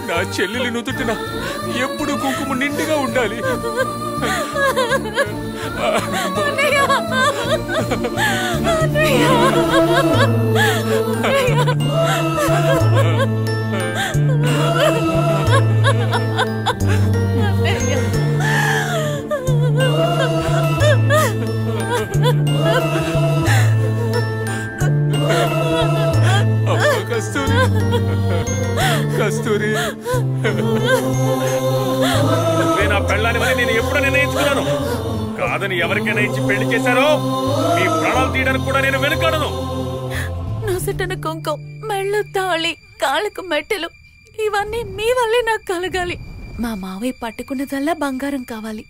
నా చెల్లెలి నుదుటిన ఎప్పుడు కుంకుమ నిండుగా ఉండాలి. కస్తూరి, కస్తూరి, నా పెళ్ళాని మరి నేను ఎప్పుడు నిర్ణయించుకున్నాను. కాదని ఎవరికైనా ఇచ్చి పెళ్లి చేశారో మీ ప్రాణాలు తీయడానికి కూడా నేను వెనుకాడను. నొసటన కుంకం, మెళ్ళు తాళి, కాళ్ళకు మెట్టెలు ఇవన్నీ మీ వల్లే నాకు కలగాలి. మా మావయ్య పట్టుకున్నదల్లా బంగారం కావాలి.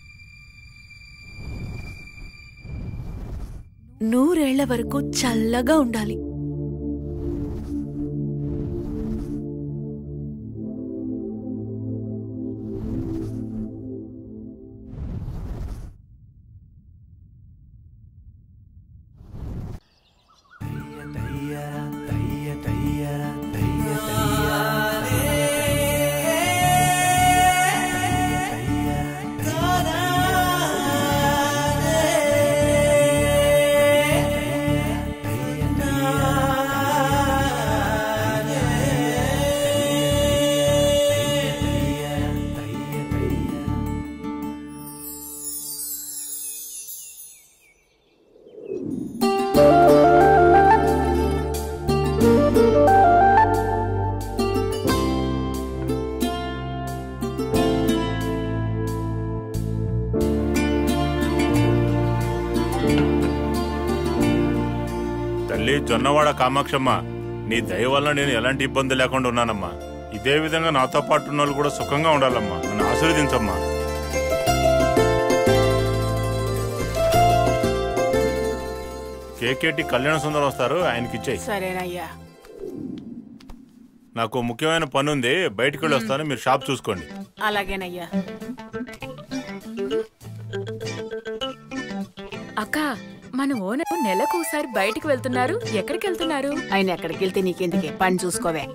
100 ఏళ్ల వరకు చల్లగా ఉండాలి. తల్లి జొన్నవాడ కామాక్షమ్మ, నీ దయ వల్ల నేను ఎలాంటి ఇబ్బంది లేకుండా ఉన్నానమ్మా. ఇదే విధంగా నాతో పాటు ఉన్న వాళ్ళు కూడా సుఖంగా ఉండాలమ్మా. నన్ను ఆశీర్వదించమ్మా. కేకేటి కళ్యాణ సుందరం వస్తారు, ఆయనకి ఇచ్చేయి. సరేనయ్యా. నాకు ముఖ్యమైన పని ఉంది, బయటికి వెళ్ళి వస్తాను, మీరు షాప్ చూసుకోండి. అలాగేనయ్యా. అక్క, మన ఓనర్ నెలకోసారి బయటికి వెళ్తున్నారు. ఎక్కడికి వెళ్తున్నారు? ఆయన ఎక్కడికి వెళ్తే నీకెందుకే, పని చూసుకోవే.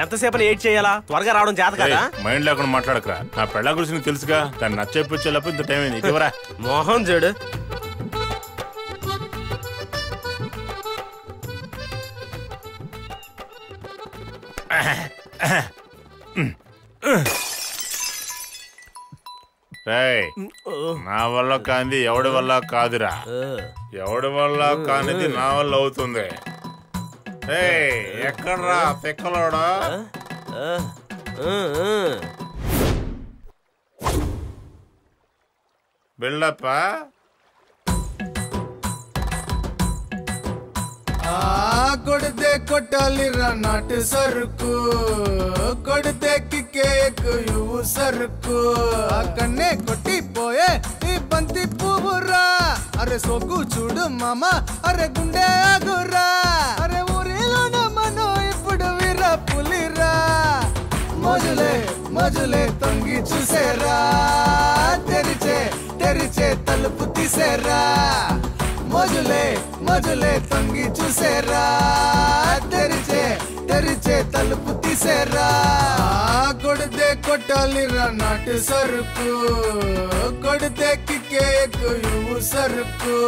ఎంతసేపు ఎయిట్ చేయాలా? త్వరగా రావడం చేత కదా. మైండ్ లేకుండా మాట్లాడకరా. నా పెళ్ళ గురించి నీకు తెలుసుగా, దాన్ని నచ్చేపించేలోపు ఇంత టైం అయింది. ఇటీవరా మోహన్ చూడు. నా వల్ల కాంది ఎవడి వల్ల కాదురా, ఎవడి వల్ల కానిది నా వల్ల అవుతుంది. ఎక్కడ్రా తెక్కలోడా? బిల్డప్ప కొడితే కొట్టాలిరా నాటు సరుకు, కొడితే కిక్కేకు ఇవ్వు సరుకు, అక్కడనే కొట్టిపోయే ఈ బంతి పువ్వురా. అరే సోకు చూడు మామ, అరే గుండె ఆగురా, అరే ఊరిలోన మనం ఇప్పుడు వీర పులిరా. మోజులే మోజులే తొంగి చూసేరా, తెరిచే తెరిచే తలుపు తీసేరా. మోజులే మోజులే తొంగి చూసేరా, తెరిచే తెరిచే తలుపు తీసేరా. కొడితే కొట్టాలిరా నాటు సరుకు, కొడితే కిక్కేకు ఇవ్వు సరుకు.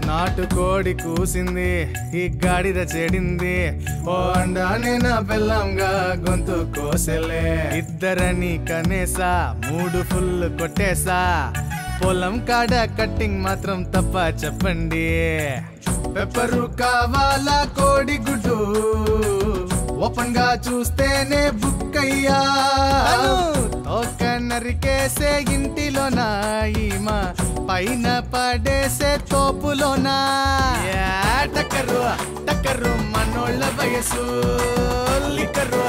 నాటుకోడి కూసింది, ఈ గాడిద చెడింది, ఓ అండానే నా బెల్లంగా గొంతు కోసలే. ఇద్దరని కనేసా, 3 ఫుల్ కొట్టేసా, పొలం కాడ కట్టింగ్ మాత్రం తప్ప చెప్పండి. పెప్పరు కావాలా కోడి గుడ్డు, ఓపెన్ గా చూస్తేనే బుక్కయ్యా. ఒక నరికేసే ఇంటిలోనా, ఈమా పైన పడేసే తోపులోనా. టక్కరు టక్కరు మనోళ్ళ వయసు, లిక్కరు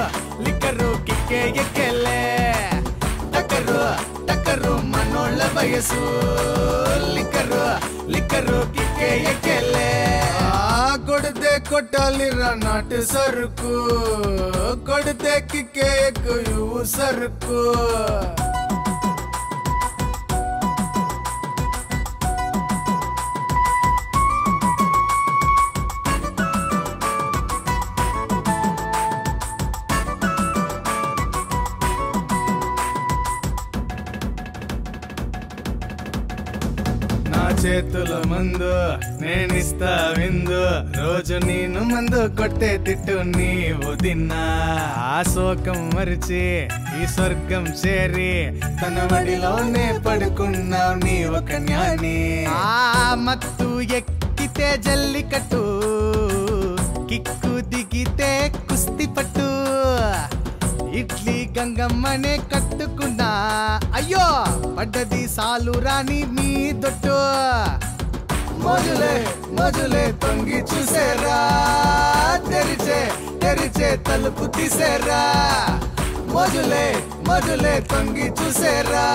లిక్కరు కిక్కే ఎక్కెళ్ళే. టక్కరు టక్కరు మనోళ్ళ వయసు, లిక్కరు లిక్కరు కిక్కే ఎక్కెళ్ళే. కొడితే కొట్టాలిరా నాటు సరుకు, కొడితే కిక్కేకు ఇవ్వు సరుకు. చేతుల మందు నేనిస్తా విందు, రోజు నేను మందు కొట్టే తిట్టు నీవు తిన్నా. ఆ శోకం మరిచి ఈ స్వర్గం చేరి తన వడిలోనే పడుకున్నావు నీ ఒక జ్ఞాని. ఆ మత్తు ఎక్కితే జల్లికట్టు, కిక్కు దిగితే కుస్తీ పట్టు. ఇడ్లీ గంగమ్మనే కట్టుకున్నా, అయ్యో పడ్డది సాలు రాని నీ దొట్టు. మోజులే మోజులే తొంగి చూసేరా, తెరిచే తెరిచే తలుపు తీసేరా. మోజులే మోజులే తొంగి చూసేరా,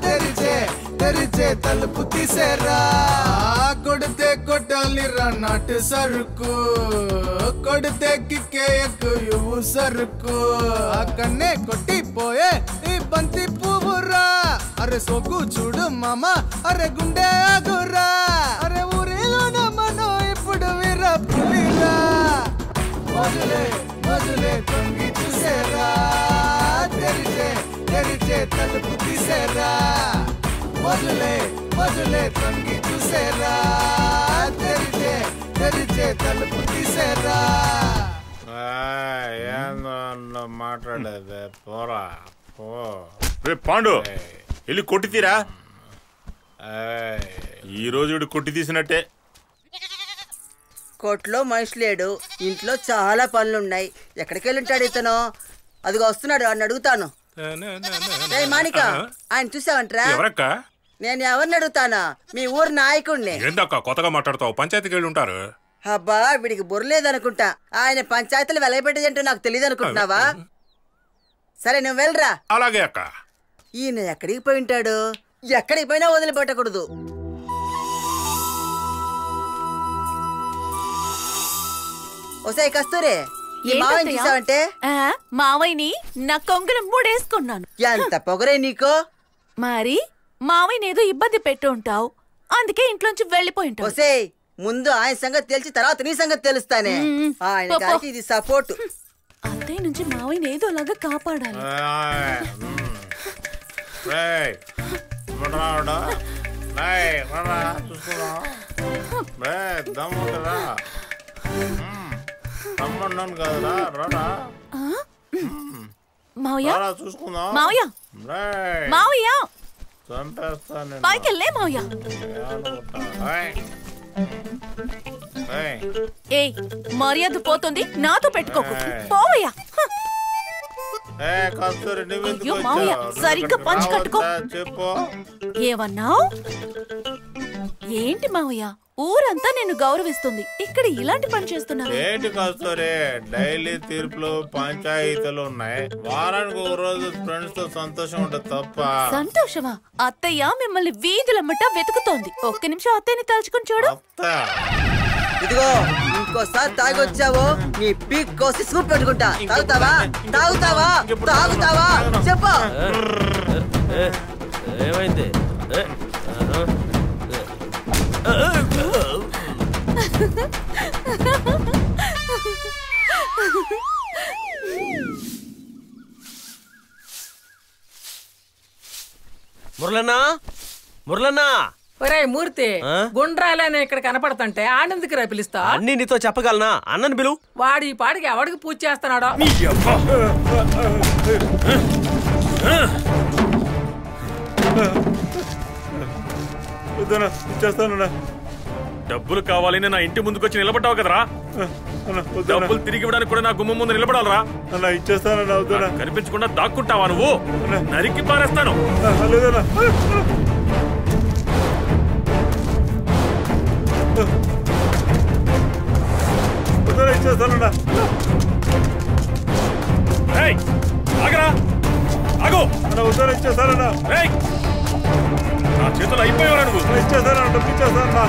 తెరిచే తెరిచే తలుపు తీసేరా. కొడితే కొట్టాలిరా నాటు సరుకు, కొడితే కిక్కేకు ఇవ్వు సరుకు, అక్కడనే కొట్టిపోయే ఈ బంతి పువ్వురా. అరే సోకు చూడు మామ, అరే గుండె ఆగురా, అరే ఊరిలోన మనం ఇప్పుడు వీర పులిరా. మోజులే మోజులే తొంగి చూసేరా, తెరిచే తెరిచే తలుపు తీసేరా. మోజులే మోజులే తొంగి చూసేరా, తెరిచే తెరిచే తలుపు తీసేరా. ఏందో మాట్లాడేది పోరా పో. పాండు వెళ్ళి కొట్టి తీరా. ఈ రోజు కొట్టి తీసినట్టే. కోట్లో మనిషి లేడు, ఇంట్లో చాలా పనులున్నాయి. ఎక్కడికి వెళ్ళుంటాడు ఇతను? అదిగో వస్తున్నాడు, అని అడుగుతాను. మాణిక, ఆయన చూసావంటరా? నేను ఎవరిని అడుగుతానా? మీ ఊరు నాయకుడిని. ఏందక్క కొత్తగా మాట్లాడతావు? పంచాయతీకి వెళ్ళి ఉంటారు. అబ్బా, వీడికి బుర్రలేదనుకుంటా. ఆయన పంచాయతీలు వెలగబెట్టేదంటూ నాకు తెలియదు అనుకుంటున్నావా? సరే నువ్వు వెళ్ళరా. అలాగే అక్క. ఈయన ఎక్కడికి పోయి ఉంటాడు? ఎక్కడికి పోయినా వదిలిపెట్టకూడదు. ఓసే కస్తూరి, ఈ మావయ్యని చూసావంటే? మావయ్యని నా కొంగులు మూడేసుకున్నాను. ఎంత పొగరే నీకో. మరి మావయ్యని ఏదో ఇబ్బంది పెట్టి ఉంటావు, అందుకే ఇంట్లోంచి వెళ్ళిపోయి ఉంటావు. ఓసే, ముందు ఆయన సంగతి తెలిసి తర్వాత నీ సంగతి తెలుస్తానే. ఆయన గారికి ఇది సపోర్ట్. అత్తయ్య నుంచి మావయ్యని ఏదోలాగా కాపాడాలి. మావయ్య, మావయ్య, మావయ్య, పైకెళ్ళే మావయ్య. ఏ మర్యాద పోతుంది, నాతో పెట్టుకోకు. పోవయ్యా. మావయ్య, సరిగ్గా పంచి కట్టుకో. ఏమన్నావు? ఏంటి మావయ్య, ఊరంతా నిన్ను గౌరవిస్తుంది, ఇక్కడ ఇలాంటి పని చేస్తున్నావు ఏంటి? కస్తూరి, డైలీ తీర్పులు పంచాయతీలు ఉన్నాయి. వారానికి ఒక రోజు ఫ్రెండ్స్ తో సంతోషం ఉంటుంది తప్ప. సంతోషమా? అత్తయ్య మిమ్మల్ని వీధులమ్మట వెతుకుతోంది. ఒక్క నిమిషం అత్తయ్యని తలుచుకుని చూడు. ఇదిగో, ఇంకోసారి తాగొచ్చావో నీ పీక్ కోసి సూప్ పెట్టుకుంటా. తాగుతావా? తాగుతావా? తాగుతావా? చెప్పు. ఏమైంది? మురళన్నా, మురళన్నా. ఒరే మూర్తి, గుండ్రాలని ఇక్కడ కనపడుతుంటే ఆనంద్కి రా పిలుస్తా. అన్ని నీతో చెప్పగలనా? అన్నని పిలువు. వాడి ఈ పాడికి ఎవడికి పూజ చేస్తున్నాడో. డబ్బులు కావాలని నా ఇంటి ముందుకు వచ్చి నిలబడ్డావు కదరా? డబ్బులు తిరిగి ఇవ్వడానికి కూడా నా గుమ్మం ముందు నిలబడాలరా? ఇచ్చేస్తానన్నా. కనిపించకుండా దాక్కుంటావా నువ్వు? నరికి పారేస్తాను. ఇచ్చేస్తానన్నా. ఆగరా, ఆగో. ఇచ్చేస్తానన్నా. నా చేతులు అయిపోయావరా నువ్వు? ఇచ్చేస్తానన్నా. డబ్బు ఇచ్చేస్తానన్నా.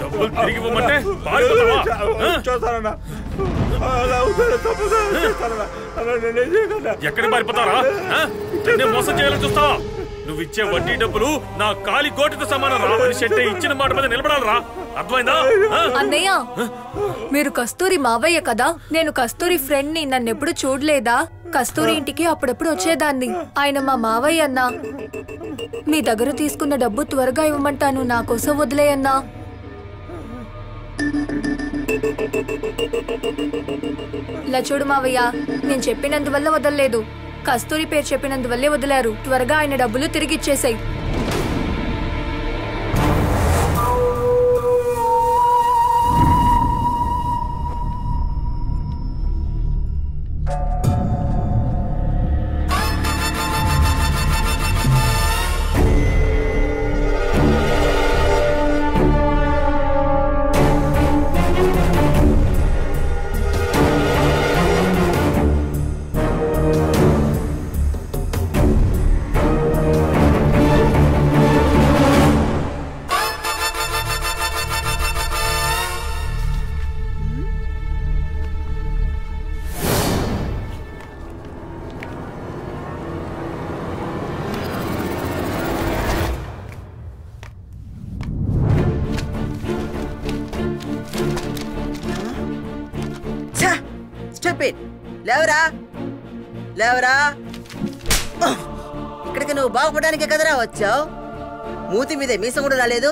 డబ్బులు తిరిగి ఇవ్వమంటే పారిపోతావా? ఎక్కడికి పారిపోతారా? మోసం చేయాలని చూస్తావా? నువ్వు ఇచ్చే వడ్డీ డబ్బులు నా కాలి కోటితో సమానం రా. అంటే ఇచ్చిన మాట మీద నిలబడాలరా, అర్థమైందా? అన్నయ్య, మీరు కస్తూరి మావయ్య కదా? నేను కస్తూరి ఫ్రెండ్ ని, నన్నెప్పుడు చూడలేదా? కస్తూరి ఇంటికి అప్పుడప్పుడు వచ్చేదాన్ని. ఆయన మా మావయ్య అన్నా. మీ దగ్గర తీసుకున్న డబ్బు త్వరగా ఇవ్వమంటాను, నా కోసం వదిలేయన్నా. ఇలా చూడు మావయ్య, నేను చెప్పినందువల్ల వదలలేదు, కస్తూరి పేరు చెప్పినందువల్లే వదిలారు. త్వరగా ఆయన డబ్బులు తిరిగిచ్చేసాయి. లేవరా లేవరా. ఇక్కడికి నువ్వు బాగుపడడానికే కదరా వచ్చావు. మూతి మీదే మీసం కూడా రాలేదు.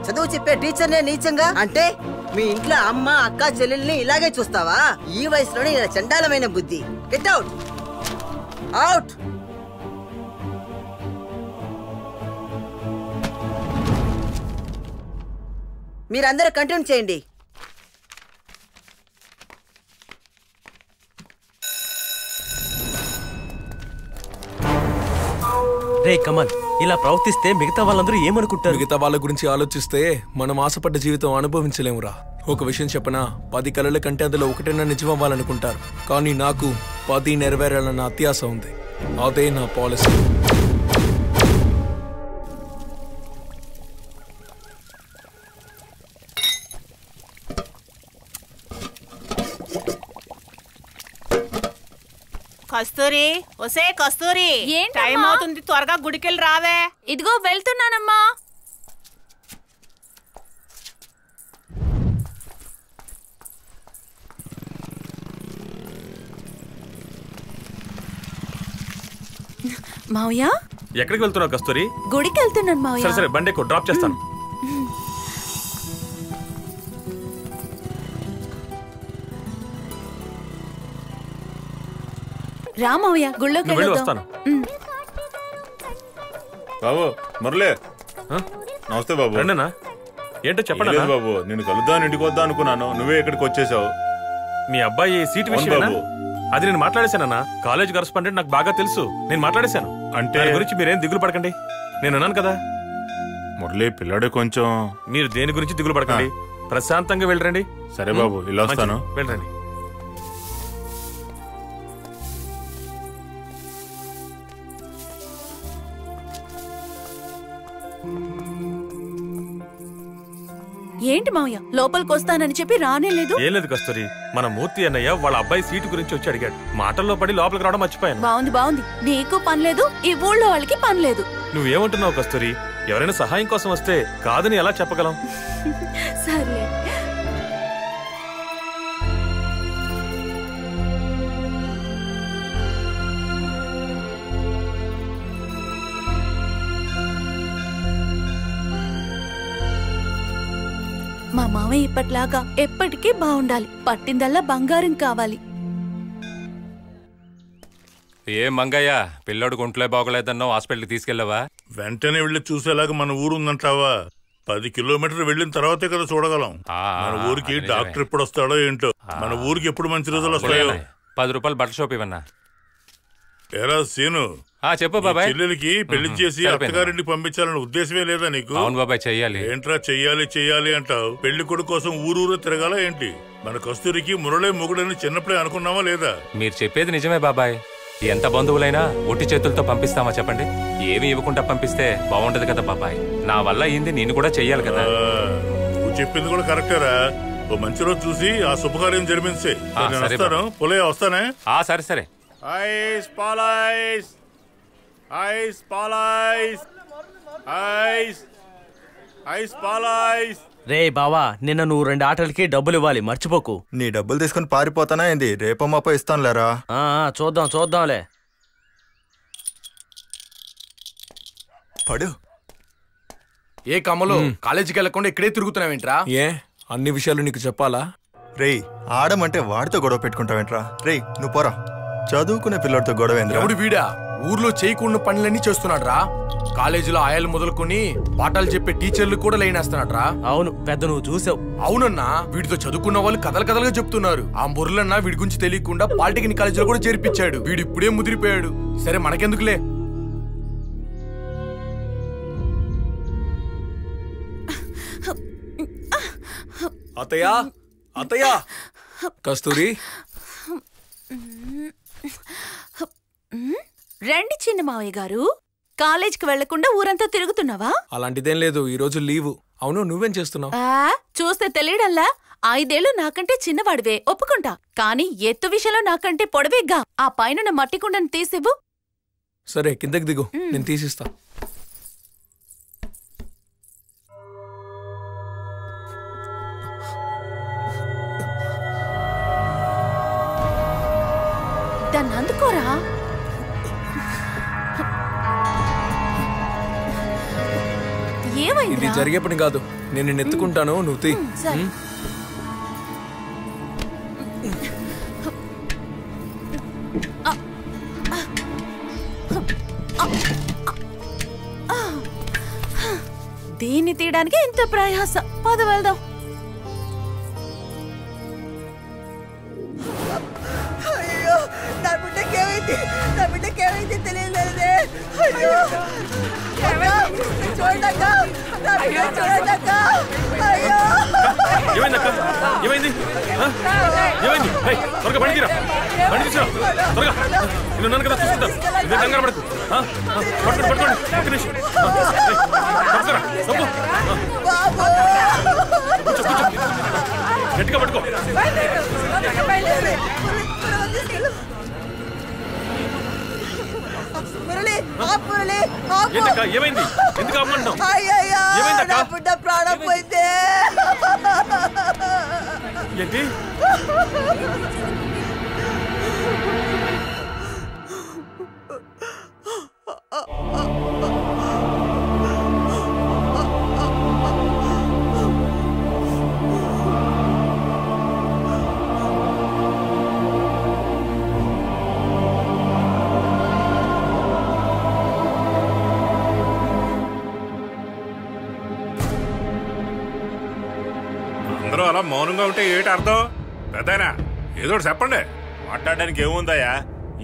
చదువు చెప్పే టీచర్నే నీచంగా అంటే మీ ఇంట్లో అమ్మ అక్క చెల్లెల్ని ఇలాగే చూస్తావా? ఈ వయసులోనే ఇలా చండాలమైన బుద్ధి. Get out out. మీరందరూ కంటిన్యూ చేయండి. రే కమల్, ఇలా ప్రవర్తిస్తే మిగతా వాళ్ళందరూ ఏమనుకుంటారు? మిగతా వాళ్ళ గురించి ఆలోచిస్తే మనం ఆశపడ్డ జీవితం అనుభవించలేమురా. ఒక విషయం చెప్పనా, 10 కళల కంటే అందులో ఒకటైనా నిజం అవ్వాలనుకుంటారు. కానీ నాకు 10 నెరవేరాలన్న అత్యాశ ఉంది. అదే నా పాలసీ. కస్తూరి, ఒసే కస్తూరి, టైం అవుతుంది, త్వరగా గుడికెళ్ళి రావే. ఇదిగో వెళ్తున్నానమ్మా. మావయ్య, ఎక్కడికి వెళ్తున్నావు కస్తూరి? గుడికి వెళ్తున్నాను మావయ్య. సరే సరే, బండి ఎక్కువ డ్రాప్ చేస్తాను. రా మావయ్య, గుళ్ళోకి వెళ్ళి వెళ్దాం. వస్తాను. బాబు మురళి, నమస్తే బాబు. రండినా. ఏంటో చెప్పండి బాబు, నేను కలుద్దాం ఇంటికి వద్దా అనుకున్నాను, నువ్వే ఇక్కడికి వచ్చేసావు. మీ అబ్బాయి సీట్ విషయం బాబు, అది నేను మాట్లాడేశానన్నా. కాలేజ్ కరెస్పాండెంట్ నాకు బాగా తెలుసు, నేను మాట్లాడేశాను. అంటే దాని గురించి మీరేం దిగులు పడకండి, నేను అన్నాను కదా. మురళి పిల్లాడు కొంచెం. మీరు దేని గురించి దిగులు పడకండి, ప్రశాంతంగా వెళ్ళరండి. సరే బాబు, ఇలా వస్తాను. వెళ్ళండి. ఏంటి మావయ్య, లోపలికి వస్తానని చెప్పి రానే లేదు? ఏం లేదు కస్తూరి, మన మూర్తి అన్నయ్య వాళ్ళ అబ్బాయి సీటు గురించి వచ్చి అడిగాడు. మాటల్లో పడి లోపలికి రావడం మర్చిపోయాను. బాగుంది బాగుంది, నీకు పని లేదు, ఈ ఊళ్ళో వాళ్ళకి పని లేదు. నువ్వేమంటున్నావు కస్తూరి? ఎవరైనా సహాయం కోసం వస్తే కాదని ఎలా చెప్పగలం? సరే. మా మావయ్య ఇప్పట్లాగా ఎప్పటికీ బాగుండాలి. పట్టిందల్లా బంగారం కావాలి. ఏం మంగయ్య, పిల్లోడు గుంట్లో బాగోలేదన్నావు, హాస్పిటల్కి తీసుకెళ్ళావా? వెంటనే వెళ్ళి చూసేలాగా మన ఊరు ఉందంటావా? 10 కిలోమీటర్లు వెళ్ళిన తర్వాతే కదా చూడగలం. మన ఊరికి డాక్టర్ ఎప్పుడు వస్తాడో ఏంటో. మన ఊరికి ఎప్పుడు మంచి రోజులు వస్తాయో. 10 రూపాయలు బట్టల షాప్ ఇవన్నా. ఏరా సీను, చెప్పు బాబాయ్. చెల్లెలికి పెళ్లి చేసి అత్తగారింటికి పంపించాలన్న ఉద్దేశమే లేదా నీకు? అవును బాబాయ్, చెయ్యాలి. ఏంట్రా చెయ్యాలి చెయ్యాలి అంటావు? పెళ్లి కొడుకు కోసం ఊరూరు తిరగాల ఏంటి? మన కస్తూరికి మురళే మొగుడని చిన్నప్పుడే అనుకున్నావా లేదా? మీరు చెప్పేది నిజమే బాబాయ్. ఎంత బంధువులైనా ఒట్టి చేతులతో పంపిస్తామా చెప్పండి? ఏమి ఇవ్వకుండా పంపిస్తే బాగుంటది కదా బాబాయ్. నా వల్ల అయింది, నేను కూడా చెయ్యాలి కదా. నువ్వు చెప్పింది కూడా కరెక్టేరా. ఓ మంచి రోజు చూసి ఆ శుభకార్యం జరిపించే. వస్తాను పులయ్య, వస్తానే. సరే సరే. ఐస్ పాలైస్, ఐస్ పాలైస్, ఐస్ ఐస్ పాలైస్. రే బావా, నిన్న నువ్వు 2 ఆటలకి డబ్బులు ఇవ్వాలి, మర్చిపోకు. నీ డబ్బులు తీసుకుని పారిపోతానా ఏంది? రేపో మాపో ఇస్తానులేరా. చూద్దాంలే. పడు. ఏ కమలు, కాలేజీకి వెళ్లకుండా ఇక్కడే తిరుగుతున్నావేంట్రా? ఏ అన్ని విషయాలు నీకు చెప్పాలా? రేయ్, ఆడమంటే వాడితో గొడవ పెట్టుకుంటావేంట్రా? రేయ్ నువ్వు పోరా. చదువుకునే పిల్లడితో గొడవ ఏంద్రా? ఎవడు వీడా? ఊర్లో చేయకుండా పనులన్నీ చేస్తున్నాడు రా. కాలేజీలో ఆయాలు మొదలుకొని పాఠాలు చెప్పే టీచర్లు కూడా లైనేస్తున్నాడు రా. అవును, పెద్ద నువ్వు చూసావు. అవునన్నా, వీడితో చదువుకున్న వాళ్ళు కథలుగా చెప్తున్నారు. ఆ మురళన్నా వీడి గురించి తెలియకుండా పాలిటెక్నిక్ కాలేజీలో కూడా చేర్పించాడు. వీడు ఇప్పుడే ముదిరిపోయాడు. సరే మనకెందుకులే. అత్తయ్య కస్తూరి, రండి చిన్న మావయ్య గారు. కాలేజ్కి వెళ్లకుండా ఊరంతా తిరుగుతున్నావా? అలాంటిదేం లేదు, ఈ రోజు లీవు. అవును, నువ్వేం చేస్తున్నావు? చూస్తే తెలియడల్లా. 5 ఏళ్ళు నాకంటే చిన్నవాడివే, ఒప్పుకుంటా. కానీ ఎత్తు విషయంలో నాకంటే పొడవేగ్గా. ఆ పైన మట్టి కుండను తీసివ్వు. సరే, కిందకి దిగు, నేను తీసిస్తా. దాన్ని అందుకోరా. ఇది జరిగే పని కాదు. నేను నిన్ను ఎత్తుకుంటాను, నువ్వు తీ. దీన్ని తీయడానికి ఇంత ప్రయాస. పద వెళ్దాం. అయ్యో నా బిడ్డకేమైంది, నా బిడ్డకేమైంది తెలియలేదే. అయ్యో చూడక, నా బిడ్డ చూడక. అయ్యో ఏమైందక్క? ఏమైంది? ఏమైంది? త్వరగా బండి తీరా, బండి తీసిరా త్వరగా. నేను ఉన్నాను కదా, చూసుకుంటాను. ఇదే కంగారు పడకు. పట్టుకోండి పట్టుకోండి, ఒక్క నిమిషం. పట్టుకోరా, తప్పు. కూర్చో కూర్చో, గట్టిగా పట్టుకో. ఏంటక్క ఏమైంది? ఎందుకు ఆపమంటున్నావు? ఏమైందక్క? బిడ్డ ప్రాణం పోయిందే. ఏంటి? అందరూ అలా మౌనంగా ఉంటే ఏంటి అర్థం? పెద్దయినా ఏదో చెప్పండి. మాట్లాడడానికి ఏముందయ్యా?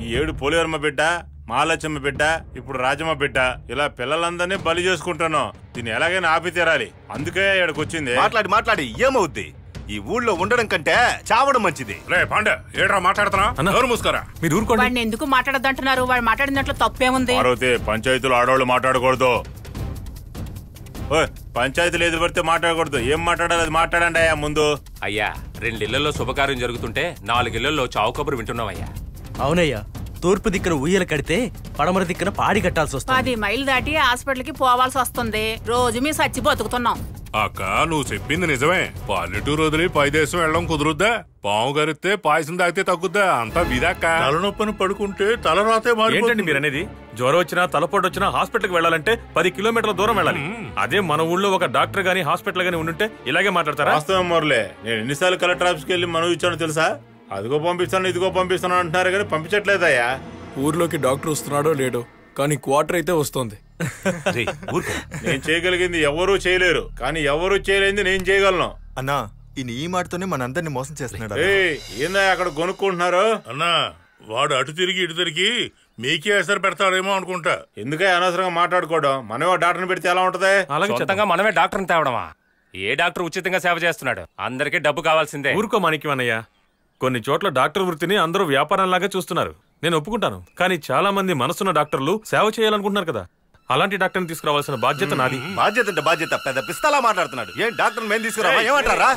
ఈ 7 పోలేరమ్మ బిడ్డ, మాలచ్చమ్మ బిడ్డ, ఇప్పుడు రాజమ్మ బిడ్డ, ఇలా పిల్లలందరినీ బలి చేసుకుంటున్నాం. దీన్ని ఎలాగైనా ఆపి తీరాలి. అందుకే ఇక్కడికి వచ్చింది. మాట్లాడి ఏమవుద్ది? ఈ ఊళ్ళో ఉండడం కంటే చావడం మంచిది. రే పాండే, ఏడ్రా మాట్లాడుతున్నా? ఎవరు మూసుకోరా? మీరు ఊరుకోండి. వాడిని ఎందుకు మాట్లాడద్దంటున్నారు? వాడు మాట్లాడిన దాంట్లో తప్పేముంది? పంచాయతీలు ఆడవాళ్ళు మాట్లాడకూడదు. పంచాయతీలు ఎదురు పడితే మాట్లాడకూడదు. ఏం మాట్లాడాలి అది మాట్లాడండి అయ్యా ముందు. అయ్యా 2 ఇళ్లలో శుభకార్యం జరుగుతుంటే 4 ఇళ్లలో చావు కబురు వింటున్నావయ్యా. అవునయ్యా, తూర్పు దిక్కున ఉయ్యలు కడితే పడమర దిక్కున పాడి కట్టాల్సి వస్తుంది. 10 మైలు దాటి హాస్పిటల్ కి పోవాల్సి వస్తుంది. రోజు మీ సచ్చి బతుకుతున్నాం. అక్క నువ్వు చెప్పింది నిజమే. పల్లెటూరు వదిలి పైదేశం వెళ్ళడం కుదురుద్దా? పాము గరిస్తే పాయసం తాగితే తగ్గుద్దా? అంతా విదాక్క. తలనొప్పని పడుకుంటే తల రాతే ఏంటండి మీరు అనేది? జ్వరం వచ్చినా తలపోటు వచ్చినా హాస్పిటల్కి వెళ్ళాలంటే 10 కిలోమీటర్ల దూరం వెళ్ళాలి. అదే మన ఊళ్ళో ఒక డాక్టర్ గానీ హాస్పిటల్ గానీ ఉండుంటే ఇలాగే మాట్లాడతారా? వాస్తవం మొరలే. నేను ఎన్నిసార్లు కలెక్టర్ ఆఫీస్కి వెళ్ళి మనవి ఇచ్చాను తెలుసా? అదిగో పంపిస్తాను ఇదిగో పంపిస్తాను అంటున్నారు కానీ పంపించట్లేదయ్యా. ఊర్లోకి డాక్టర్ వస్తున్నాడో లేడో కానీ క్వార్టర్ అయితే వస్తుంది. నేను చేయగలిగింది ఎవరూ చేయలేరు, కానీ ఎవరు చేయలేంది నేను చేయగలను. అన్నా ఈయన ఈ మాటతోనే మనందరినీ మోసం చేస్తున్నాడు. ఏందా అక్కడ కొనుక్కుంటున్నారు? అన్నా వాడు అటు తిరిగి ఇటు తిరిగి మీకే ఎసరు పెడతాడేమో అనుకుంటా. ఎందుకే అనవసరంగా మాట్లాడుకోవడం? మనమే డాక్టర్ని పెడితే ఎలా ఉంటది? సొంతంగా మనమే డాక్టర్ని తేవడమా? ఏ డాక్టర్ ఉచితంగా సేవ చేస్తున్నాడు? అందరికీ డబ్బు కావాల్సిందే. ఊరుకో మాణిక్యమన్నయ్య. కొన్ని చోట్ల డాక్టర్ వృత్తిని అందరూ వ్యాపారంలాగా చూస్తున్నారు. నేను ఒప్పుకుంటాను, కానీ చాలా మంది మనసున్న డాక్టర్లు సేవ చేయాలనుకుంటున్నారు కదా. అలాంటి డాక్టర్ని తీసుకురావాల్సిన బాధ్యత నాది. బాధ్యత అంటే బాధ్యత పెద్ద పిస్తలా మాట్లాడుతున్నాడు. ఏం డాక్టర్ మేము తీసుకురావా? ఏమంటారా?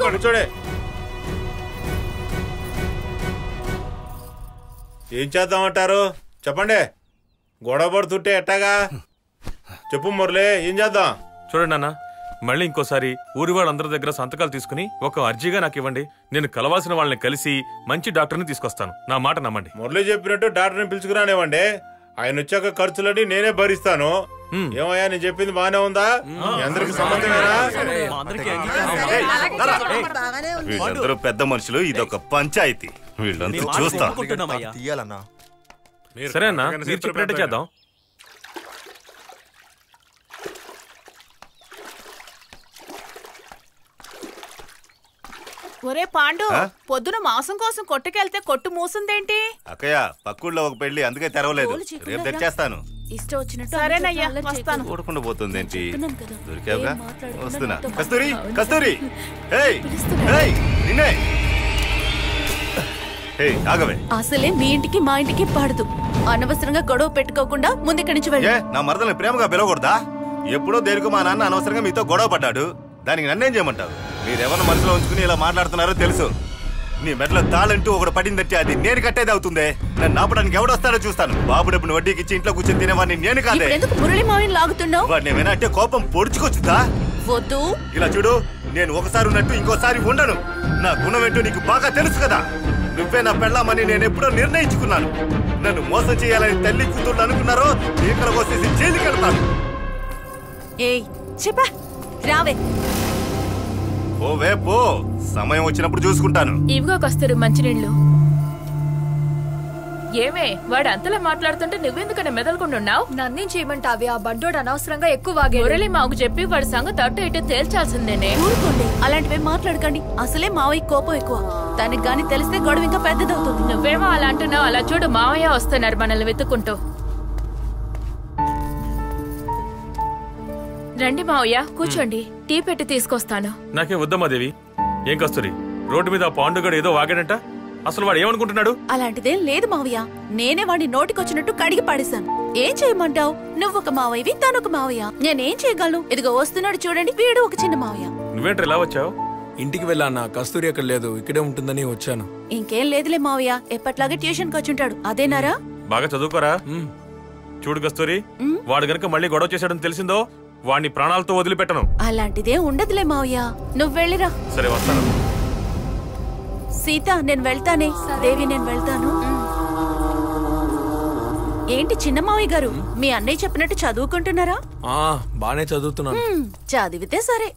కూర్చోండి. ఏం చేద్దామంటారు చెప్పండి. గొడవ పడుతుంటే ఎట్టాగా? చెప్పు మురళి, ఏం చేద్దాం? చూడండి అన్న, మళ్ళీ ఇంకోసారి ఊరి వాళ్ళందరి దగ్గర సంతకాలు తీసుకుని ఒక అర్జీగా నాకు ఇవ్వండి. నేను కలవాల్సిన వాళ్ళని కలిసి మంచి డాక్టర్ని తీసుకొస్తాను. నా మాట నమ్మండి. మురళి చెప్పినట్టు డాక్టర్ని పిలుచుకురానివ్వండి. ఆయన వచ్చాక ఖర్చులని నేనే భరిస్తాను. ఏమయ్యా నేను చెప్పింది బానే ఉందా? అందరికి సంబంధమేనా? వీళ్ళందరూ పెద్ద మనుషులు, ఇదొక పంచాయతీ. వీళ్ళంతా చూస్తా. తీయాలన్నా. సరే అన్న, మీరు చెప్పినట్టు చేద్దాం. ఒరే పాండు, పొద్దున మాంసం కోసం కొట్టుకెళ్తే కొట్టు మూసిందేంటి? అక్కయ్య పక్కూళ్ళో ఒక పెళ్లి, అందుకే తెరవలేదు. రేపు తెచ్చేస్తాను. సరేనయ్యా, వస్తాను. చూడకుండా పోతుందేంటి? దొరికావుగా, వస్తున్నా. కస్తూరి, కస్తూరి, నిన్నే. ఆగవే. అసలే మీ ఇంటికి మా ఇంటికి పడదు. అనవసరంగా గొడవ పెట్టుకోకుండా ముందుకి నుంచి వెళ్ళి. నా మరదల్ని ప్రేమగా పిలవకూడదా? ఎప్పుడో దేనికో మా నాన్న అనవసరంగా మీతో గొడవ పడ్డాడు. దానికి నన్నేం చేయమంటావు? మీరెవరిని మనసులో ఉంచుకుని ఇలా మాట్లాడుతున్నారో తెలుసు. నీ మెడలో తాళంటూ ఒకటి పడిందంటే అది నేను కట్టేది అవుతుందే. నన్ను ఆపడానికి ఎవడొస్తాడో చూస్తాను. బాబు డబ్బును వడ్డీకి ఇచ్చి ఇంట్లో కూర్చొని తినేవాడిని నేను కాదే. ఎందుకు మురళి మావిని లాగుతున్నావు? వాడిని ఏమైనా అంటే కోపం పొడుచుకొచ్చుదా? వద్దు. ఇలా చూడు, నేను ఒకసారి ఉన్నట్టు ఇంకోసారి ఉండను. నా గుణం ఏంటో నీకు బాగా తెలుసు కదా. నువ్వే నా పెళ్ళామని నేను ఎప్పుడో నిర్ణయించుకున్నాను. నన్ను మోసం చేయాలని తల్లి కూతుర్లు అనుకున్నారో ఇక్కడ వచ్చేసి జైలుకి వెళ్తాను. ఏయ్ చెప్పా రావే. ఓవే పో, సమయం వచ్చినప్పుడు చూసుకుంటాను. ఇవిగో కస్తూరి మంచినీళ్ళు. ఏమే వాడు అంతలా మాట్లాడుతుంటే నువ్వెందుకనే మెదలకుంటున్నావు? నన్నేం చేయమంటావి? ఆ బండోడు అనవసరంగా ఎక్కువ వాగాడు. మురళి మాకు చెప్పి వాడి సంగతి అటు ఇటు తేల్చాల్సిందేనే. ఊరుకోండి, అలాంటివి మాట్లాడకండి. అసలే మావయ్య కోపం ఎక్కువ. తనకి గాని తెలిస్తే గొడవ ఇంకా పెద్దదవుతుంది. నువ్వేమో అలా అంటున్నావు. అలా చూడు, మావయ్య వస్తున్నారు మనల్ని వెతుక్కుంటూ. రండి మావయ్య, కూర్చోండి. టీ పెట్టి తీసుకొస్తాను. నాకే వద్దమ్మా దేవి. ఏం కస్తూరి, రోడ్డు మీద పాండుగడు ఏదో వాగాడంట. అసలు వాడు ఏమనుకుంటున్నాడు? అలాంటిదేం లేదు మావయ్య. నేనే వాడిని నోటికొచ్చినట్టు కడిగి పాడేశాను. ఏం చేయమంటావు? నువ్వొక మావయ్యవి, తనొక మావయ్య. నేనేం చేయగలను? ఇదిగో వస్తున్నాడు చూడండి, వీడు ఒక చిన్న మావయ్య. నువ్వేంటి ఇలా వచ్చావు? ఇంటికి వెళ్ళానా? కస్తూరి అక్కడ లేదు, ఇక్కడే ఉంటుందని వచ్చాను. ఇంకేం లేదులే మావయ్య, ఎప్పట్లాగే ట్యూషన్ కి వచ్చుంటాడు. అదేనారా? బాగా చదువుకోరా. చూడు కస్తూరి, వాడు గనక మళ్ళీ గొడవ చేశాడని తెలిసిందో వాడిని ప్రాణాలతో వదిలిపెట్టను. అలాంటిదే ఉండదులే మావయ్య, నువ్వు వెళ్ళిరా. సరే వస్తాను. సీత నేను వెళ్తానే. దేవి నేను వెళ్తాను. ఏంటి చిన్న మావయ్య గారు, మీ అన్నయ్య చెప్పినట్టు చదువుకుంటున్నారా? బానే చదువుతున్నాను. చదివితే సరే.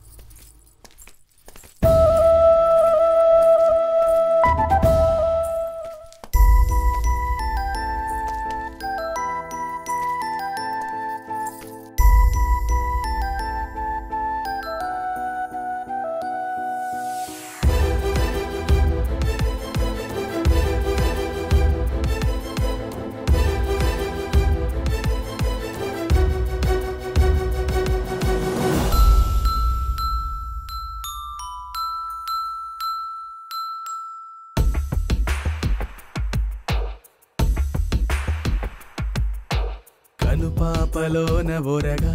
పాపలోన బొరగా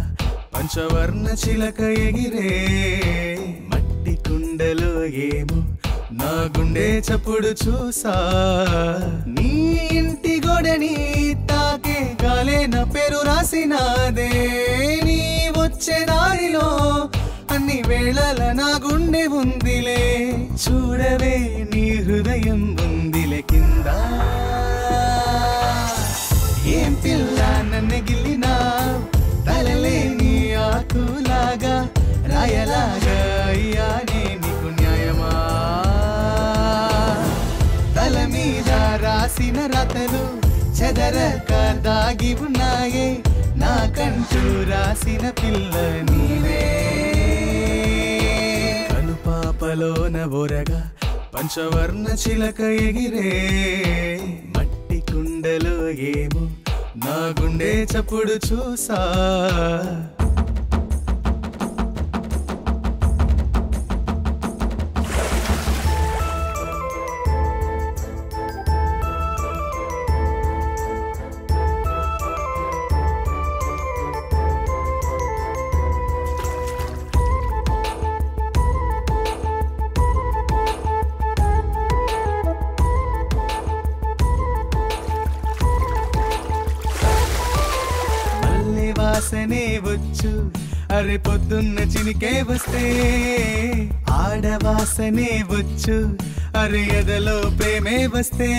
పంచవర్ణ చిలక ఎగిరే మట్టి కుండలో ఏమో నా గుండె చప్పుడు చూసా. నీ ఇంటి గోడని తాకే గాలే నా పేరు రాసినాదే. నీ వచ్చే దారిలో అన్ని వేళల నా గుండె ఉందిలే. చూడవే నీ హృదయం ఉందిలే కింద. ఏం పిల్ల నన్ను గిల్లినా తలలేని ఆకులాగా రాయలాగా అయ్యానే నీకు న్యాయమా? తల మీద రాసిన రాతలు చెదరక దాగి ఉన్నాయే. నాకంటూ రాసిన పిల్ల నీవే. కనుపాపలోన బొరగా పంచవర్ణ చిలక ఎగిరే మట్టి కుండలో ఏమో నా గుండె చప్పుడు చూసా. వాసనే వచ్చు అరే పొద్దున్న చినికే వస్తే. ఆడవాసనే వచ్చు అరే ఎదలో ప్రేమే వస్తే.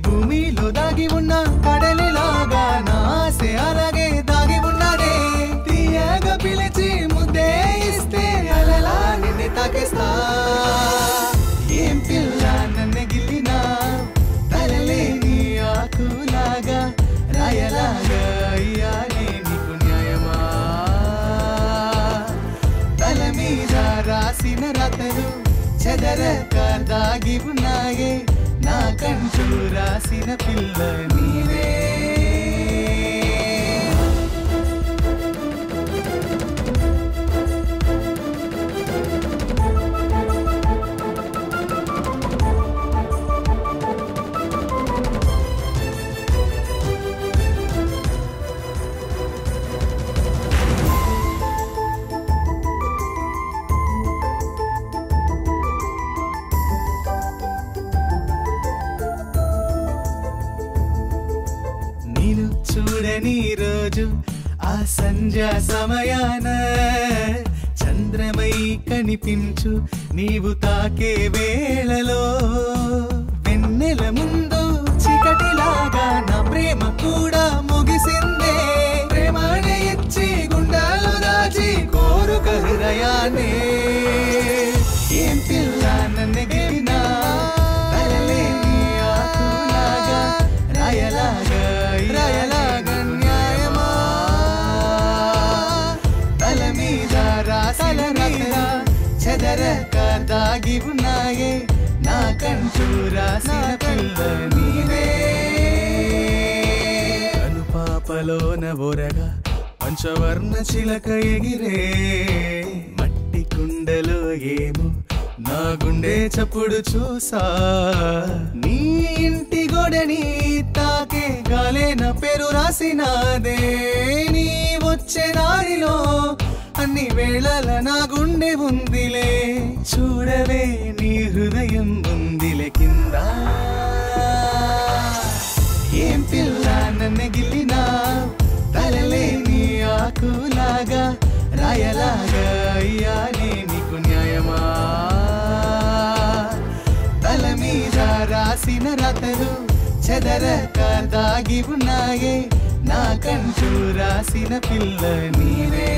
భూమిలో దాగి ఉన్న కడలిలాగా నా ఆశ అలాగే దాగి ఉన్నదే. తీయగా పిలిచి ముద్దే ఇస్తే అలలా నిన్ను తాకేస్తా. ఏం పిల్ల నన్ను గిల్లినా తలలేని ఆకులాగా రాయలాగా అయ్యానే నీకు న్యాయమా? తల మీద రాసిన రాతలు చెదరక దాగి ఉన్నాయే. నాకంటూ రాసిన పిల్ల నీవే. సంధ్యా సమయాన చంద్రమై కనిపించు నీవు తాకే వేళలో వెన్నెల ముందు చీకటిలాగా నా ప్రేమ కూడా ముగిసిందే ప్రేమానే ఇచ్చి గుండాలో దాచి కోరుక హృదయాన్ని ఏం పిల్ల నన్ను గెలినా తలలేని ఆకులాగా రాయలాగా రాయలాగా న్యాయమా తల మీద రాసిన మీద చెదరక దాగి ఉన్నాయే నాకంటూ రాసిన పిల్ల నీవే అనుపాపలోన బొరగా పంచవర్ణ చిలక ఎగిరే మట్టి కుండలో ఏమో నా గుండె చప్పుడు చూసా నీ ఇంటి గోడని తాకే గాలే నా పేరు రాసినాదే నీ వచ్చే దారిలో అన్ని వేళల నా గుండె ఉందిలే చూడవే నీ హృదయం ఉందిలే కింద ఏం పిల్ల నన్ను గిల్లినా తలలేని ఆకులాగా రాయలాగా అయ్యానే నీకు న్యాయమా తల మీద రాసిన రాతలు చెదరక దాగి ఉన్నాయే నాకంటూ రాసిన పిల్ల నీవే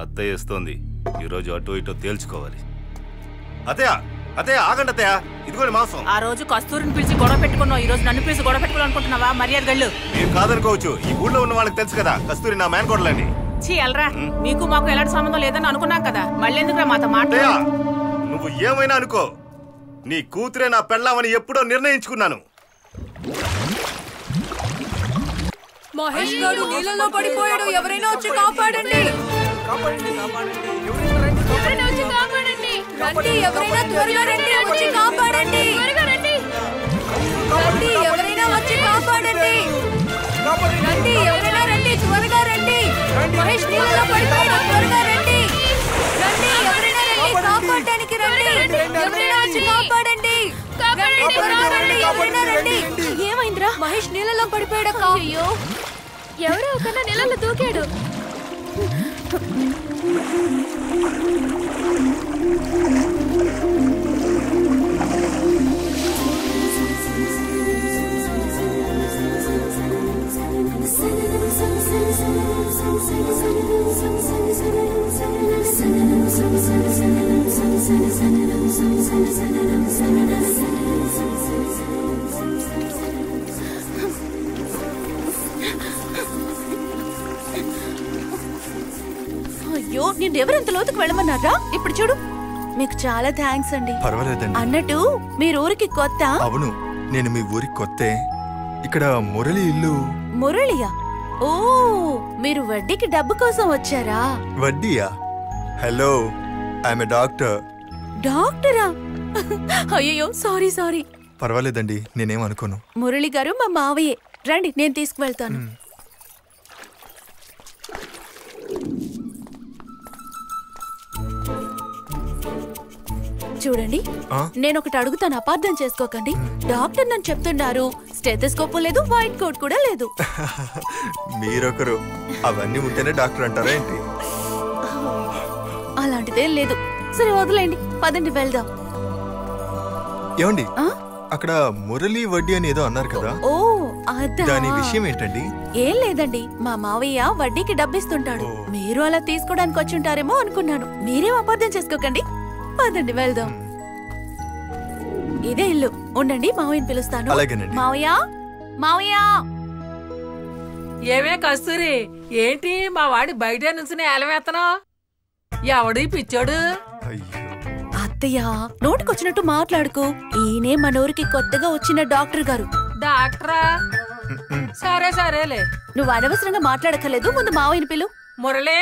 అత్తయ్య వేస్తోంది ఈరోజు అటు ఇటో తేల్చుకోవాలి. అత్తయ్య అత్తయ్య ఆగండి అత్తయ్య, ఇదిగోండి మాంసం. ఆ రోజు కస్తూరిని పిలిచి గొడవ పెట్టుకున్నావు, ఈ రోజు నన్ను పిలిచి గొడవ పెట్టుకోవాలనుకుంటున్నావా? మర్యాద గళ్ళు. మీరు కాదనుకోవచ్చు, ఈ ఊళ్ళో ఉన్న వాళ్ళకి తెలుసు కదా కస్తూరి నా మేనకోడలని. చీ ఎల్రా, మీకు మాకు ఎలాంటి సంబంధం లేదని అనుకున్నాం కదా, మళ్ళీ ఎందుకురా మాతో మాట్లాడ? నువ్వు ఏమైనా అనుకో, నీ కూతురే నా పెళ్ళామని ఎప్పుడో నిర్ణయించుకున్నాను. మహేష్ గారు నీళ్ళలో పడిపోయాడు, ఎవరైనా వచ్చి కాపాడండి. రండి, ఎవరైనా త్వరగా రండి, వచ్చి కాపాడండి. రండి, ఎవరైనా వచ్చి కాపాడండి. రండి, ఎవరైనా రండి, త్వరగా రండి. మహేష్ నీళ్ళలో పడిపోయాడు, త్వరగా రండి. రండి, ఎవరైనా రండి, కాపాడడానికి రండి. ఎవరైనా వచ్చి కాపాడండి. త్వరగా రండి, ఎవరైనా రండి. ఏమైందిరా? మహేష్ నీళ్ళలో పడిపోయాడు. అయ్యో, ఎవరో ఒకన్నా నీళ్ళలో దూకాడు. అయ్యో, నేను ఎవరెంత లోతుకు వెళ్ళమన్నారా? ఇప్పుడు చూడు. మీకు చాలా థ్యాంక్స్ అండి. పర్వాలేదండి. అన్నట్టు మీరు ఊరికి కొత్త? అవును, నేను మీ ఊరికి కొత్తే. ఇక్కడ మురళి ఇల్లు. మురళియా? ఓ, మీరు వడ్డీకి డబ్బు కోసం వచ్చారా? వడ్డీయా? Hello, I'm a doctor. డాక్టరా? అయ్యో, సారీ సారీ. పర్వాలేదండి, నేనేం అనుకోను. మురళి గారు మా మావయ్యే. రండి, నేను తీసుకువెళ్తాను. చూడండి, నేను ఒకటి అడుగుతాను, అపార్థం చేసుకోకండి. డాక్టర్ నన్ను చెప్తున్నారు, స్టెథోస్కోప్ లేదు, వైట్ కోట్ కూడా లేదు. మీరొకరు, అవన్నీ ఉంటేనే డాక్టర్ అంటారా ఏంటి? అలాంటిదేం లేదు. సరే వదిలేండి, పదండి వెళ్దాం. ఏమండి, అక్కడ మురళి వడ్డీ అని ఏదో అన్నారు కదా, ఓ అదా? దాని విషయం ఏంటండి? ఏం లేదండి, మా మావయ్య వడ్డీకి డబ్బిస్తుంటాడు. మీరు అలా తీసుకోవడానికి వచ్చి ఉంటారేమో అనుకున్నాను. మీరేం అపార్థం చేసుకోకండి, పదండి వెళ్దాం. ఇదే ఇల్లు. ఉండండి, మావయ్యని పిలుస్తాను. మావయ్య, మావయ్య. ఏమే కస్తూరి, ఏంటి మా వాడి బయట నుంచి ఎలవేత్తనా? ఎవడు పిచ్చోడు? అత్తయ్య, నోటికొచ్చినట్టు మాట్లాడుకు. ఈయనే మన ఊరికి కొత్తగా వచ్చిన డాక్టర్ గారు. డాక్టరా? సరే సరేలే, నువ్వు అనవసరంగా మాట్లాడక్కర్లేదు. ముందు మావయ్యని పిలు. మురళే,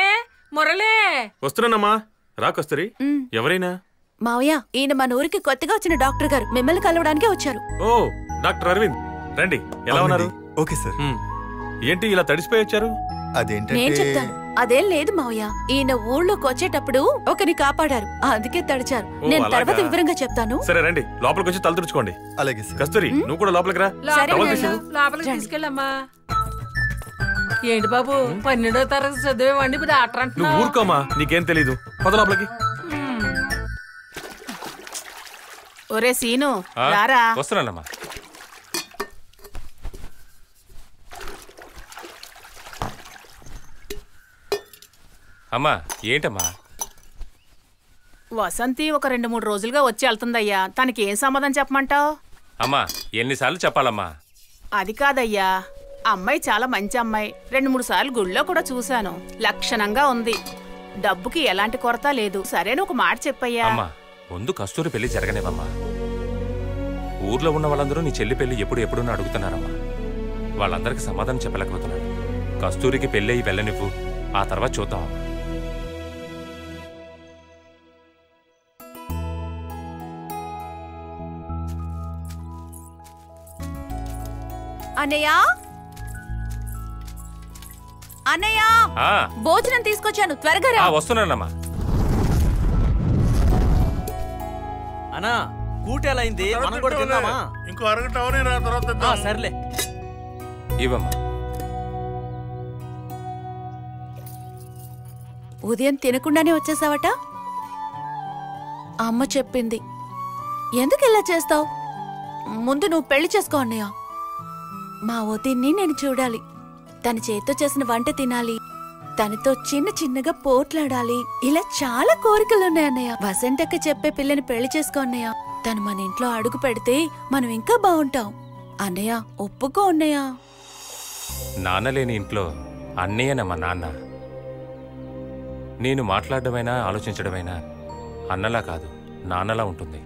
మురళే. వస్తున్నానమ్మా. రా కస్తూరి. ఎవరైనా? మావయ్య, ఈయన మన ఊరికి కొత్తగా వచ్చిన డాక్టర్ గారు. మిమ్మల్ని కలవడానికే వచ్చారు. ఓ, డాక్టర్ అరవింద్, రండి. ఎలా ఉన్నారు? Okay sir. ఏంటి ఇలా తడిసిపోయి వచ్చారు? నేను చెప్తాను. అదేం లేదు మావయ్య. ఈయన ఊళ్ళోకి వచ్చేటప్పుడు ఒకరిని కాపాడారు, అందుకే తడిచారు. ఓ, నేను అలాగా? తర్వాత వివరంగా చెప్తాను. సరే రండి, లోపలికి వచ్చి తల తుడుచుకోండి. అలాగే కస్తూరి, నువ్వు కూడా లోపలికి రా. టవల్ తీసివ్వు. లోపలికి తీసుకెళ్ళమ్మా. ఏంటి బాబు 12వ తరగతి చదివేవాడిని ఇప్పుడు డాక్టర్ నువ్వు అంటున్నావు? ఊరుకోమా, నీకేం తెలీదు. పద లోపలికి. ఒరే సీను ఆ, రారా. వస్తున్నానమ్మా. అమ్మా ఏంటమ్మా? వసంతి ఒక 2-3 రోజులుగా వచ్చి వెళ్తుందయ్యా. తనకి ఏం సమాధానం చెప్పమంటావు? అమ్మా ఎన్నిసార్లు చెప్పాలమ్మా? అది కాదయ్యా, అమ్మాయి చాలా మంచి అమ్మాయి. 2-3 సార్లు గుళ్ళో కూడా చూశాను. లక్షణంగా ఉంది. డబ్బుకి ఎలాంటి కొరత లేదు. సరేను ఒక మాట చెప్పయ్యా. అమ్మా ముందు కస్తూరి పెళ్లి జరగనేవమ్మా. ఊర్లో ఉన్న వాళ్ళందరూ నీ చెల్లి పెళ్లి ఎప్పుడు అడుగుతున్నారమ్మా. వాళ్ళందరికీ సమాధానం చెప్పలేకపోతున్నాడు. కస్తూరికి పెళ్ళి వెళ్ళనివ్వు, ఆ తర్వాత చూద్దామమ్మా. అన్నయ్య, అన్నయ్య, ఆ, భోజనం తీసుకొచ్చాను, త్వరగా రా. వస్తున్నానమ్మా. అన్నా కూట ఎలా అయింది? మనం కూడా తిందామా? ఇంకో అరగంట అవనే రా, తర్వాత ఆ, తిందాం. సర్లే. ఇవ్వమ్మా. ఉదయం తినకుండానే వచ్చేసావట? అమ్మ చెప్పింది. ఎందుకు ఇలా చేస్తావు? ముందు నువ్వు పెళ్లి చేసుకో అన్నయ్య. మా వదిన్ని నేను చూడాలి. తన చేత్తో చేసిన వంట తినాలి. తనతో చిన్నగా పోట్లాడాలి. ఇలా చాలా కోరికలున్నాయన్నయ్య. వసంతక్క చెప్పే పిల్లని పెళ్లి చేసుకో అన్నయ్య. తను మన ఇంట్లో అడుగు పెడితే మనం ఇంకా బాగుంటాం. అన్నయ్య ఒప్పుకో అన్నయ్య. నాన్న లేని ఇంట్లో అన్నయ్యనమ్మా నాన్న. నేను మాట్లాడడమైనా ఆలోచించడమైనా అన్నలా కాదు నాన్నలా ఉంటుంది.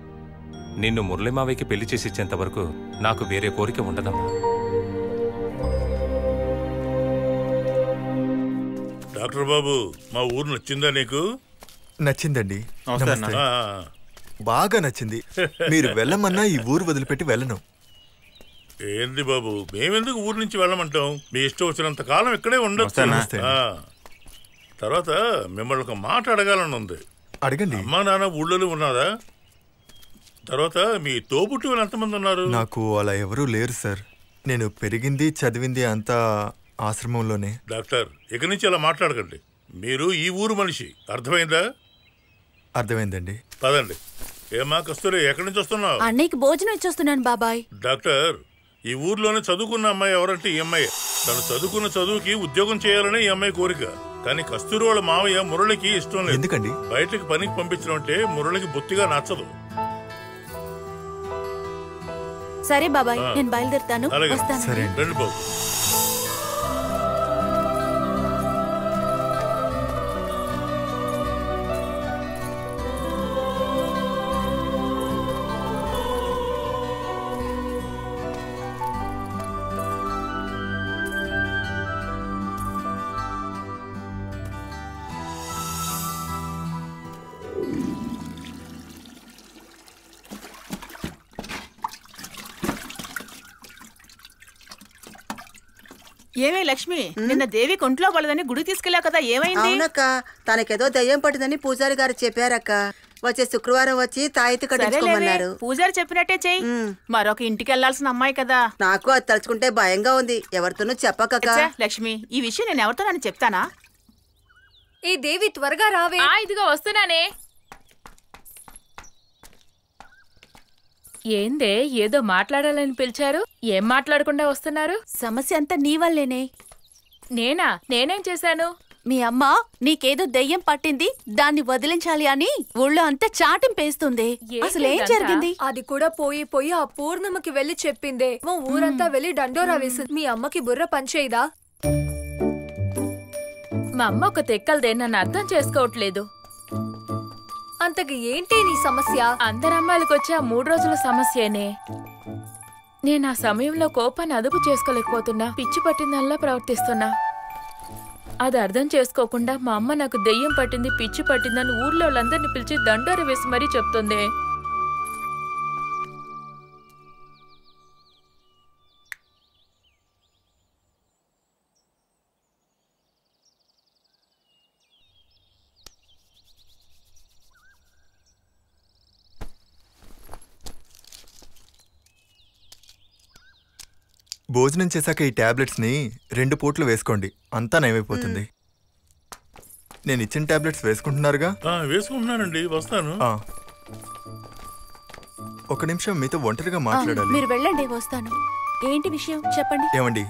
నిన్ను మురళిమావయ్యకి పెళ్లి చేసి ఇచ్చేంత వరకు నాకు వేరే కోరిక ఉండదమ్మా. డాక్టర్ బాబు, మా ఊరు నచ్చిందా నీకు? నచ్చిందండి. నమస్తే నమస్తే. అన్న. బాగా నచ్చింది. మీరు వెళ్ళమన్నా ఈ ఊరు వదిలిపెట్టి వెళ్ళను. ఏంది బాబు, మేమెందుకు ఊరు నుంచి వెళ్ళమంటాం? మీ ఇష్టం వచ్చినంత కాలం ఇక్కడే ఉండొచ్చు. నమస్తే. ఆ. తర్వాత మిమ్మల్ని ఒక మాట అడగాలని ఉంది. అడగండి. అమ్మా నాన్న ఊళ్ళో ఉన్నదా? తర్వాత మీ తోబుట్టువులు ఎంతమంది ఉన్నారు? నాకు అలా ఎవరూ లేరు సార్. నేను పెరిగింది చదివింది అంతా ఆశ్రమంలోనే. డాక్టర్, ఇక నుంచి అలా మాట్లాడకండి. మీరు ఈ ఊరు మనిషి, అర్థమైందా? అర్థమైందండి. పదండి. ఏమా కస్తూరి, ఎక్కడి నుంచి వస్తున్నావు? అన్నయ్యకి భోజనం ఇచ్చొస్తున్నాను బాబాయ్. డాక్టర్, ఈ ఊర్లోనే చదువుకున్న అమ్మాయి ఎవరంటే ఈ అమ్మాయి. తను చదువుకున్న చదువుకి ఉద్యోగం చేయాలని ఈ అమ్మాయి కోరిక. కానీ కస్తూరి వాళ్ళ మావయ్య మురళికి ఇష్టం లేదు. ఎందుకండి? బయటకి పనికి పంపించడం అంటే మురళికి బొత్తిగా నచ్చదు. సరే బాబాయ్, నేను బయలుదేరుతాను. అలాగే. వస్తాను. రండి బాబు. ఏమే లక్ష్మి, నిన్న దేవి కొంట్లో పడదని గుడి తీసుకెళ్ళావు కదా, ఏమైంది? అవునక్క, తనకేదో దయ్యం పట్టిందని పూజారి గారు చెప్పారక్క. వచ్చే శుక్రవారం వచ్చి తాయితీ కట్టించుకోమన్నారు. పూజారి చెప్పినట్టే చెయ్యి. మరొక ఇంటికి వెళ్లాల్సిన అమ్మాయి కదా. నాకు అది తలుచుకుంటే భయంగా ఉంది. ఎవరితోనూ చెప్పకక్క. లక్ష్మి, ఈ విషయం నేను ఎవరితో నన్ను చెప్తానా? ఈ దేవి త్వరగా రావే. ఇదిగో వస్తున్నానే. ఏందే ఏదో మాట్లాడాలని పిలిచారు? ఏం మాట్లాడకుండా వస్తున్నారు? సమస్య అంతా నీ వల్లేనే. నేనేం చేశాను? మీ అమ్మ నీకేదో దెయ్యం పట్టింది, దాన్ని వదిలించాలి అని ఊళ్ళో అంతా చాటింపేస్తుంది. అసలు ఏం జరిగింది? అది కూడా పోయి ఆ పూర్ణిమకి వెళ్లి చెప్పిందే. ఊరంతా వెళ్లి డండోరా వేసింది. మీ అమ్మకి బుర్ర పనిచేయదా? మా అమ్మ ఒక తెక్కలదే, నన్ను అర్థం చేసుకోవట్లేదు. అంతకు ఏంటి నీ సమస్య? అందరు అమ్మాయిలకు వచ్చే ఆ 3 రోజుల సమస్యనే. నేను ఆ సమయంలో కోపాన్ని అదుపు చేసుకోలేకపోతున్నా. పిచ్చి పట్టిందల్లా ప్రవర్తిస్తున్నా. అది అర్థం చేసుకోకుండా మా అమ్మ నాకు దెయ్యం పట్టింది, పిచ్చి పట్టిందని ఊర్లో వాళ్ళందరినీ పిలిచి దండోర వేసి మరీ చెప్తుంది. భోజనం చేశాక ఈ టాబ్లెట్స్ ని 2 పూట్లు వేసుకోండి, అంతా నయమైపోతుంది. నేను ఇచ్చిన టాబ్లెట్స్ వేసుకుంటున్నారుగా? వేసుకుంటున్నానండి, వస్తాను. ఒక నిమిషం మీతో ఒంటరిగా మాట్లాడాలి. మీరు వెళ్ళండి, వస్తాను. ఏంటి విషయం చెప్పండి. ఏమండి,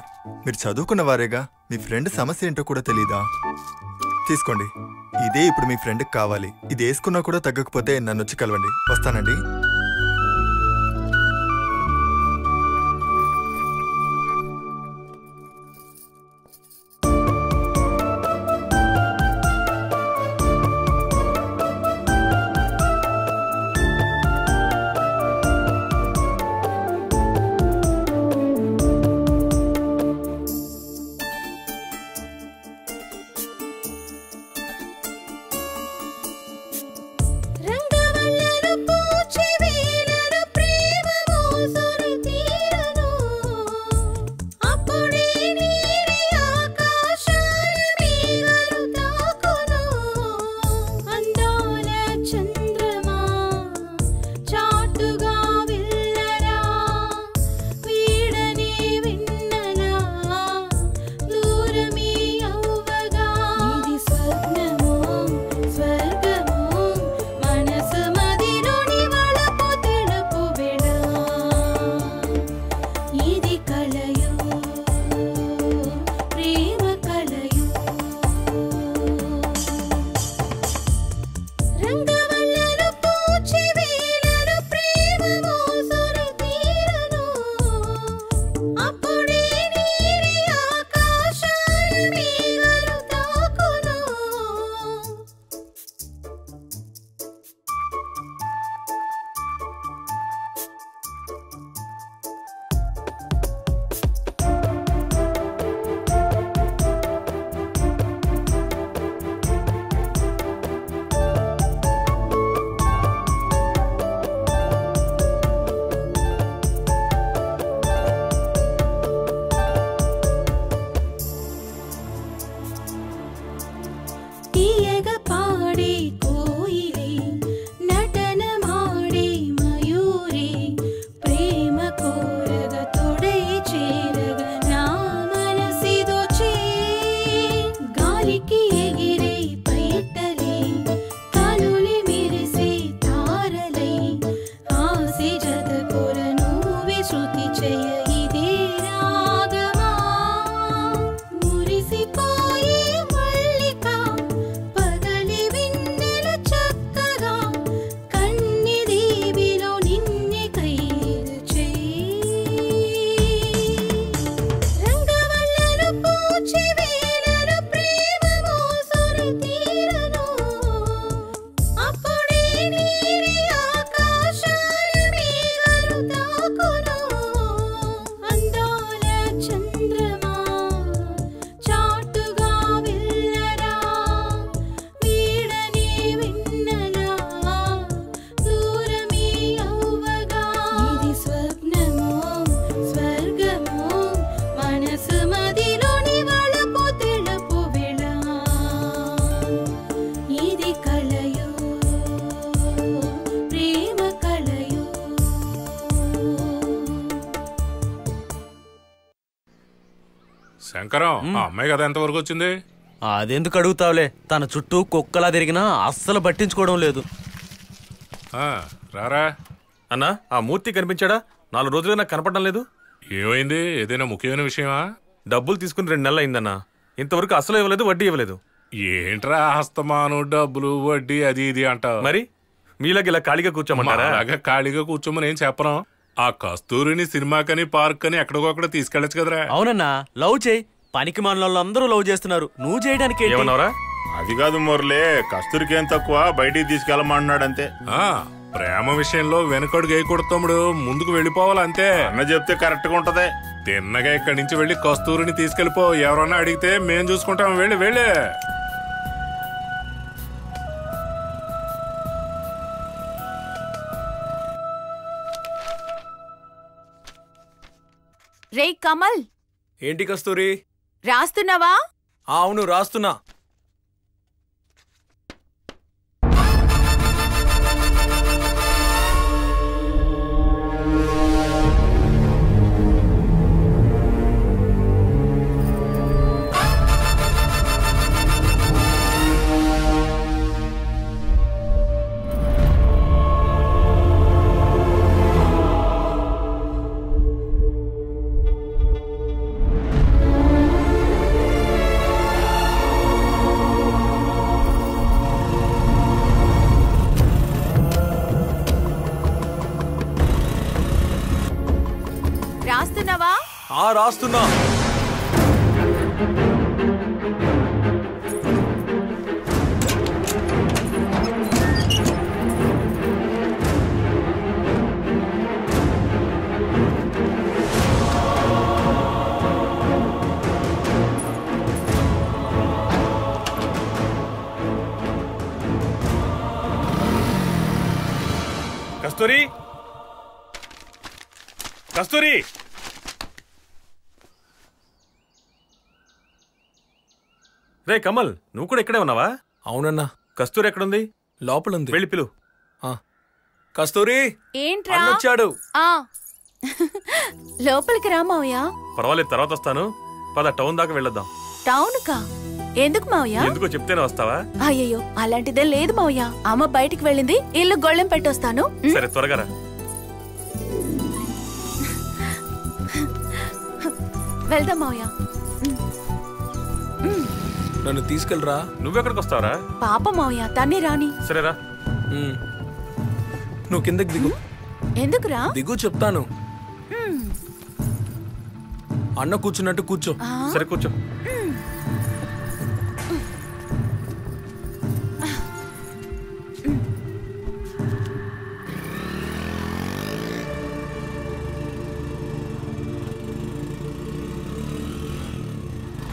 మీరు చదువుకున్న వారేగా, మీ ఫ్రెండ్ సమస్య ఏంటో కూడా తెలీదా? తీసుకోండి, ఇదే ఇప్పుడు మీ ఫ్రెండ్కి కావాలి. ఇది వేసుకున్నా కూడా తగ్గకపోతే నన్ను వచ్చి కలవండి. వస్తానండి. శంకరం, ఆ అమ్మాయి కదా ఎంతవరకు వచ్చింది? అదెందుకు అడుగుతావులే, తన చుట్టూ కుక్కలా తిరిగినా అస్సలు పట్టించుకోవడం లేదు. రారా అన్నా, ఆ మూర్తి కనిపించాడా? 4 రోజులుగా నాకు కనపడడం లేదు. ఏమైంది? ఏదైనా ముఖ్యమైన విషయమా? డబ్బులు తీసుకుని 2 నెలలు అయిందన్నా, ఇంతవరకు అసలు ఇవ్వలేదు, వడ్డీ ఇవ్వలేదు. ఏంట్రా హస్తమాను డబ్బులు వడ్డీ అది ఇది అంటావు? మరి మీలాగా ఇలా ఖాళీగా కూర్చోమంటారా? అలాగా ఖాళీగా కూర్చోమని ఏం చెప్పను. ఆ కస్తూరిని సినిమాకని పార్క్ అని ఎక్కడికొక్కడ తీసుకెళ్ళచ్చు కదరా. అవునన్నా, లవ్ చేయి. పనికి మనలందరూ లవ్ చేస్తున్నారు, నువ్వు చేయడానికి ఏమన్నారా? అది కాదు మురళి, కస్తూరికి ఏం తక్కువ, బయటికి తీసుకెళ్ళమన్నాడు అంతే. ప్రేమ విషయంలో వెనకడుగు వేయకూడదు తమ్ముడు, ముందుకు వెళ్ళిపోవాలంతే. అన్న చెప్తే కరెక్ట్ గా ఉంటది. తిన్నగా ఇక్కడి నుంచి వెళ్ళి కస్తూరిని తీసుకెళ్ళిపో. ఎవరన్నా అడిగితే మేం చూసుకుంటాం. వెళ్ళి వెళ్ళి రే కమల్. ఏంటి కస్తూరి? రాస్తున్నావా? అవును, రాస్తున్నా. రాస్తున్నావా? రాస్తున్నా. కస్తూరి, కస్తూరి, రే కమల్, నువ్వు కూడా ఇక్కడే ఉన్నావా? అవునన్నా. కస్తూరి ఎక్కడుంది? లోపల ఉంది. వెళ్ళి పిలు. కస్తూరి ఏంట్రా? వచ్చాడు. లోపలికి రా మావయ్య. పర్వాలేదు, తర్వాత వస్తాను. పద, టౌన్ దాకా వెళ్ళొద్దాం. టౌన్ కా? ఎందుకు మావయ్య? ఎందుకో చెప్తేనే వస్తావా? అయ్యయ్యో, అలాంటిదే లేదు మావయ్య. అమ్మ బయటికి వెళ్ళింది, ఇల్లు గొళ్ళెం పెట్టొస్తాను. సరే, త్వరగా రా. వెళ్దాం మావయ్య. నన్ను తీసుకెళ్ళరా. నువ్వెక్కడికి వస్తావరా? పాప మావయ్య, తన్ని రాని. సరేరా. నువ్వు కిందకి దిగు. ఎందుకురా? దిగు చెప్తాను. అన్న కూర్చున్నట్టు కూర్చో. సరే, కూర్చో.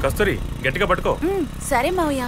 కస్తూరి, గట్టిగా పట్టుకో. సరే మావయ్య.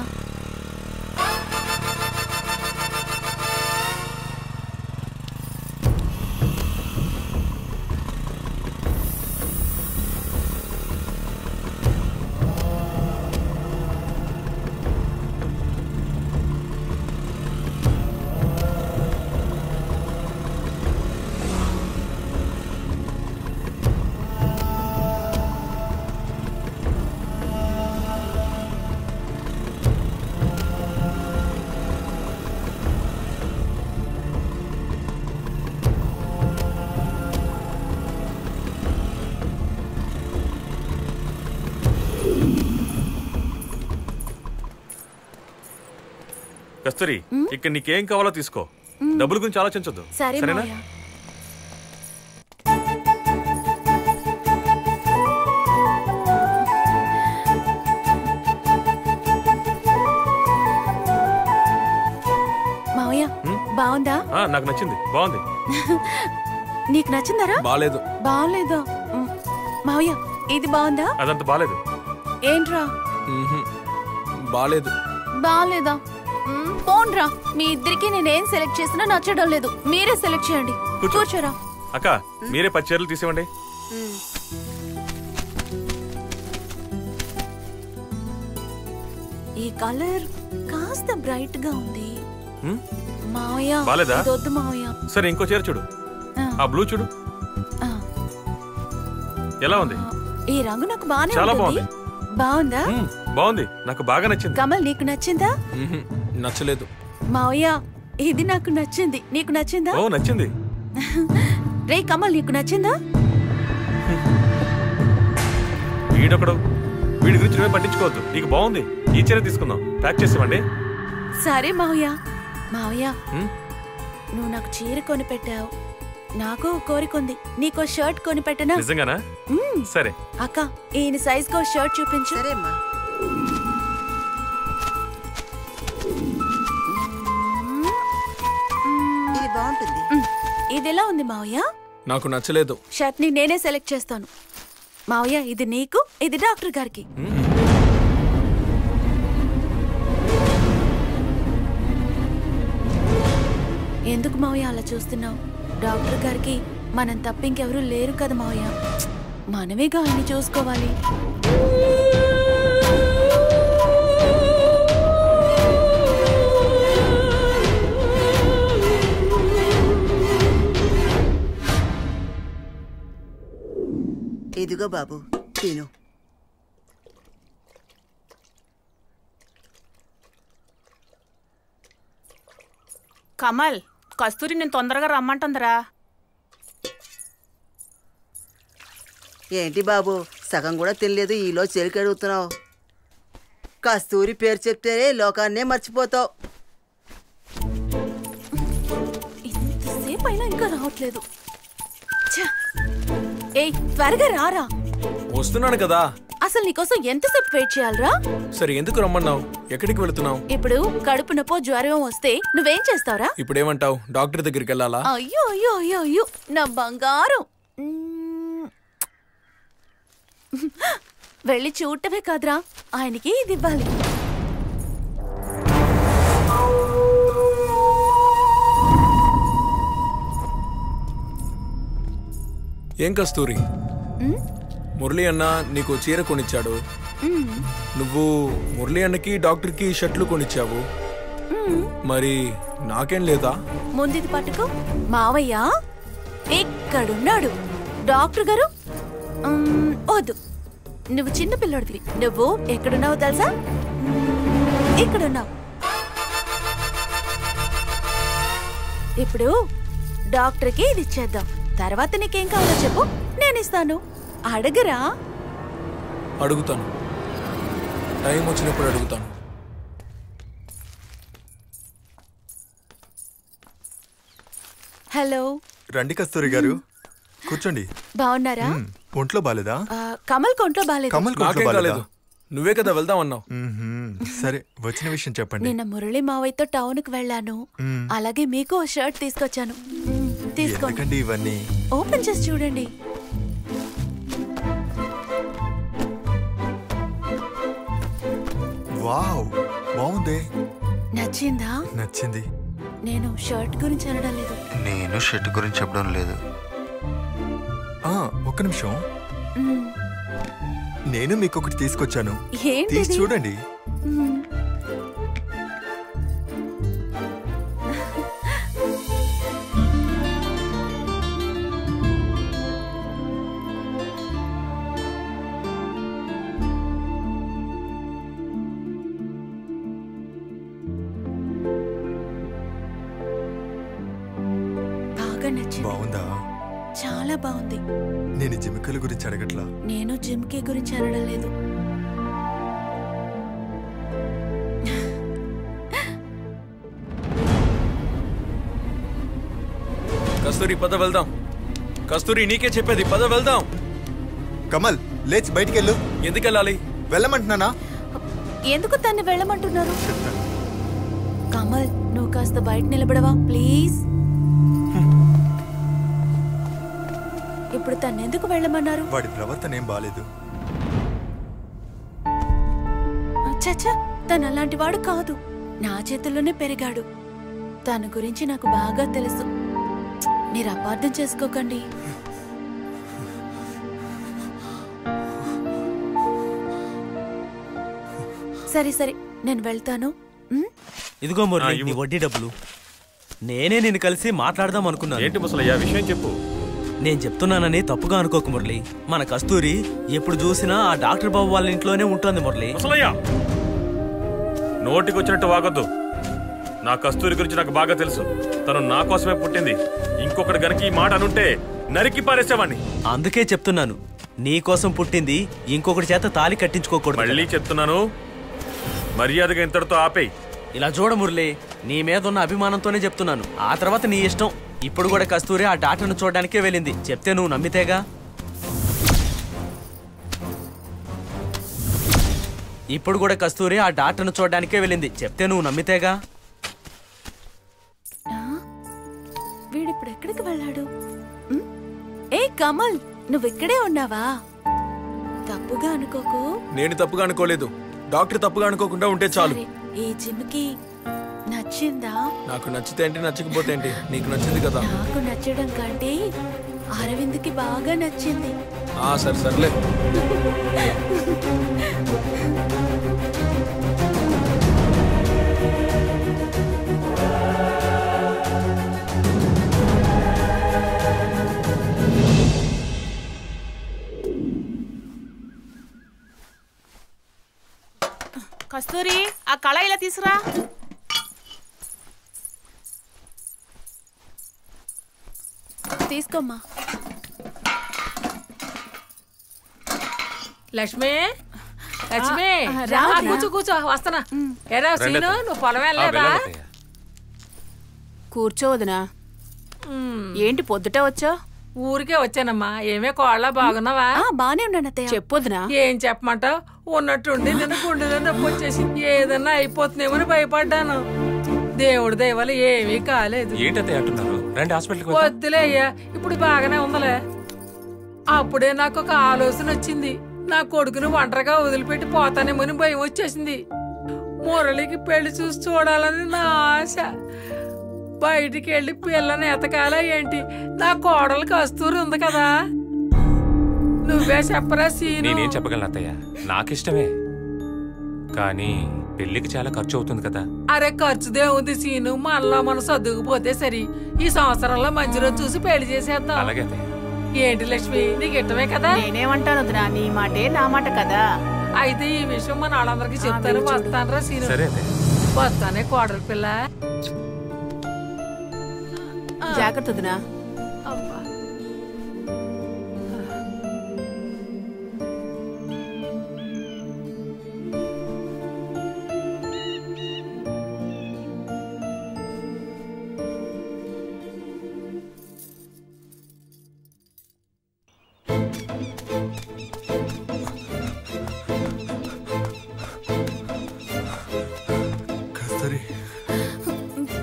కస్తూరి, ఇక్కడ నీకేం కావాలో తీసుకో. డబ్బుల గురించి ఆలోచించొద్దు. సరేనా? మావయ్య, బాగుందా? నాకు నచ్చింది. బాగుంది. నీకు నచ్చిందరా? బాలేదు. బాలేదా? మావయ్య, ఇది బాగుందా? అదంత బాలేదు. ఏంట్రా? బాలేదు. బాలేదా? పోన్రా, మీ ఇద్దరికి నేనేం సెలెక్ట్ చేసినా నచ్చడం లేదు. మీరే సెలెక్ట్ చేయండి. కూర్చోరా. అక్క, మీరే 10 చీరలు తీసివ్వండి. ఈ కలర్ కాస్త బ్రైట్ గా ఉంది మావయ్య. బాలేదా? వద్దు మావయ్య. సరే, ఇంకో చీర చూడు. ఆ బ్లూ చూడు. ఎలా ఉంది? ఈ రంగు నాకు బాగానే చాలా ఉంటుంది. బాగుంది. బాగుందా? బాగుంది, నాకు బాగా నచ్చింది. కమల్, నీకు నచ్చిందా? నచ్చలేదు. మావయ్య, ఇది నాకు నచ్చింది. నీకు నచ్చిందా? ఓ, నచ్చింది. రే కమల్, నీకు నచ్చిందా? వీడొకడు, వీడి గురించి నువ్వే పట్టించుకోవద్దు. నీకు బాగుంది. ఈ చీర తీసుకుందాం. ప్యాక్ చేసివ్వండి. సరే మావయ్య. మావయ్య, నువ్వు నాకు చీర కొని పెట్టావు. నాకు కోరిక ఉంది. నీకో షర్ట్ కొని పెట్టనా? నిజంగానా? సరే అక్క, ఈయన సైజ్ కో షర్ట్ చూపించు. సరేమ్మా. ఇది బాగుంటుంది. ఇది ఎలా ఉంది మావయ్య? నాకు నచ్చలేదు. షర్ట్ ని నేనే సెలెక్ట్ చేస్తాను. మావయ్య, ఇది నీకు, ఇది డాక్టర్ గారికి. ఎందుకు మావయ్య అలా చూస్తున్నావు? డాక్టర్ గారికి మనం తప్ప ఇంకెవరూ లేరు కదా మావయ్య. మనమేగా ఆయన్ని చూసుకోవాలి. ఇదిగో బాబు, తిను. కమల్, కస్తూరి నేను తొందరగా రమ్మంటుందిరా. ఏంటి బాబు, సగం కూడా తినలేదు, ఈలో చెలికి అడుగుతున్నావు? కస్తూరి పేరు చెప్తేనే లోకాన్నే మర్చిపోతావు. ఇంతసేపు అయినా ఇంకా రావట్లేదు. ఏయ్ త్వరగా రారా. వస్తున్నాను కదా. అసలు నీకోసం ఎంతసేపు వెయిట్ చేయాలరా? సరే ఎందుకు రమ్మన్నావు? ఎక్కడికి వెళుతున్నావు? ఇప్పుడు కడుపు నొప్పో జ్వరం వస్తే నువ్వేం చేస్తావురా? ఇప్పుడు ఏమంటావు? డాక్టర్ దగ్గరికి వెళ్ళాలా? అయ్యో అయ్యో అయ్యో అయ్యో నా బంగారం. వెళ్ళి చూడటమే కాదురా, ఆయనకి ఇది ఇవ్వాలి. ఏం కస్తూరి, మురళి అన్న నీకు చీర కొనిచ్చాడు. నువ్వు మురళి అన్నకి డాక్టర్కి షర్ట్లు కొనిచ్చావు. మరి నాకేం లేదా? ముందుది పట్టుకో. మావయ్య ఎక్కడున్నాడు? డాక్టర్ గారు వద్దు, నువ్వు చిన్న పిల్లడివి. నువ్వు ఎక్కడున్నావు తెలుసా? ఇక్కడున్నావు. ఇప్పుడు డాక్టర్కి ఇది ఇచ్చేద్దాం. తర్వాత నీకేం కావాలో చెప్పు, నేను ఇస్తాను. అడగరా? అడుగుతాను, టైం వచ్చినప్పుడు అడుగుతాను. హలో. రండి కస్తూరి గారు, కూర్చోండి. బాగున్నారా? ఒంట్లో బాలేదా? కమల్ కొంట్లో బాలేదు. కమల్ కొంట్లో బాలేదా? నువ్వే కదా వెళ్దామన్నావు. సరే, వచ్చిన విషయం చెప్పండి. నిన్న మురళి మావయ్యతో టౌన్ కి వెళ్ళాను. అలాగే మీకు ఓ షర్ట్ తీసుకొచ్చాను. తీసుకోండి. ఇవన్నీ ఓపెన్ చేసి చూడండి. వావ్, బాగుంది. నచ్చిందా? నచ్చింది. నేను షర్ట్ గురించి అనడం లేదు. నేను షర్ట్ గురించి చెప్పడం లేదు. ఒక్క నిమిషం, నేను మీకు ఒకటి తీసుకొచ్చాను. తీసి చూడండి. బాగా నచ్చింది. బాగుందా? చాలా బాగుంది. నేను జిమికల గురించి అడగట్లా. నేను జిమ్కి గురించి అనడం లేదు. కస్తూరి పద వెళ్దాం. కస్తూరి నీకే చెప్పేది, పద వెళ్దాం. కమల్ లేచి బయటికి వెళ్ళు. ఎందుకు వెళ్ళాలి? వెళ్ళమంటున్నానా? ఎందుకు తన్ని వెళ్ళమంటున్నారు? కమల్ నువ్వు కాస్త బయట నిలబడవా ప్లీజ్? ఇప్పుడు తను ఎందుకు వెళ్ళమన్నారు? వాడి ప్రవర్తన ఏం బాలేదు. చచ్చా, తను అలాంటి వాడు కాదు. నా చేతుల్లోనే పెరిగాడు. తన గురించి నాకు బాగా తెలుసు. మీరు అపార్థం చేసుకోకండి. సరే సరే, నేను వెళ్తాను. ఇదిగో మురళి, నీ వడ్డీ డబ్బులు. నేనే నిన్ను కలిసి మాట్లాడదాం అనుకున్నాను. ఏంటి ముసలయ్య, విషయం చెప్పు. నేను చెప్తున్నానని తప్పుగా అనుకోకు మురళి. మన కస్తూరి ఎప్పుడు చూసినా ఆ డాక్టర్ బాబు వాళ్ళ ఇంట్లోనే ఉంటుంది మురళి. ముసలయ్య, నోటికి వచ్చినట్టు వాగొద్దు. నా కస్తూరి గురించి నాకు బాగా తెలుసు. తను నా కోసమే పుట్టింది. ఇంకొకటి గనక ఈ మాట అనుంటే నరికి పారేసేవాడిని. అందుకే చెప్తున్నాను, నీ కోసం పుట్టింది, ఇంకొకటి చేత తాళి కట్టించుకోకూడదు. మళ్ళీ చెప్తున్నాను, మర్యాదగా ఇంతటితో ఆపేయి. ఇలా చూడ మురళి, నీ మీద ఉన్న అభిమానంతోనే చెప్తున్నాను. ఆ తర్వాత నీ ఇష్టం. ఇప్పుడు కూడా కస్తూరి ఆ డాక్టర్ను చూడడానికే వెళ్ళింది. చెప్తే నువ్వు నమ్మితేగా. ఇప్పుడు కూడా కస్తూరి ఆ డాక్టర్ను చూడడానికే వెళ్ళింది. చెప్తే నువ్వు నమ్మితేగా. వీడిప్పుడు ఎక్కడికి వెళ్ళాడు? ఏ కమల్, నువ్వు ఇక్కడే ఉన్నావా? తప్పుగా అనుకోకు. నేను తప్పుగా అనుకోలేదు. డాక్టర్ తప్పుగా అనుకోకుండా ఉంటే చాలు. ఈ జిమ్కి నచ్చిందా? నాకు నచ్చితే ఏంటి, నచ్చకపోతే ఏంటి? నీకు నచ్చింది కదా. నాకు నచ్చడం కంటే అరవింద్కి బాగా నచ్చింది. సరే సర్లే. కస్తూరి, ఆ కళ ఇలా తీసురా. తీసుకోమ్మా. లక్ష్మి, లక్ష్మి, కూర్చో కూర్చో, వస్తానా. ఎరా సీను, నువ్వు పొలం వెళ్ళలేదా? కూర్చోవదునా. ఏంటి పొద్దుటే వచ్చా? ఊరికే వచ్చానమ్మా. ఏమే కోళ్ళ బాగున్నావా? బానే ఉన్నాను అత్తయ్య. చెప్పొద్దునా? ఏం చెప్పమంటావు? ఉన్నట్టుండి నిన్న గుండెలో నొప్పి వచ్చేసి ఏదన్నా అయిపోతుందేమని భయపడ్డాను. దేవుడి దయవల్ల ఏమీ కాలేదు. వద్దులే అయ్యా, ఇప్పుడు బాగానే ఉందలే. అప్పుడే నాకు ఒక ఆలోచన వచ్చింది. నా కొడుకును ఒంటరిగా వదిలిపెట్టి పోతానేమని భయం వచ్చేసింది. మురళికి పెళ్లి చూసి చూడాలని నా ఆశ. బయటికి వెళ్ళి పిల్లని ఎతకాలా ఏంటి? నా కోడలు కస్తూరి ఉంది కదా, నువ్వే చెప్పరా సీను. నేనేం చెప్పగలను అత్తయ్య, నాకిష్టమే, కానీ పెళ్లికి చాలా ఖర్చు అవుతుంది కదా. అరే ఖర్చుదే ఉంది సీను, మనలో మనం సర్దుకుపోతే సరి. ఈ సంవత్సరంలో మంచి రోజు చూసి పెళ్లి చేసేద్దాం. అలాగే ఏంటి లక్ష్మి, నీకు ఇష్టమే కదా? నేనేమంటాను వదినా, నీ మాటే నా మాట కదా. అయితే ఈ విషయం మన వాళ్ళందరికీ చెప్తాను. వస్తానరా సీను, వస్తానే కోడలి పిల్ల. జాగ్రత్త వదినా.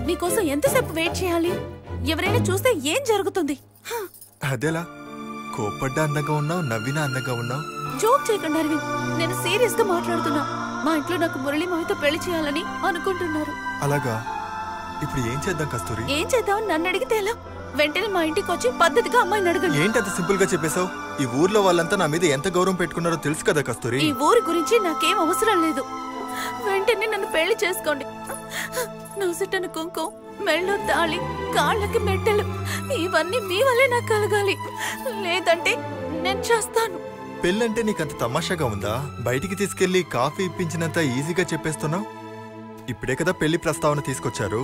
నీకోసం ఎంతసేపు వెయిట్ చేయాలి? ఎవరైనా చూస్తే ఏం జరుగుతుంది? అదేలా కోపడ్డా అందంగా ఉన్నావు, నవ్వినా అందంగా ఉన్నావు. జోక్ చేయకండి అరవింద్, నేను సీరియస్ గా మాట్లాడుతున్నా. మా ఇంట్లో నాకు మురళి మావితో పెళ్లి చేయాలని అనుకుంటున్నారు. అలాగా? ఇప్పుడు ఏం చేద్దాం కస్తూరి? ఏం చేద్దామని నన్ను అడిగితే ఎలా? వెంటనే మా ఇంటికి వచ్చి పద్ధతిగా అమ్మాయిని అడగండి. ఏంటి అంత సింపుల్ గా చెప్పేశావు? ఈ ఊర్లో వాళ్ళంతా నా మీద ఎంత గౌరవం పెట్టుకున్నారో తెలుసు కదా కస్తూరి. ఈ ఊరి గురించి నాకేం అవసరం లేదు. వెంటనే నన్ను పెళ్లి చేసుకోండి. నువ్వుటను కుంకుమ, మెళ్ళో తాళి, కాళ్ళకి మెట్టెలు, ఇవన్నీ మీ వల్లే నాకు కలగాలి. లేదంటే నేను చేస్తాను. పెళ్ళంటే నీకంత తమాషాగా ఉందా? బయటికి తీసుకెళ్లి కాఫీ ఇప్పించినంత ఈజీగా చెప్పేస్తున్నావు. ఇప్పుడే కదా పెళ్లి ప్రస్తావన తీసుకొచ్చారు.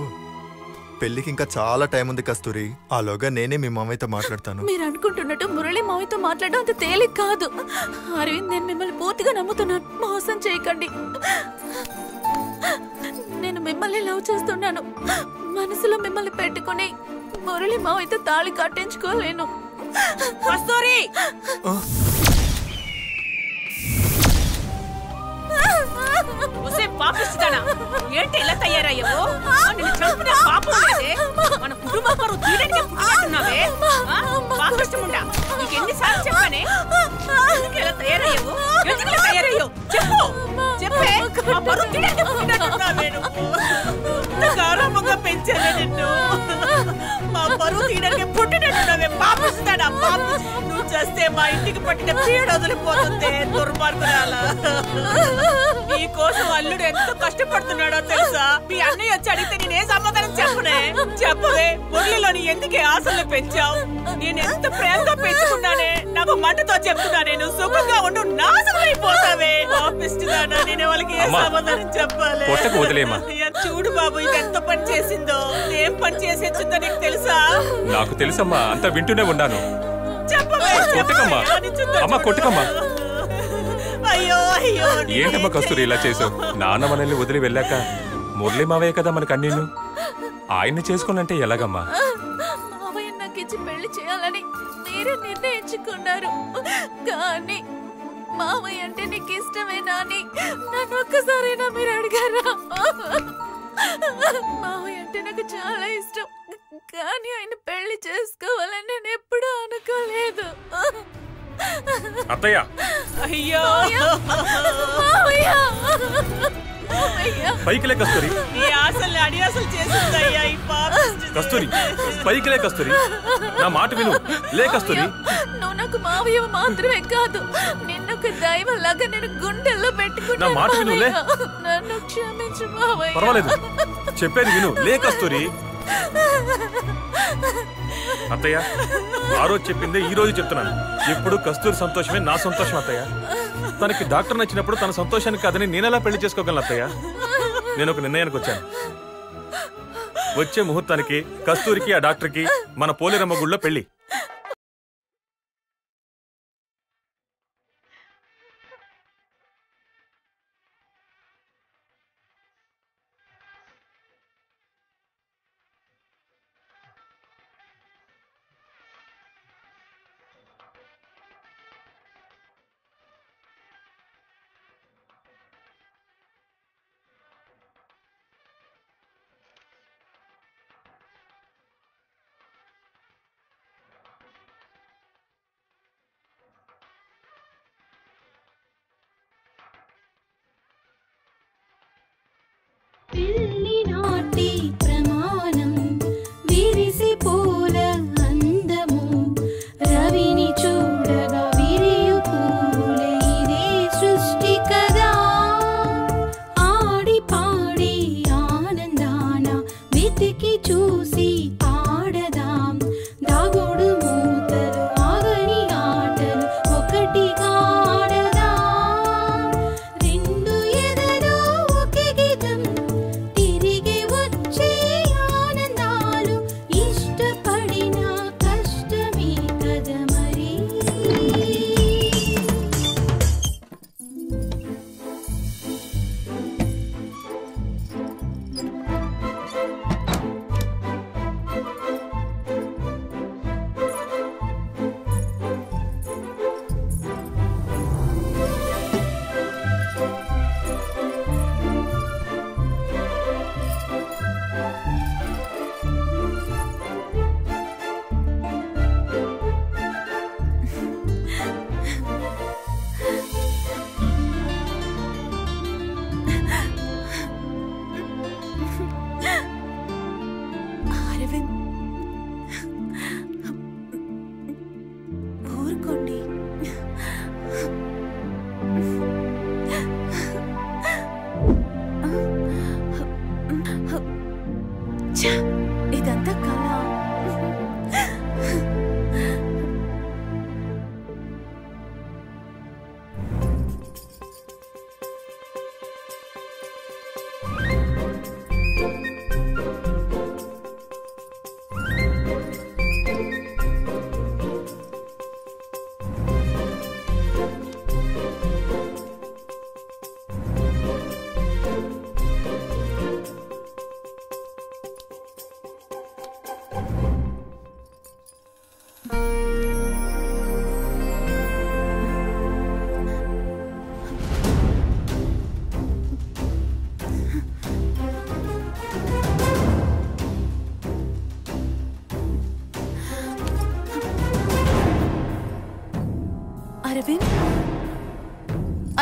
పెళ్లికి ఇంకా చాలా టైం ఉంది కస్తూరి. ఆలోగా నేనే మీ మామయ్యతో మాట్లాడతాను. మీరు అనుకుంటున్నట్టు మురళి మావయ్యతో మాట్లాడడం అంత తేలిక కాదు. అరవింద్, నేను మిమ్మల్ని పూర్తిగా నమ్ముతున్నాను. మోసం చేయకండి. నేను మిమ్మల్ని లవ్ చేస్తున్నాను. మనసులో మిమ్మల్ని పెట్టుకుని మురళి మావయ్యతో తాళి కట్టించుకోలేను. కస్తూరి, పాపిస్తానా? ఏంటి ఇలా తయారయ్యావు? నిన్ను చంపిన పాపం లేదే. మన కుటుంబ పరువు తీయడానికి పుట్టినట్టున్నావే. పాపిష్టముండా, నీకు ఎన్నిసార్లు చెప్పానే? ఎందుకు ఇలా తయారయ్యావు? ఎందుకు ఇలా తయారయ్యావు? చెప్పు, చెప్పే. మా పరువు తీయడానికి పుట్టినట్టున్నావే. నువ్వు గారాబంగా పెంచానే నిన్ను. మా పరువు తీయడానికి పుట్టినట్టున్నావే. పాపిస్తాడా? నువ్వు చేస్తే మా ఇంటికి పట్టిన పీడ వదిలిపోతుంది. దుర్మార్గురాలా, నీ కోసం అల్లుడు ఎంతో కష్టపడుతున్నాడో తెలుసా? మీ అన్నయ్య వచ్చి అడిగితే నేనే సమాధానం చెప్పవే. మురళిలోని ఎందుకే ఆశలు పెంచావు? నేను ఎంత ప్రేమగా పెంచుకున్నానే. నాకు మంటతో చెప్తున్నానే, నువ్వు సుఖంగా ఉండు, నాశనం అయిపోతావే. పాపిస్తున్నానా? నేను వాళ్ళకి ఏ సమాధానం చెప్పాలి? చూడు బాబు, ఇది ఎంత పని చేసిందో. ఏం పని చేసేచ్చిందో నీకు తెలుసా? నాకు తెలుసమ్మా, అంతా వింటూనే ఉన్నాను. చెప్పవే. అమ్మా కొట్టుకమ్మా. అయ్యో అయ్యో, ఏంటమ్మా కస్తూరి ఇలా చేసావు? నాన్న మనల్ని వదిలి వెళ్ళాక మురళి మావయ్య కదా మనకు అన్నీను. ఆయన్ని చేసుకోనంటే ఎలాగమ్మా? మావయ్య నాకు ఇచ్చి పెళ్లి చేయాలని మీరే నిర్ణయించుకున్నారు. కానీ మావయ్య అంటే నీకు ఇష్టమేనా అని నన్ను ఒక్కసారైనా మీరు అడిగారా? మావయ్య అంటే నాకు చాలా ఇష్టం, కానీ ఆయన పెళ్లి చేసుకోవాలని నేను ఎప్పుడూ అనుకోలేదు. అత్తయ్య, అయ్యో పైకిలే కస్తూరి. ఈ ఆశల్ని అడియాసలు చేసిందయ్యా ఈ పాపిష్టి. కస్తూరి, పైకిలే కస్తూరి. నా మాట విను. లే కస్తూరి. నువ్వు నాకు మావయ్య మాత్రమే కాదు, నిన్నొక దైవంలాగా నేను గుండెల్లో పెట్టుకున్నాను. నా మాట విను. లే. నన్ను క్షమించు మావయ్య. పర్వాలేదు, చెప్పేది విను. లే కస్తూరి. అత్తయ్య, ఆ రోజు చెప్పిందే ఈ రోజు చెప్తున్నాను. ఎప్పుడు కస్తూరి సంతోషమే నా సంతోషం అత్తయ్య. తనకి డాక్టర్ నచ్చినప్పుడు తన సంతోషానికి కాదని నేనెలా పెళ్లి చేసుకోగలను అత్తయ్య? నేను ఒక నిర్ణయానికి వచ్చాను. వచ్చే ముహూర్తానికి కస్తూరికి ఆ డాక్టర్కి మన పోలేరమ్మ గుళ్ళో పెళ్లి.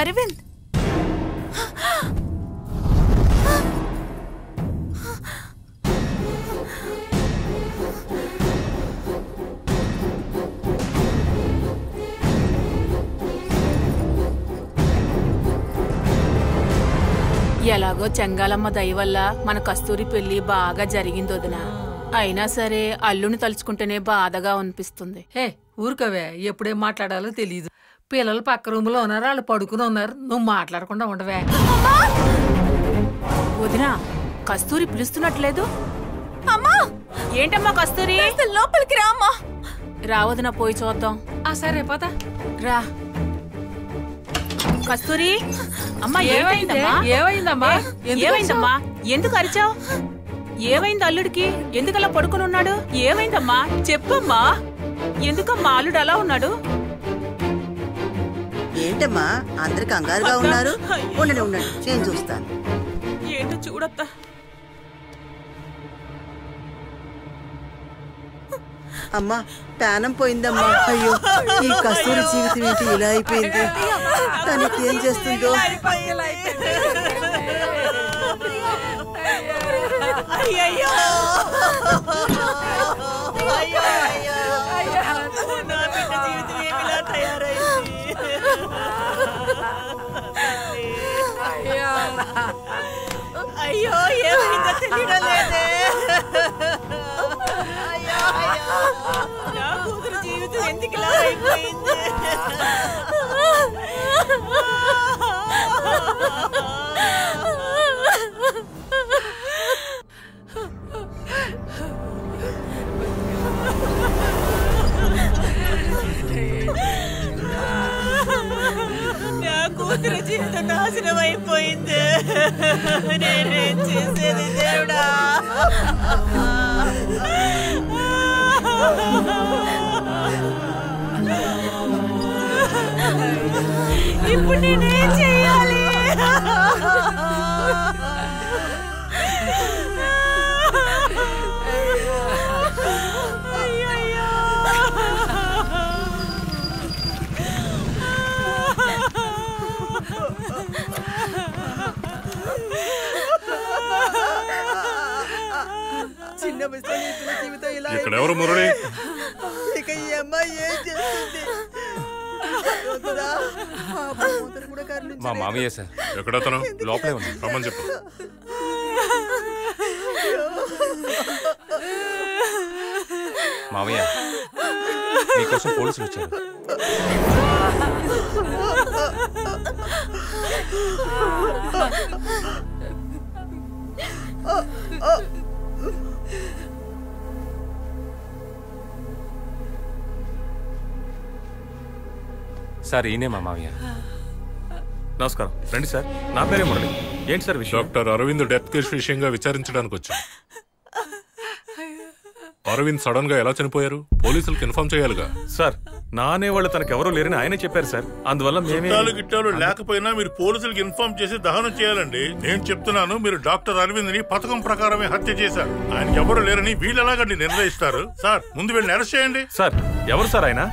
అరవింద్ ఎలాగో చెంగాలమ్మ దయ వల్ల మన కస్తూరి పెళ్లి బాగా జరిగింది వదిన. అయినా సరే అల్లుని తలుచుకుంటేనే బాధగా అనిపిస్తుంది. హే ఊరుకోవే, ఎప్పుడేం మాట్లాడాలో తెలియదు. పిల్లలు పక్క రూములో ఉన్నారు, వాళ్ళు పడుకుని ఉన్నారు, నువ్వు మాట్లాడకుండా ఉండవే. వదిన, కస్తూరి పిలుస్తున్నట్లేదు. అమ్మా! ఏంటమ్మా కస్తూరి? లోపలికి రా అమ్మా. రా వదిన, పోయి చూద్దాం. సరే పద. రా కస్తూరి. అమ్మా ఏమైందమ్మా? ఏమైందమ్మా? ఎందుకు అరిచావు? ఏమైంది అల్లుడికి? ఎందుకలా పడుకుని ఉన్నాడు? ఏమైందమ్మా చెప్పమ్మా. ఎందుకమ్మా అల్లుడు అలా ఉన్నాడు? ఏంటమ్మా అందరు కంగారుగా ఉన్నారు? ఉండండి ఉండండి, నేను చూస్తాను. ఏంటో చూడత్తా. అమ్మా ప్రాణం పోయిందమ్మా. అయ్యో, ఈ కస్తూరి జీవితం ఏంటి ఇలా అయిపోయింది? తనకి ఏం చేస్తుందో. అయ్యయ్యో, నా బిడ్డ జీవితం ఏమిలా తయారైంది? అయ్యో, ఏమైందో తెలియడం లేదే. నా కూతురు జీవితం ఎందుకు ఇలా అయిపోయింది? నా కూతురు జీవితం నాశనం అయిపోయింది. నేనేం చేసేది దేవుడా? ఇప్పుడు నేనేం చెయ్యాలి? చిన్న వయసులో జీవితం ఇలా ఇక్కడ ఎవరు మురళి? ఇక ఈ అమ్మాయి ఏం చేస్తుంది? మా మామయ్య సార్. ఎక్కడ అతను? లోపలే ఉంది. రమ్మని చెప్పు. మామయ్య, మీకోసం పోలీసులు వచ్చారు. సార్, ఈయనే మా మామయ్య. నమస్కారం. రండి సార్. నా పేరే మురళి. ఏంటి సార్ విషయం? డాక్టర్ అరవింద్ డెత్ కేసు విషయంగా విచారించడానికి వచ్చాం. అరవింద్ సడన్ గా ఎలా చనిపోయారు? పోలీసులకు ఇన్ఫార్మ్ చేయాలిగా. సార్, నా అనేవాళ్ళు తనకెవరూ లేరని ఆయనే చెప్పారు సార్. అందువల్ల చుట్టాలు గిట్టాలు లేకపోయినా మీరు పోలీసులకు ఇన్ఫార్మ్ చేసి దహనం చేయాలండి. నేను చెప్తున్నాను, మీరు డాక్టర్ అరవింద్ ని పథకం ప్రకారమే హత్య చేశారు. ఆయనకి ఎవరు లేరని వీళ్ళు ఎలాగండి నిర్ణయిస్తారు? సార్, ముందు వెళ్ళి అరెస్ట్ చేయండి. సార్, ఎవరు సార్ ఆయన?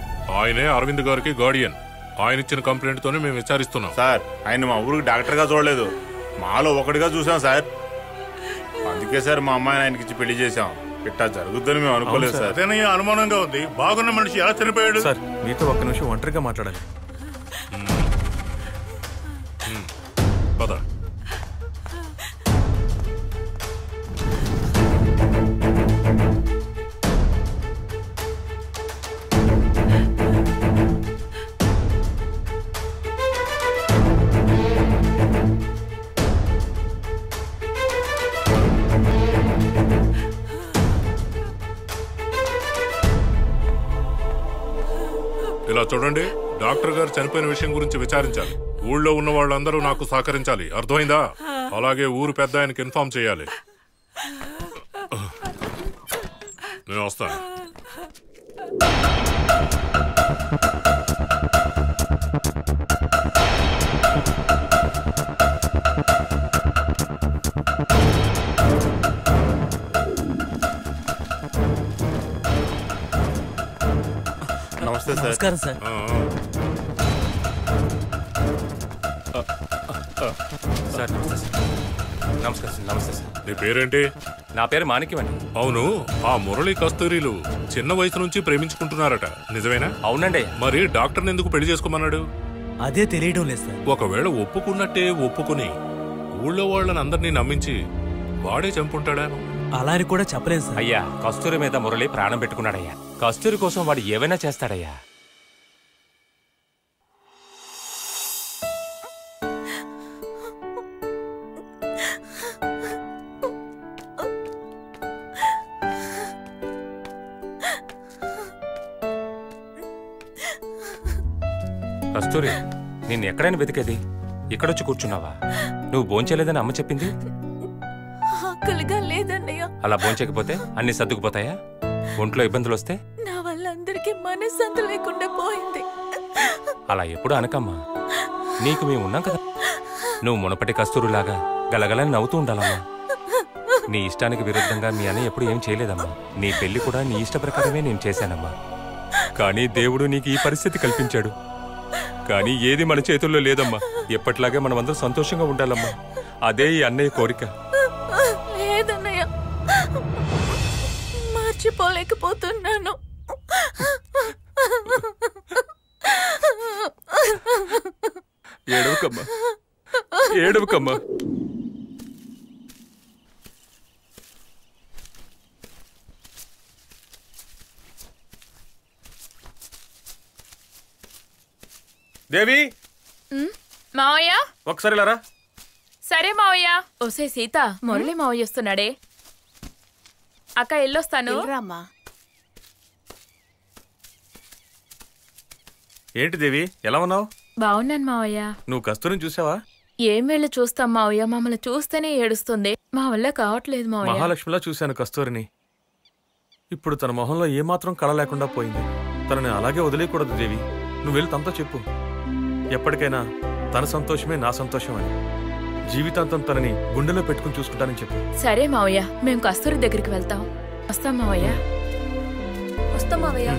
ఆయనే అరవింద్ గారికి గార్డియన్. ఆయన ఇచ్చిన కంప్లైంట్ తోనే మేము విచారిస్తున్నాం. సార్, ఆయన మా ఊరికి డాక్టర్ గా చూడలేదు, మాలో ఒకటిగా చూసాం సార్. అందుకే సార్ మా అమ్మాయిని ఆయనకి ఇచ్చి పెళ్లి చేశాం. ఇట్టా జరుగుద్దని మేము అనుకోలేదు సార్. అదేనయ్య అనుమానంగా ఉంది. బాగున్న మనిషి ఎలా చనిపోయాడు? సార్, మీతో ఒక్క నిమిషం ఒంటరిగా మాట్లాడాలి. పద. ఇలా చూడండి, డాక్టర్ గారు చనిపోయిన విషయం గురించి విచారించాలి. ఊళ్ళో ఉన్న వాళ్ళందరూ నాకు సహకరించాలి, అర్థమైందా? అలాగే ఊరు పెద్ద ఆయనకి ఇన్ఫార్మ్ చేయాలి. నేను వస్తాను. నమస్తే సార్. నమస్కారం సార్. సార్ నమస్కారం సార్. నమస్తే సార్. నీ పేరేంటి? నా పేరు మాణిక్యం అండి. అవును, ఆ మురళి కస్తూరిలు చిన్న వయసు నుంచి ప్రేమించుకుంటున్నారట, నిజమేనా? అవునండి. మరి డాక్టర్ని ఎందుకు పెళ్లి చేసుకోమన్నాడు? అదే తెలియడం లేదు సార్. ఒకవేళ ఒప్పుకున్నట్టే ఒప్పుకుని ఊళ్ళో వాళ్ళని అందరినీ నమ్మించి వాడే చంపుంటాడా? అలా అని కూడా చెప్పలేదు సార్. అయ్యా, కస్తూరి మీద మురళి ప్రాణం పెట్టుకున్నాడయ్యా. కస్తూరి కోసం వాడు ఏవైనా చేస్తాడయ్యా. కస్తూరి, నిన్ను ఎక్కడైనా వెతికేది? ఇక్కడొచ్చి కూర్చున్నావా? నువ్వు భోంచేలేదని అమ్మ చెప్పింది. ఆకలిగా లేదన్నయ్య. అలా భోంచకపోతే అన్ని సర్దుకుపోతాయా? ఒంట్లో ఇబ్బందులు వస్తే? నా వల్ల అందరికీ మనశ్శాంతి లేకుండా పోయింది. అలా ఎప్పుడు అనకమ్మా. నీకు మేము ఉన్నాం కదా. నువ్వు మునపటి కస్తూరులాగా గలగలని నవ్వుతూ ఉండాలమ్మా. నీ ఇష్టానికి విరుద్ధంగా మీ అన్న ఎప్పుడు ఏం చేయలేదమ్మా. నీ పెళ్లి కూడా నీ ఇష్ట ప్రకారమే నేను చేశానమ్మా. కానీ దేవుడు నీకు ఈ పరిస్థితి కల్పించాడు. కానీ ఏది మన చేతుల్లో లేదమ్మా. ఎప్పటిలాగే మనమందరం సంతోషంగా ఉండాలమ్మా. అదే ఈ అన్నయ్య కోరిక. లేదన్నయ్య, మర్చిపోలేకపోతున్నాను. ఏడవకమ్మా, ఏడవకమ్మా. దేవి, మావయ్య ఒకసారి లారా. సరే మావయ్య. ఓసే సీత, మురళి మావయ్య వస్తున్నాడే. అక్క ఎల్లొస్తాను. ఏంటి దేవి, ఎలా ఉన్నావు? బాగున్నాను మావయ్య. నువ్వు కస్తూరిని చూసావా? ఏం వెళ్ళి చూస్తాం మావయ్య, మమ్మల్ని చూస్తేనే ఏడుస్తుంది. మా వల్ల కావట్లేదు మావయ్య. మహాలక్ష్మిలా చూశాను కస్తూరిని. ఇప్పుడు తన మొహంలో ఏమాత్రం కళ లేకుండా పోయింది. తనని అలాగే వదిలేయకూడదు దేవి. నువ్వు వెళ్ళి తనతో చెప్పు, ఎప్పటికైనా తన సంతోషమే నా సంతోషం అని. జీవితాంతం తనని గుండెలో పెట్టుకుని చూసుకుంటానని చెప్పు. సరే మావయ్య, మేము కస్తూరి దగ్గరికి వెళ్తాం. వస్తాం మావయ్య. వస్తాం మావయ్య.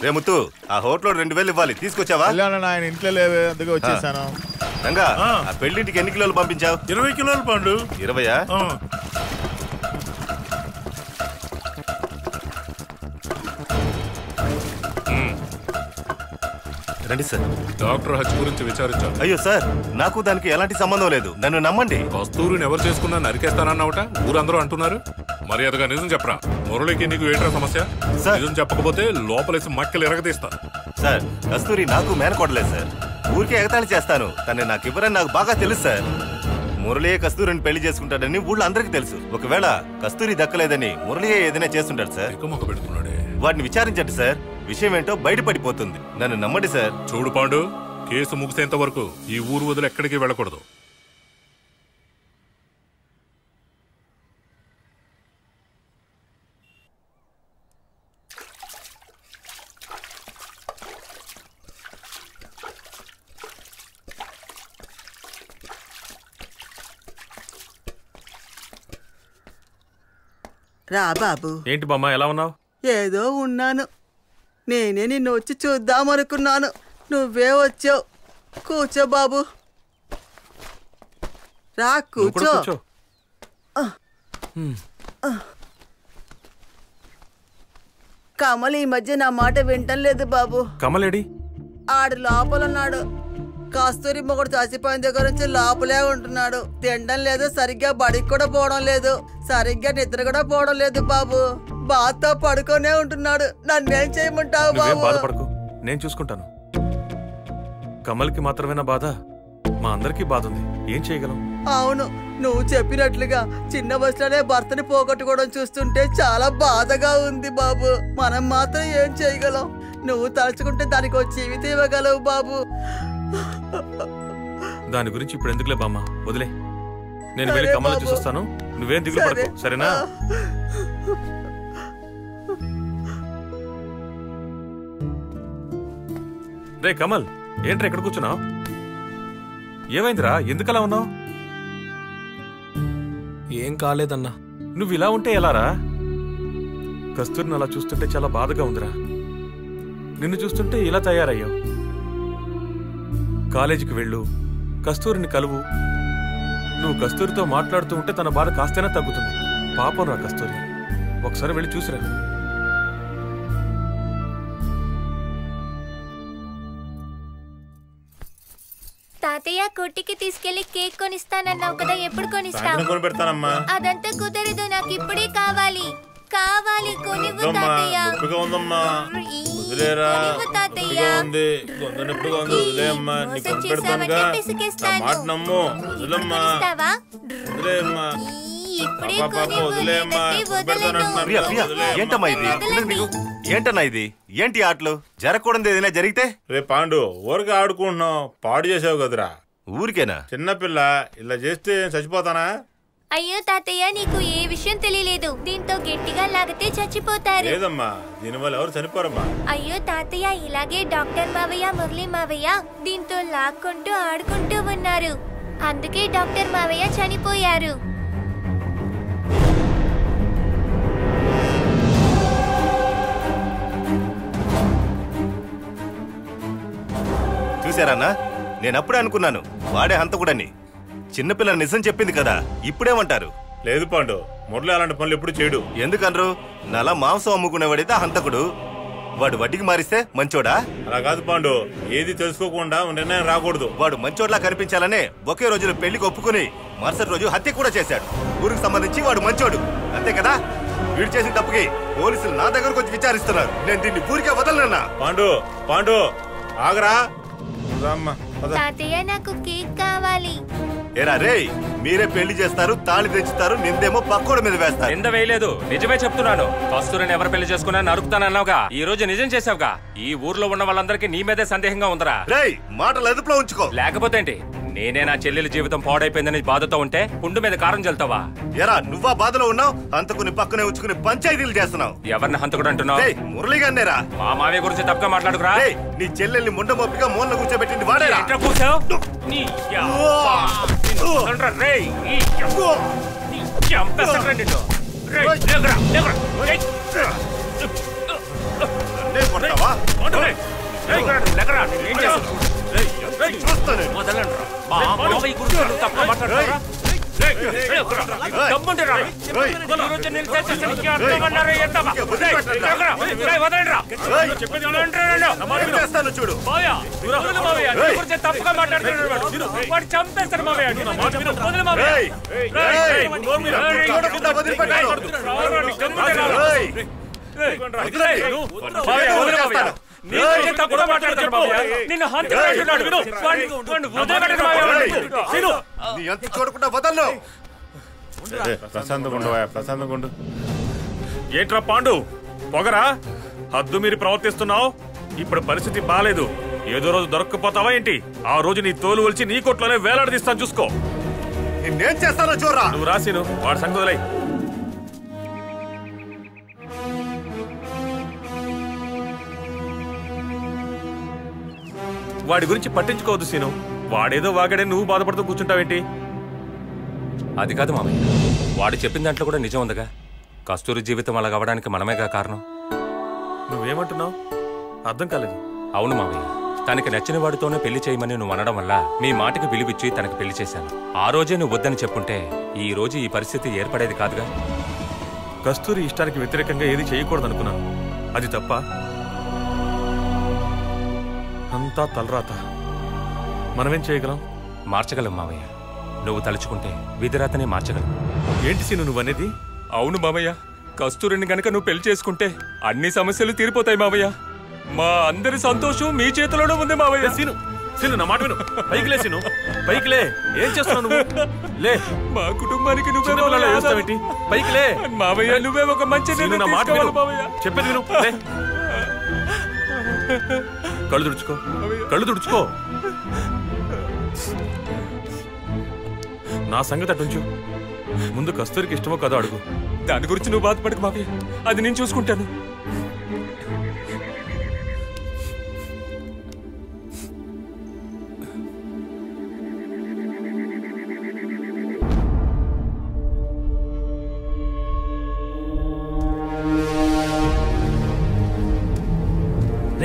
రేముత్తు, ఆ హోటల్లో 2000 ఇవ్వాలి, తీసుకొచ్చావా? ఆయన ఇంట్లో లేవే, అందుకే వచ్చేసాను. రంగా, ఆ పెళ్లింటికి ఎన్ని కిలోలు పంపించావు? 20 కిలోలు పండు. 20యా? రండి సార్. డాక్టర్ హత్య గురించి విచారించాను. అయ్యో సార్, నాకు దానికి ఎలాంటి సంబంధం లేదు, నన్ను నమ్మండి. కస్తూరిని ఎవరు చేసుకున్నా నరికేస్తానన్నావుట ఊరందరూ అంటున్నారు. మర్యాదగా నిజం చెప్పరా. మురళికి నీకు ఏంట్రా సమస్య? నిజం చెప్పకపోతే లోపలేసి మక్కలు ఎరగదీస్తాను. సార్, కస్తూరి నాకు మేనకోడలేదు సార్. ఊరికే ఎగతాళి చేస్తాను. తను నాకు ఇవ్వరని నాకు బాగా తెలుసు సార్. మురళియే కస్తూరిని పెళ్లి చేసుకుంటాడని ఊళ్ళో అందరికీ తెలుసు. ఒకవేళ కస్తూరి దక్కలేదని మురళియే ఏదైనా చేస్తుంటాడు సార్. వాడిని విచారించండి సార్, విషయం ఏంటో బయటపడిపోతుంది. నన్ను నమ్మండి సార్. చూడు పాండు, కేసు ముగిసేంత వరకు ఈ ఊరు వదిలి ఎక్కడికి వెళ్ళకూడదు. రా బాబు. ఏంటి బామ్మ, ఎలా ఉన్నావు? ఏదో ఉన్నాను. నేనే నిన్ను వచ్చి చూద్దామనుకున్నాను, నువ్వే వచ్చావు. కూర్చో బాబు, రా కూర్చో. కమల్ ఈ మధ్య నా మాట వింటం లేదు బాబు. కమలేడి? ఆడు లోపలున్నాడు. కస్తూరి మొగుడు చచ్చిపోయిన దగ్గర నుంచి లోపలే ఉంటున్నాడు. తినడం లేదు, సరిగ్గా బడికి కూడా పోవడం లేదు, సరిగ్గా నిద్ర కూడా పోవడం లేదు బాబు. బాధతో పడుకొనే ఉంటున్నాడు. నన్నేం చేయమంటావు బాబు? బాధపడకు, నేను చూసుకుంటాను. కమల్కి మాత్రమేనా బాధ? మా అందరికీ బాధ ఉంది. ఏం చేయగలం? అవును, నువ్వు చెప్పినట్లుగా చిన్న వయసులోనే భర్తని పోగొట్టుకోవడం చూస్తుంటే చాలా బాధగా ఉంది బాబు. మనం మాత్రం ఏం చేయగలం? నువ్వు తలుచుకుంటే దానికి ఒక జీవితం ఇవ్వగలవు బాబు. దాని గురించి ఇప్పుడు ఎందుకులే బామ్మ, వదిలే. నేను వెళ్ళి కమల్ని చూసొస్తాను, నువ్వేం దిగులు పడకు, సరేనా? రే కమల్, ఏంట్రా ఇక్కడ కూర్చున్నావు? ఏమైందిరా, ఎందుకలా ఉన్నావు? ఏం కాలేదన్నా. నువ్వు ఇలా ఉంటే ఎలారా? కస్తూరిని అలా చూస్తుంటే చాలా బాధగా ఉందిరా. నిన్ను చూస్తుంటే ఇలా తయారయ్యావు. కాలేజీకి వెళ్ళు, కస్తూరిని కలువు. నువ్వు కస్తూరితో మాట్లాడుతూ ఉంటే తన బాధ కాస్తైనా తగ్గుతుంది. పాపం రా కస్తూరి, ఒకసారి వెళ్ళి చూసిరా. తాతయ్య కొట్టికి తీసుకెళ్లి కేక్ కొనిస్తానన్నావు కదా, ఎప్పుడు కొనిస్తావు? కొనిపెడతానమ్మా. అదంతా కుదరదు, నాకు ఇప్పుడే కావాలి. కావాలి, కొనివ్వు తాతయ్య. ఏంటమ్మా ఇది? ఏంటన్నా ఇది? ఏంటి ఆటలు? జరగకూడదు ఏదైనా జరిగితే? రే పాండు, ఊరికే ఆడుకుంటున్నావు, పాడు చేసావు కదరా. ఊరికేనా? చిన్నపిల్ల ఇలా చేస్తే చచ్చిపోతానా? అయ్యో తాతయ్య, నీకు ఏ విషయం తెలియలేదు. దీంతో గట్టిగా లాగితే చచ్చిపోతారు. లేదమ్మా, దీనివల్ల ఎవరు చనిపోరమ్మా. అయ్యో తాతయ్య, ఇలాగే డాక్టర్ మావయ్య, మురళి మావయ్య దీంతో లాక్కుంటూ ఆడుకుంటూ ఉన్నారు. అందుకే డాక్టర్ మావయ్య చనిపోయారు. చూసారన్నా, నేనప్పుడే అనుకున్నాను వాడే హంతకుడని. చిన్నపిల్ల నిజం చెప్పింది కదా, ఇప్పుడేమంటారు? లేదు పాండు, మురళి అలాంటి పనులు ఎప్పుడు చేయడు. ఎందుకనరు? నలా మాంసం అమ్ముకునేవాడైతే హంతకుడు, వాడు వడ్డీకి మారిస్తే మంచోడా? అలా కాదు పాండు, ఏది తెలుసుకోకుండా నిర్ణయం రాకూడదు. వాడు మంచోడ్లా కనిపించాలనే ఒకే రోజులో పెళ్లికి ఒప్పుకుని మరుసటి రోజు హత్య కూడా చేశాడు. ఊరికి సంబంధించి వాడు మంచోడు, అంతే కదా? వీడు చేసిన తప్పుకి పోలీసులు నా దగ్గరకు వచ్చి విచారిస్తున్నారు. నేను దీన్ని ఊరికే వదలనన్నా. పాండు పాండు ఆగరా. తాతయ్య, నాకు కేక్ కావాలి. ఏరా రే, మీరే పెళ్లి చేస్తారు, తాళి తెచ్చుతారు, నిందేమో పక్కోడి మీద వేస్తారు. నింద వేయలేదు, నిజమే చెప్తున్నాను. కస్తూరిని ఎవరు పెళ్లి చేసుకున్నా నరుకుతానన్నావుగా, ఈ రోజు నిజం చేసావుగా. ఈ ఊర్లో ఉన్న వాళ్ళందరికీ నీ మీదే సందేహంగా ఉందరా. రేయ్, మాటలు అదుపులో ఉంచుకో. లేకపోతే ఏంటి? నేనే నా చెల్లెల జీవితం పాడైపోయిందని బాధతో ఉంటే పుండు మీద కారం చల్లుతావా? ఎరా, నువ్వా బాధలో ఉన్నావు? హంతకుని పక్కనే ఉంచుకుని పంచాయతీలు చేస్తున్నావు. ఎవరిని హంతకుడు అంటున్నావు? మురళిగానేరా. మా మావయ్య గురించి తప్పుగా మాట్లాడుకురా. నీ చెల్లెల్ని ముండమొప్పిగా మూలన కూర్చోబెట్టింది వాడేరా. చూడు, తప్పుగా చూడకుండా వదలను. ప్రశాంతంగా ఉండు. ఏంట్రా పాండు, పొగరా? హద్దు మీరు ప్రవర్తిస్తున్నావు. ఇప్పుడు పరిస్థితి బాలేదు. ఏదో రోజు దొరక్కపోతావా ఏంటి? ఆ రోజు నీ తోలు ఒలిచి నీ కొట్లోనే వేలాడదీస్తాను, చూసుకో. నేను చేస్తానో చూడరా. నువ్వు రాసిను, వాడి సంగతి వదిలేయ్. వాడి గురించి పట్టించుకోవద్దు సీను. వాడేదో వాగాడే నువ్వు బాధపడుతూ కూర్చుంటావేంటి? అది కాదు మామయ్య, వాడు చెప్పిన దాంట్లో కూడా నిజం ఉందిగా. కస్తూరి జీవితం అలా కావడానికి మనమేగా కారణం. నువ్వేమంటున్నావు? అర్థం కాలేదు. అవును మామయ్య, తనకి నచ్చిన వాడితోనే పెళ్లి చేయమని నువ్వు అనడం వల్ల మీ మాటకి విలువిచ్చి తనకి పెళ్లి చేశాను. ఆ రోజే నువ్వు వద్దని చెప్పుంటే ఈ రోజు ఈ పరిస్థితి ఏర్పడేది కాదుగా. కస్తూరి ఇష్టానికి వ్యతిరేకంగా ఏది చేయకూడదు అనుకున్నాను. అది తప్ప? అంతా తలరాత. మనమేం చేయగలం? మార్చగలం మామయ్య. నువ్వు తలుచుకుంటే విధిరాతనే మార్చగలం. ఏంటి సీను నువ్వనేది? అవును మామయ్య, కస్తూరిని గనక నువ్వు పెళ్లి చేసుకుంటే అన్ని సమస్యలు తీరిపోతాయి మామయ్య. మా అందరి సంతోషం మీ చేతిలోనే ఉంది మావయ్య. సీను, సీను, నా మాట విను. పైకి లే సీను, పైకి లే. ఏం చేస్తున్నావు నువ్వు? లే. మా కుటుంబానికి నువ్వే పైకి లే మావయ్య. నువ్వే ఒక మంచి నా మాట విను, చెప్పేది విను. కళ్ళు తుడుచుకో, కళ్ళు తుడుచుకో. నా సంగతి అటుంచు. ముందు కస్తూరికి ఇష్టమో కదా అడుగు. దాని గురించి నువ్వు బాధపడకు మావయ్య, అది నేను చూసుకుంటాను.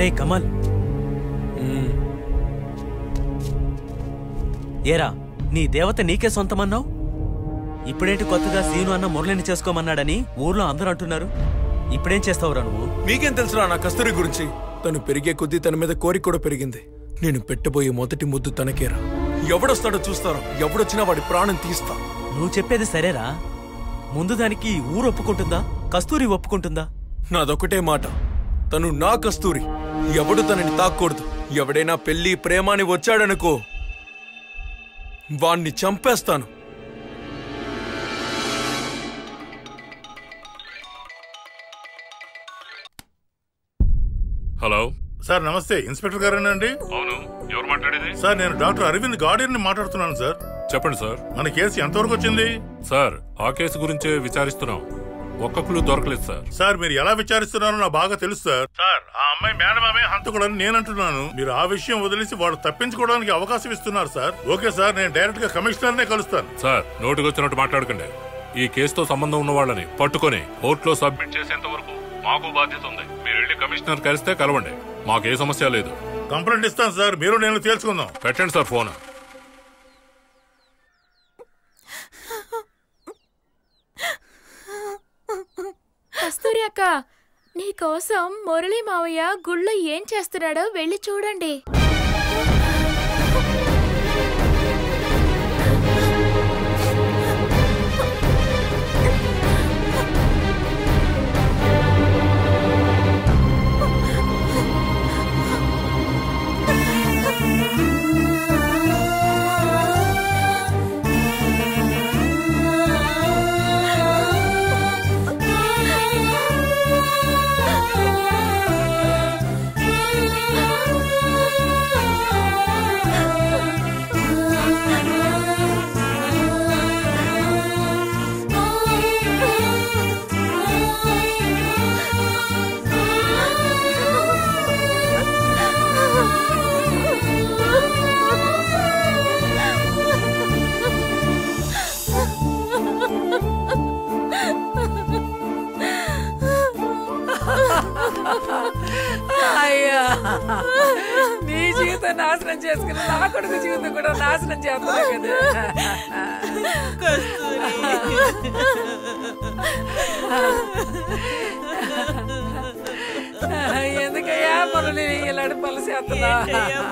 రే కమల్, ఏరా నీ దేవత నీకే సొంతమన్నావు, ఇప్పుడేంటి కొత్తగా సీను అన్న మురళిని చేసుకోమన్నాడని ఊర్లో అందరూ అంటున్నారు. ఇప్పుడేం చేస్తావురా నువ్వు? మీకేం తెలుసురా నా కస్తూరి గురించి? తను పెరిగే కొద్దీ తన మీద కోరిక కూడా పెరిగింది. నేను పెట్టబోయే మొదటి ముద్దు తనకేరా. ఎవడొస్తాడో చూస్తారా, ఎవడొచ్చినా వాడి ప్రాణం తీస్తా. నువ్వు చెప్పేది సరేరా, ముందు దానికి ఊరు ఒప్పుకుంటుందా, కస్తూరి ఒప్పుకుంటుందా? నాదొకటే మాట, తను నా కస్తూరి, ఎవడు తనని తాక్కూడదు. ఎవడైనా పెళ్లి ప్రేమాని వచ్చాడనుకో వాణ్ణి చంపేస్తాను. హలో సార్, నమస్తే. ఇన్స్పెక్టర్ గారేనండి? అవును, ఎవరు మాట్లాడేది? సార్, నేను డాక్టర్ అరవింద్ గార్డియన్ ని మాట్లాడుతున్నాను సార్. చెప్పండి సార్. మన కేసు ఎంతవరకు వచ్చింది? సార్, ఆ కేసు గురించే విచారిస్తున్నాం. ఒక్క క్లూ దొరకలేదు సార్. సార్, మీరు ఎలా విచారిస్తున్నారో నాకు బాగా తెలుసు సార్. సార్, ఆ అమ్మాయి మేడమే హంతకుడని నేను అంటున్నాను. మీరు ఆ విషయం వదిలేసి వాడు తప్పించుకోవడానికి అవకాశం ఇస్తున్నారు సార్. ఓకే సార్, నేను డైరెక్ట్ గా కమిషనర్ నే కలుస్తాను. సార్, నోటికొచ్చినట్టు మాట్లాడకండి. ఈ కేసుతో సంబంధం ఉన్న వాళ్ళని పట్టుకొని కోర్టులో సబ్మిట్ చేసేంత వరకు మాకు బాధ్యత ఉంది. మీరు వెళ్ళి కమిషనర్ కలిస్తే కలవండి, మాకే సమస్య లేదు. కంప్లైంట్ ఇస్తాను సార్, మీరు నేను తేల్చుకుందాం. పెట్టండి సార్ ఫోన్. కస్తూరి అక్క, నీకోసం మురళి మావయ్య గుళ్ళో ఏం చేస్తున్నాడో వెళ్ళి చూడండి. అయ్యా, నీ జీవితం నాశనం చేసుకుని నా కొడుకు జీవితం కూడా నాశనం చేస్తున్నావు కదా. ఎందుకయ్యా మురళి ఇలాంటి పనులు చేస్తున్నా?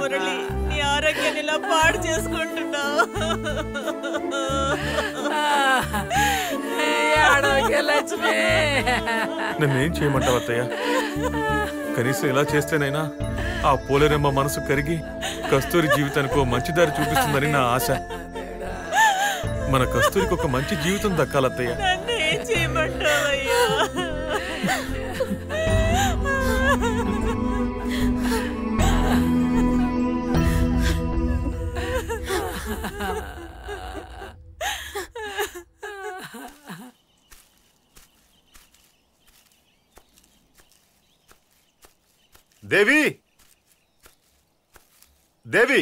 మురళి, నీ ఆరోగ్యాన్ని ఇలా పాడు చేసుకుంటున్నావు. లక్ష్మి, నన్నేం చేయమంటావు అత్తయ్య? కనీసం ఇలా చేస్తేనైనా ఆ పోలేరమ్మ మనసు కరిగి కస్తూరి జీవితానికి ఓ మంచి దారి చూపిస్తుందని నా ఆశ. మన కస్తూరికి ఒక మంచి జీవితం దక్కాలత్తయ్య. నన్నేం చేయమంటావయ్యా? దేవి, దేవి,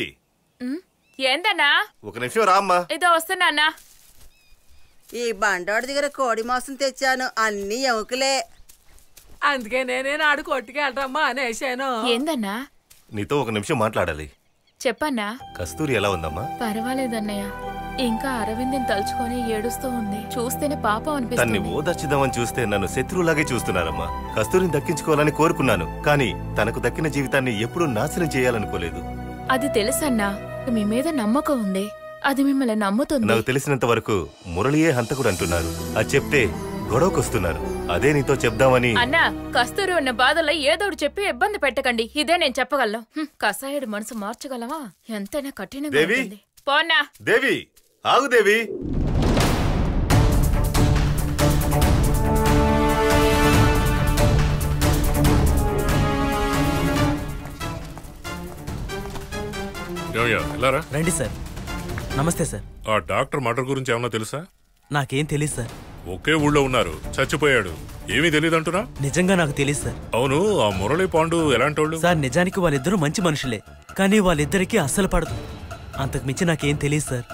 ఏందన్నా? ఒక నిమిషం రామ్మా. ఇదో వస్తున్నా. ఈ బండోడి దగ్గర కోడి మాంసం తెచ్చాను, అన్ని ఎముకలే. అందుకే నేనే నాడు కొట్టుకి వెళ్ళరమ్మా అనేసాను. ఏందన్నా? నీతో ఒక నిమిషం మాట్లాడాలి. చెప్పన్నా. కస్తూరి ఎలా ఉందమ్మా? పర్వాలేదన్నయ్య, ఇంకా అరవింద్ని తలుచుకొని ఏడుస్తూ ఉంది. చూస్తేనే పాపం తన్ని అనిపిస్తుంది. ఓదార్చిద్దామని చూస్తే నన్ను శత్రువులాగే చూస్తున్నారమ్మా. కస్తూరిని దక్కించుకోవాలని కోరుకున్నాను, కానీ తనకు దక్కిన జీవితాన్ని ఎప్పుడూ నాశనం చేయాలనుకోలేదు. అది తెలుసన్నా, మీ మీద నమ్మకం ఉంది, అది మిమ్మల్ని నమ్ముతుంది. నాకు తెలిసినంత వరకు మురళియే హంతకుడు అంటున్నారు. అది చెప్తే గొడవకొస్తున్నారు. అదే నీతో చెప్దామని. అన్నా, కస్తూరి ఉన్న బాధలో ఏదోడు చెప్పి ఇబ్బంది పెట్టకండి, ఇదే నేను చెప్పగలను. కసాయుడు మనసు మార్చగలవా? ఎంతైనా కఠినంగా దేవి, ఉంటుంది. పోన్నా. దేవి, ఆగు దేవి. రండి సార్. నమస్తే సార్. ఆ డాక్టర్ మర్డర్ గురించి ఏమన్నా తెలుసా? నాకేం తెలియదు సార్. ఒకే ఊళ్ళో ఉన్నారు, చచ్చిపోయాడు. ఏమీ తెలియదంటున్నా? నిజంగా నాకు తెలియదు సార్. అవును, ఆ మురళి పాండు ఎలాంటి వాళ్ళు? సార్, నిజానికి వాళ్ళిద్దరూ మంచి మనుషులే, కానీ వాళ్ళిద్దరికీ అస్సలు పడదు. అంతకు మించి నాకేం తెలియదు సార్.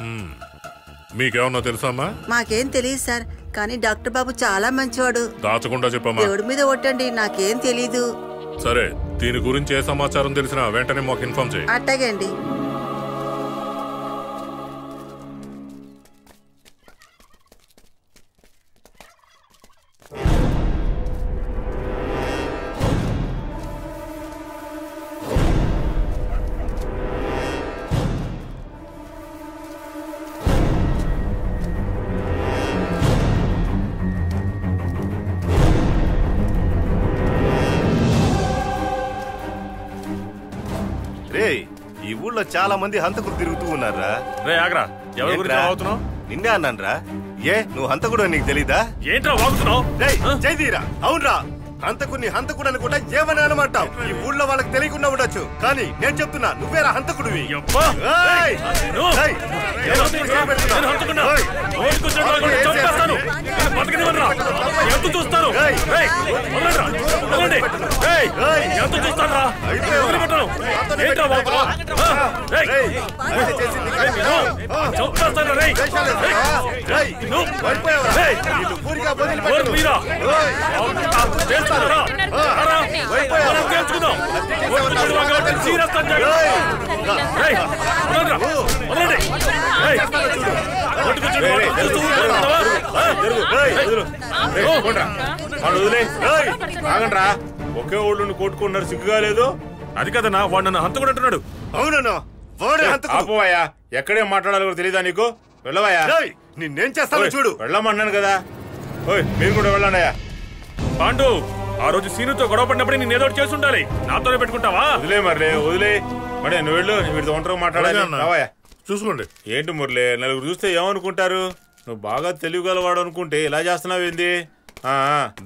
మీకేమన్నా తెలుసమ్మా? మాకేం తెలియదు సార్, కానీ డాక్టర్ బాబు చాలా మంచివాడు. దాచకుండా చెప్పమ్మా. దేవుడి మీద ఒట్టండి, నాకేం తెలీదు. సరే, దీని గురించి ఏ సమాచారం తెలిసినా వెంటనే మాకు ఇన్ఫార్మ్ చేయి. అట్టాగే అండి. ఈ ఊళ్ళో చాలా మంది హంతకులు తిరుగుతూ ఉన్నారా? నిన్నే అన్నాన్రా. ఏ నువ్వు హంతకుడు నీకు తెలీదా? ఏంట్రా వాగుతున్నావు? జైదీరా, అవునరా, హంతకుడిని హంతకుడు అని కూడా ఏమని అనమంటావు. ఈ ఊళ్ళో వాళ్ళకి తెలియకుండా ఉండొచ్చు, కానీ నేను చెప్తున్నా నువ్వేరా హంతకుడివి. ఆగండ్రా, ఒకే ఊళ్ళో కొట్టుకున్నారు, సిగ్గుగా లేదు? అది కదన్నా, వాడు నన్ను హంతకుడు అంటున్నాడు. అవునన్నా, ఆపోవయ్యా, ఎక్కడే మాట్లాడాలో కూడా తెలీదా నీకు? వెళ్ళవయ్యా. నిన్నేం చేస్తాను చూడు. వెళ్ళమన్నాను కదా. మీరు కూడా వెళ్ళండి అయ్యా. పాండు, ఆ రోజు సీనుతో గొడవ పడినప్పుడు నేను ఏదో చేసి ఉండాలి. నాతోనే పెట్టుకుంటావా? వదిలే మరలే, వదిలే. మరి నువ్వు వెళ్ళు, వీటితో ఒంటరిగా మాట్లాడాలి. రావయ్యా. చూసుకోండి. ఏంటి మురళి, నలుగురు చూస్తే ఏమనుకుంటారు? నువ్వు బాగా తెలివిగలవాడు అనుకుంటే ఇలా చేస్తున్నావు ఏంది?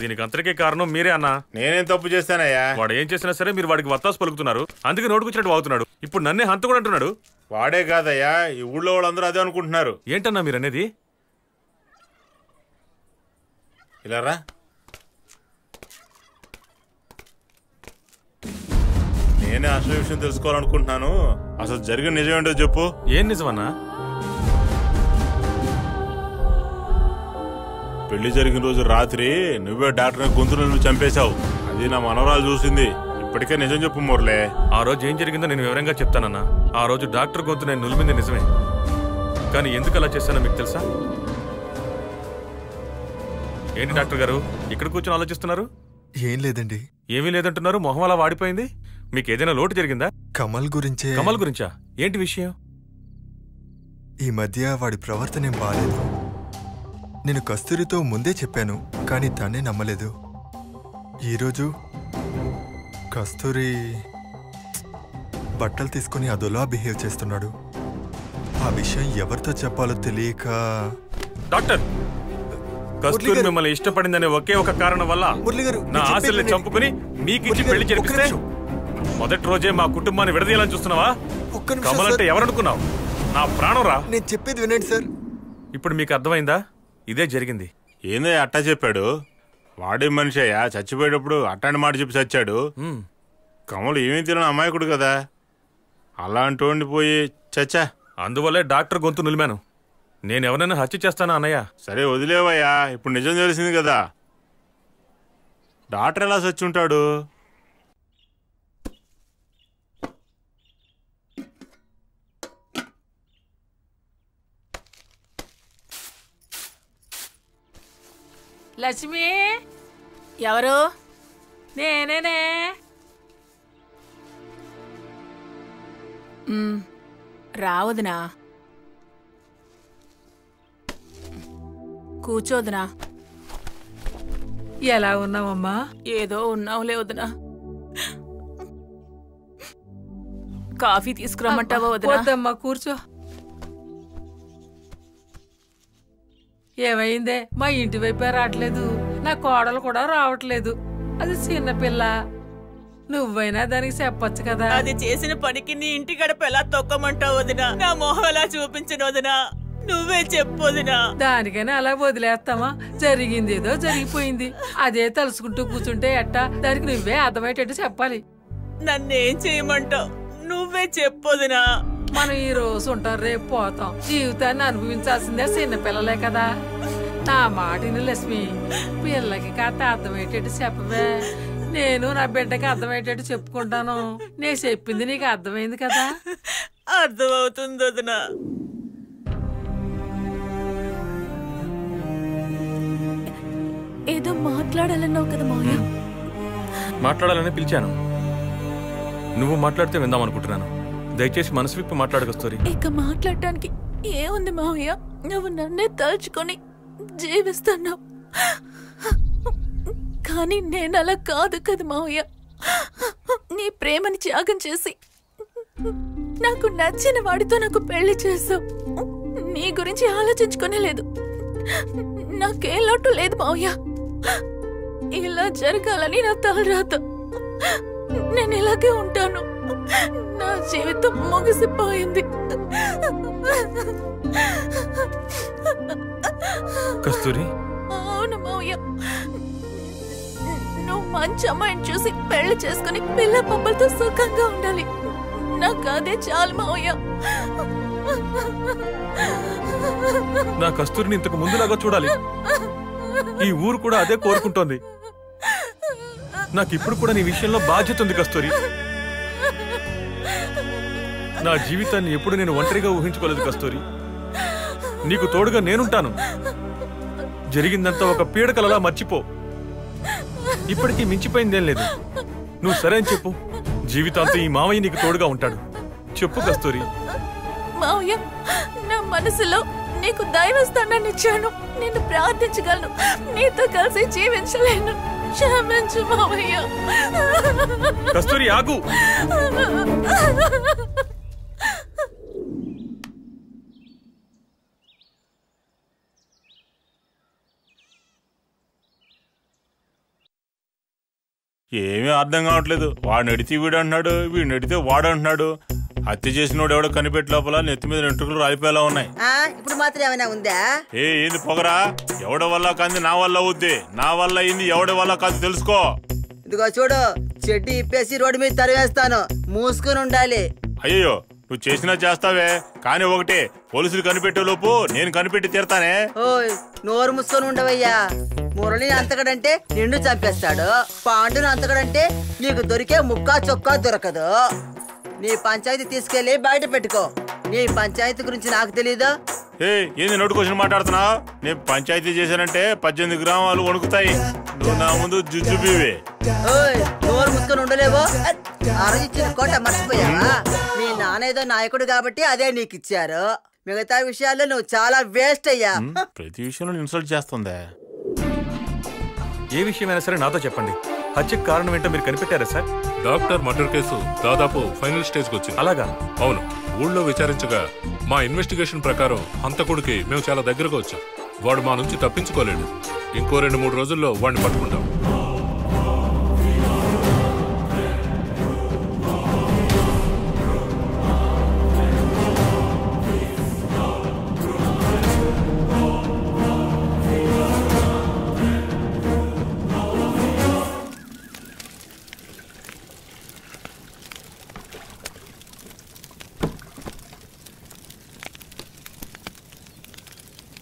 దీనికి అంతరికే కారణం మీరే అన్నా. నేనేం తప్పు చేస్తానయ్యా? వాడు ఏం చేసినా సరే మీరు వాడికి వత్తాసు పలుకుతున్నారు, అందుకే నోటుకొచ్చినట్టు వాగుతున్నాడు. ఇప్పుడు నన్నే హంతకుడు అంటున్నాడు. వాడే కాదయ్యా, ఈ ఊళ్ళో వాళ్ళందరూ అదే అనుకుంటున్నారు. ఏంటన్నా మీరు అనేది? ఇలా రా. నేనే అసలు విషయం తెలుసుకోవాలనుకుంటున్నాను. అసలు జరిగిన నిజమేంటో చెప్పు. ఏం నిజమన్నా? పెళ్లి జరిగిన రోజు రాత్రి నువ్వే డాక్టర్ గొంతును చంపేశావు. అది నా మనవరాలు చూసింది. ఇప్పటికే నిజం చెప్పు మురళే. ఆ రోజు ఏం జరిగిందో నేను వివరంగా చెప్తానన్నా. ఆ రోజు డాక్టర్ గొంతు నేను నులిమింది నిజమే, కానీ ఎందుకు అలా చేశానో మీకు తెలుసా? ఏంటి డాక్టర్ గారు ఇక్కడ కూర్చొని ఆలోచిస్తున్నారు? ఏం లేదండి. ఏమీ లేదంటున్నారు, మొహం అలా వాడిపోయింది. మీకు ఏదైనా లోటు జరిగిందా? కమల్ గురించే. కమల్ గురించా? ఏంటి విషయం? ఈ మధ్య వాడి ప్రవర్తన ఏం బాలేదు. నేను కస్తూరితో ముందే చెప్పాను, కానీ తనే నమ్మలేదు. ఈరోజు కస్తూరి బట్టలు తీసుకుని అదోలా బిహేవ్ చేస్తున్నాడు. ఆ విషయం ఎవరితో చెప్పాలో తెలియక. డాక్టర్, కస్తూరి మిమ్మల్ని ఇష్టపడిందనే ఒకే ఒక కారణం వల్ల నా ఆశల్ని చంపుకుని మీకిచ్చి పెళ్లి జరిపిస్తే మొదటి రోజే మా కుటుంబాన్ని విడదీయాలని చూస్తున్నావా? కమల్ అంటే ఎవరనుకున్నావు? నా ప్రాణం రా. నేను చెప్పేది వినండి సార్. ఇప్పుడు మీకు అర్థమైందా? ఇదే జరిగింది. ఏందో అట్టా చెప్పాడు? వాడే మనిషి అయ్యా, చచ్చిపోయేటప్పుడు అట్టాంటి మాట చెప్పి చచ్చాడు. కమలు ఏమీ తెలియని అమాయకుడు కదా, అలాంటి పోయి చచ్చా. అందువల్లే డాక్టర్ గొంతు నులిమాను. నేను ఎవరైనా హత్య చేస్తానా అన్నయ్య? సరే వదిలేవయ్యా, ఇప్పుడు నిజం తెలిసింది కదా. డాక్టర్ ఎలా చచ్చుంటాడు? లక్ష్మి, ఎవరు? నేనేనే. రావదునా, కూర్చోదునా. ఎలా ఉన్నావమ్మా? ఏదో ఉన్నావులే వదినా. కాఫీ తీసుకురమ్మంటావా వదినా? వద్దమ్మా, కూర్చో. ఏమైందే? మా ఇంటి వైపే రావట్లేదు, నా కోడలు కూడా రావట్లేదు. అది చిన్నపిల్ల, నువ్వైనా దానికి చెప్పొచ్చు కదా. అది చేసిన పనికి నీ ఇంటి గడప ఎలా తొక్కమంటావు వదినా? నా మొహం ఎలా చూపించను వదినా? నువ్వే చెప్పు వదినా. దానికైనా అలా వదిలేస్తామా? జరిగింది ఏదో జరిగిపోయింది, అదే తలుసుకుంటూ కూర్చుంటే ఎట్టా? దానికి నువ్వే అర్థమయ్యేటట్టు చెప్పాలి. నన్నేం చేయమంటావు? నువ్వే చెప్పొదినా. మనం ఈ రోజు ఉంటాం, రేపు పోతాం. జీవితాన్ని అనుభవించాల్సిందే చిన్నపిల్లలే కదా. నా మాటిని లక్ష్మి, పిల్లకి కాస్త అర్థమయ్యేటట్టు చెప్పవే. నేను నా బిడ్డకి అర్థమయ్యేటట్టు చెప్పుకుంటాను. నేను చెప్పింది నీకు అర్థమైంది కదా? అర్థమవుతుంది వదినా. ఏదో మాట్లాడాలన్నావు కదా మావయ్య. మాట్లాడాలని పిలిచాను. నువ్వు మాట్లాడితే విందాం అనుకుంటున్నాను. దయచేసి మనసు విప్పి మాట్లాడు కస్తూరి. ఇక మాట్లాడటానికి ఏముంది మావయ్య? నువ్వు నన్నే తలుచుకొని జీవిస్తున్నావు. కానీ నేను అలా కాదు కదా మావయ్య. నీ ప్రేమని త్యాగం చేసి నాకు నచ్చిన వాడితో నాకు పెళ్లి చేసావు. నీ గురించి ఆలోచించుకునే లేదు. నాకే లోటు లేదు మావయ్య. ఇలా జరగాలని నా తలరాత. నేను ఇలాగే ఉంటాను. నా జీవితం ముగిసిపోయింది. కస్తూరి, అవును మావయ్య. నువ్వు మంచి అమ్మాయిని చూసి పెళ్లి చేసుకుని పిల్ల పబ్బలతో సుఖంగా ఉండాలి. నాకు అదే చాలు మావయ్య. నా కస్తూరిని ఇంతకు ముందులాగా చూడాలి. ఈ ఊరు కూడా అదే కోరుకుంటోంది. నాకు ఇప్పుడు కూడా నీ విషయంలో బాధ్యత ఉంది కస్తూరి. నా జీవితాన్ని ఎప్పుడు నేను ఒంటరిగా ఊహించుకోలేదు కస్తూరి. నీకు తోడుగా నేనుంటాను. జరిగిందంతా ఒక పీడకలలా మర్చిపో. ఇప్పటికీ మించిపోయిందేం లేదు. నువ్వు సరే అని చెప్పు. జీవితాంతం ఈ మావయ్య నీకు తోడుగా ఉంటాడు. చెప్పు కస్తూరి. మావయ్య, నా మనసులో నీకు దైవస్థానాన్ని ఇచ్చాను. నిన్ను ప్రార్థించగలను. నీతో కలిసి జీవించలేను. క్షమించు మావయ్య. కస్తూరి ఆగు. ఏమీ అర్థం కావట్లేదు. వాడు నడితే వీడు అంటున్నాడు, వీడు నడితే వాడు అంటున్నాడు. హత్య చేసినోడు ఎవడో కనిపెట్టి లోపల నెత్తి మీద వెంట్రుకలు రాలిపోయేలా ఉన్నాయి. ఇప్పుడు మాత్రం ఏమైనా ఉందా? ఏంది పొగరా? ఎవడి వల్ల కాదు నా వల్ల అవుద్ది. నా వల్ల అయింది ఎవడి వల్ల కాదు తెలుసుకో. ఇదిగో చూడు, చెడ్డి ఇప్పేసి రోడ్డు మీద తరివేస్తాను. మూసుకుని ఉండాలి. అయ్యో, నువ్వు చేసినా చేస్తావే, కానీ ఒకటే, పోలీసులు కనిపెట్టే లోపు నేను కనిపెట్టి తీరతానే. ఓయ్, నోరు మూసుకొని ఉండవయ్యా. మురళిని అంతకడంటే నిన్ను చంపేస్తాడు. పాండును అంతకడంటే నీకు దొరికే ముక్కా చొక్కా దొరకదు. నీ పంచాయతీ తీసుకెళ్లి బయట పెట్టుకో. నీ పంచాయతీ గురించి నాకు తెలీదా? ఏంది నోటుకొచ్చిన మాట్లాడుతున్నావు? నేను పంచాయతీ చేశానంటే 18 గ్రామాలు వణుకుతాయి. నువ్వు నా ముందు జుజుబీవే. ఓయ్, నోరు మూసుకొని ఉండలేవో? అరజిచ్చిన కోట మర్చిపోయావా? మీ నాన్న ఏదో నాయకుడు కాబట్టి అదే నీకు ఇచ్చారు. మిగతా విషయాల్లో నువ్వు చాలా వేస్ట్ అయ్యా. ప్రతి విషయంలో ఇన్సల్ట్ చేస్తుందే. ఏ విషయమైనా సరే నాతో చెప్పండి. హత్యకు కారణం ఏంటో మీరు కనిపెట్టారా సార్? డాక్టర్ మర్డర్ కేసు దాదాపు ఫైనల్ స్టేజ్కి వచ్చింది. అలాగా? అవును. ఊళ్ళో విచారించగా మా ఇన్వెస్టిగేషన్ ప్రకారం హంతకుడికి మేము చాలా దగ్గరగా వచ్చాం. వాడు మా నుంచి తప్పించుకోలేడు. ఇంకో 2-3 రోజుల్లో వాడిని పట్టుకుంటాం.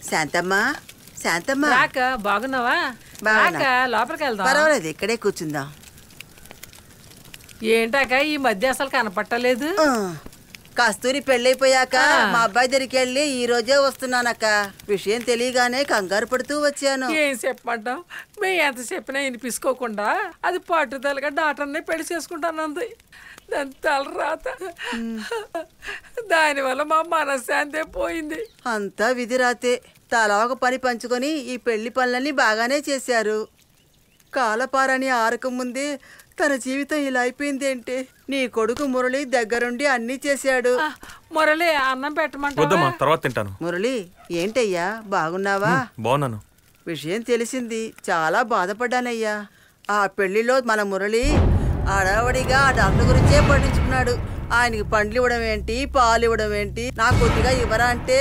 శాంతమ్మా, శాంతమ్మా, బాగున్నావా? లోపలికి వెళ్దాం. పర్వాలేదు, ఇక్కడే కూర్చుందాం. ఏంటాక ఈ మధ్య అసలు కనపట్టలేదు? కస్తూరి పెళ్ళైపోయాక మా అబ్బాయి దగ్గరికి వెళ్ళి ఈ రోజే వస్తున్నానక్క. విషయం తెలియగానే కంగారు పడుతూ వచ్చాను. ఏం చెప్పమంటావు? మేము ఎంత చెప్పినా వినిపించుకోకుండా అది పట్టుదలగా డాక్టర్ని పెళ్లి చేసుకుంటానంది. దాని తలరాత. దానివల్ల మా మనశ్శాంతే పోయింది. అంతా విధి రాతే. తలా ఒక పని పంచుకొని ఈ పెళ్లి పనులన్నీ బాగానే చేశారు. కాలపారని ఆరక ముందే తన జీవితం ఇలా అయిపోయిందేంటే? నీ కొడుకు మురళి దగ్గరుండి అన్ని చేశాడు. మురళి, అన్నం పెట్టమంటావా? వద్దమ్మా, తర్వాత తింటాను. మురళి, ఏంటయ్యా, బాగున్నావా? బాగున్నాను. విషయం తెలిసింది. చాలా బాధపడ్డానయ్యా. ఆ పెళ్లిలో మన మురళి అడావడిగా ఆ డాక్టర్ గురించే పట్టించుకున్నాడు. ఆయనకి పండ్లు ఇవ్వడం ఏంటి, పాలు ఇవ్వడం ఏంటి, నాకు కొద్దిగా ఇవ్వరా అంటే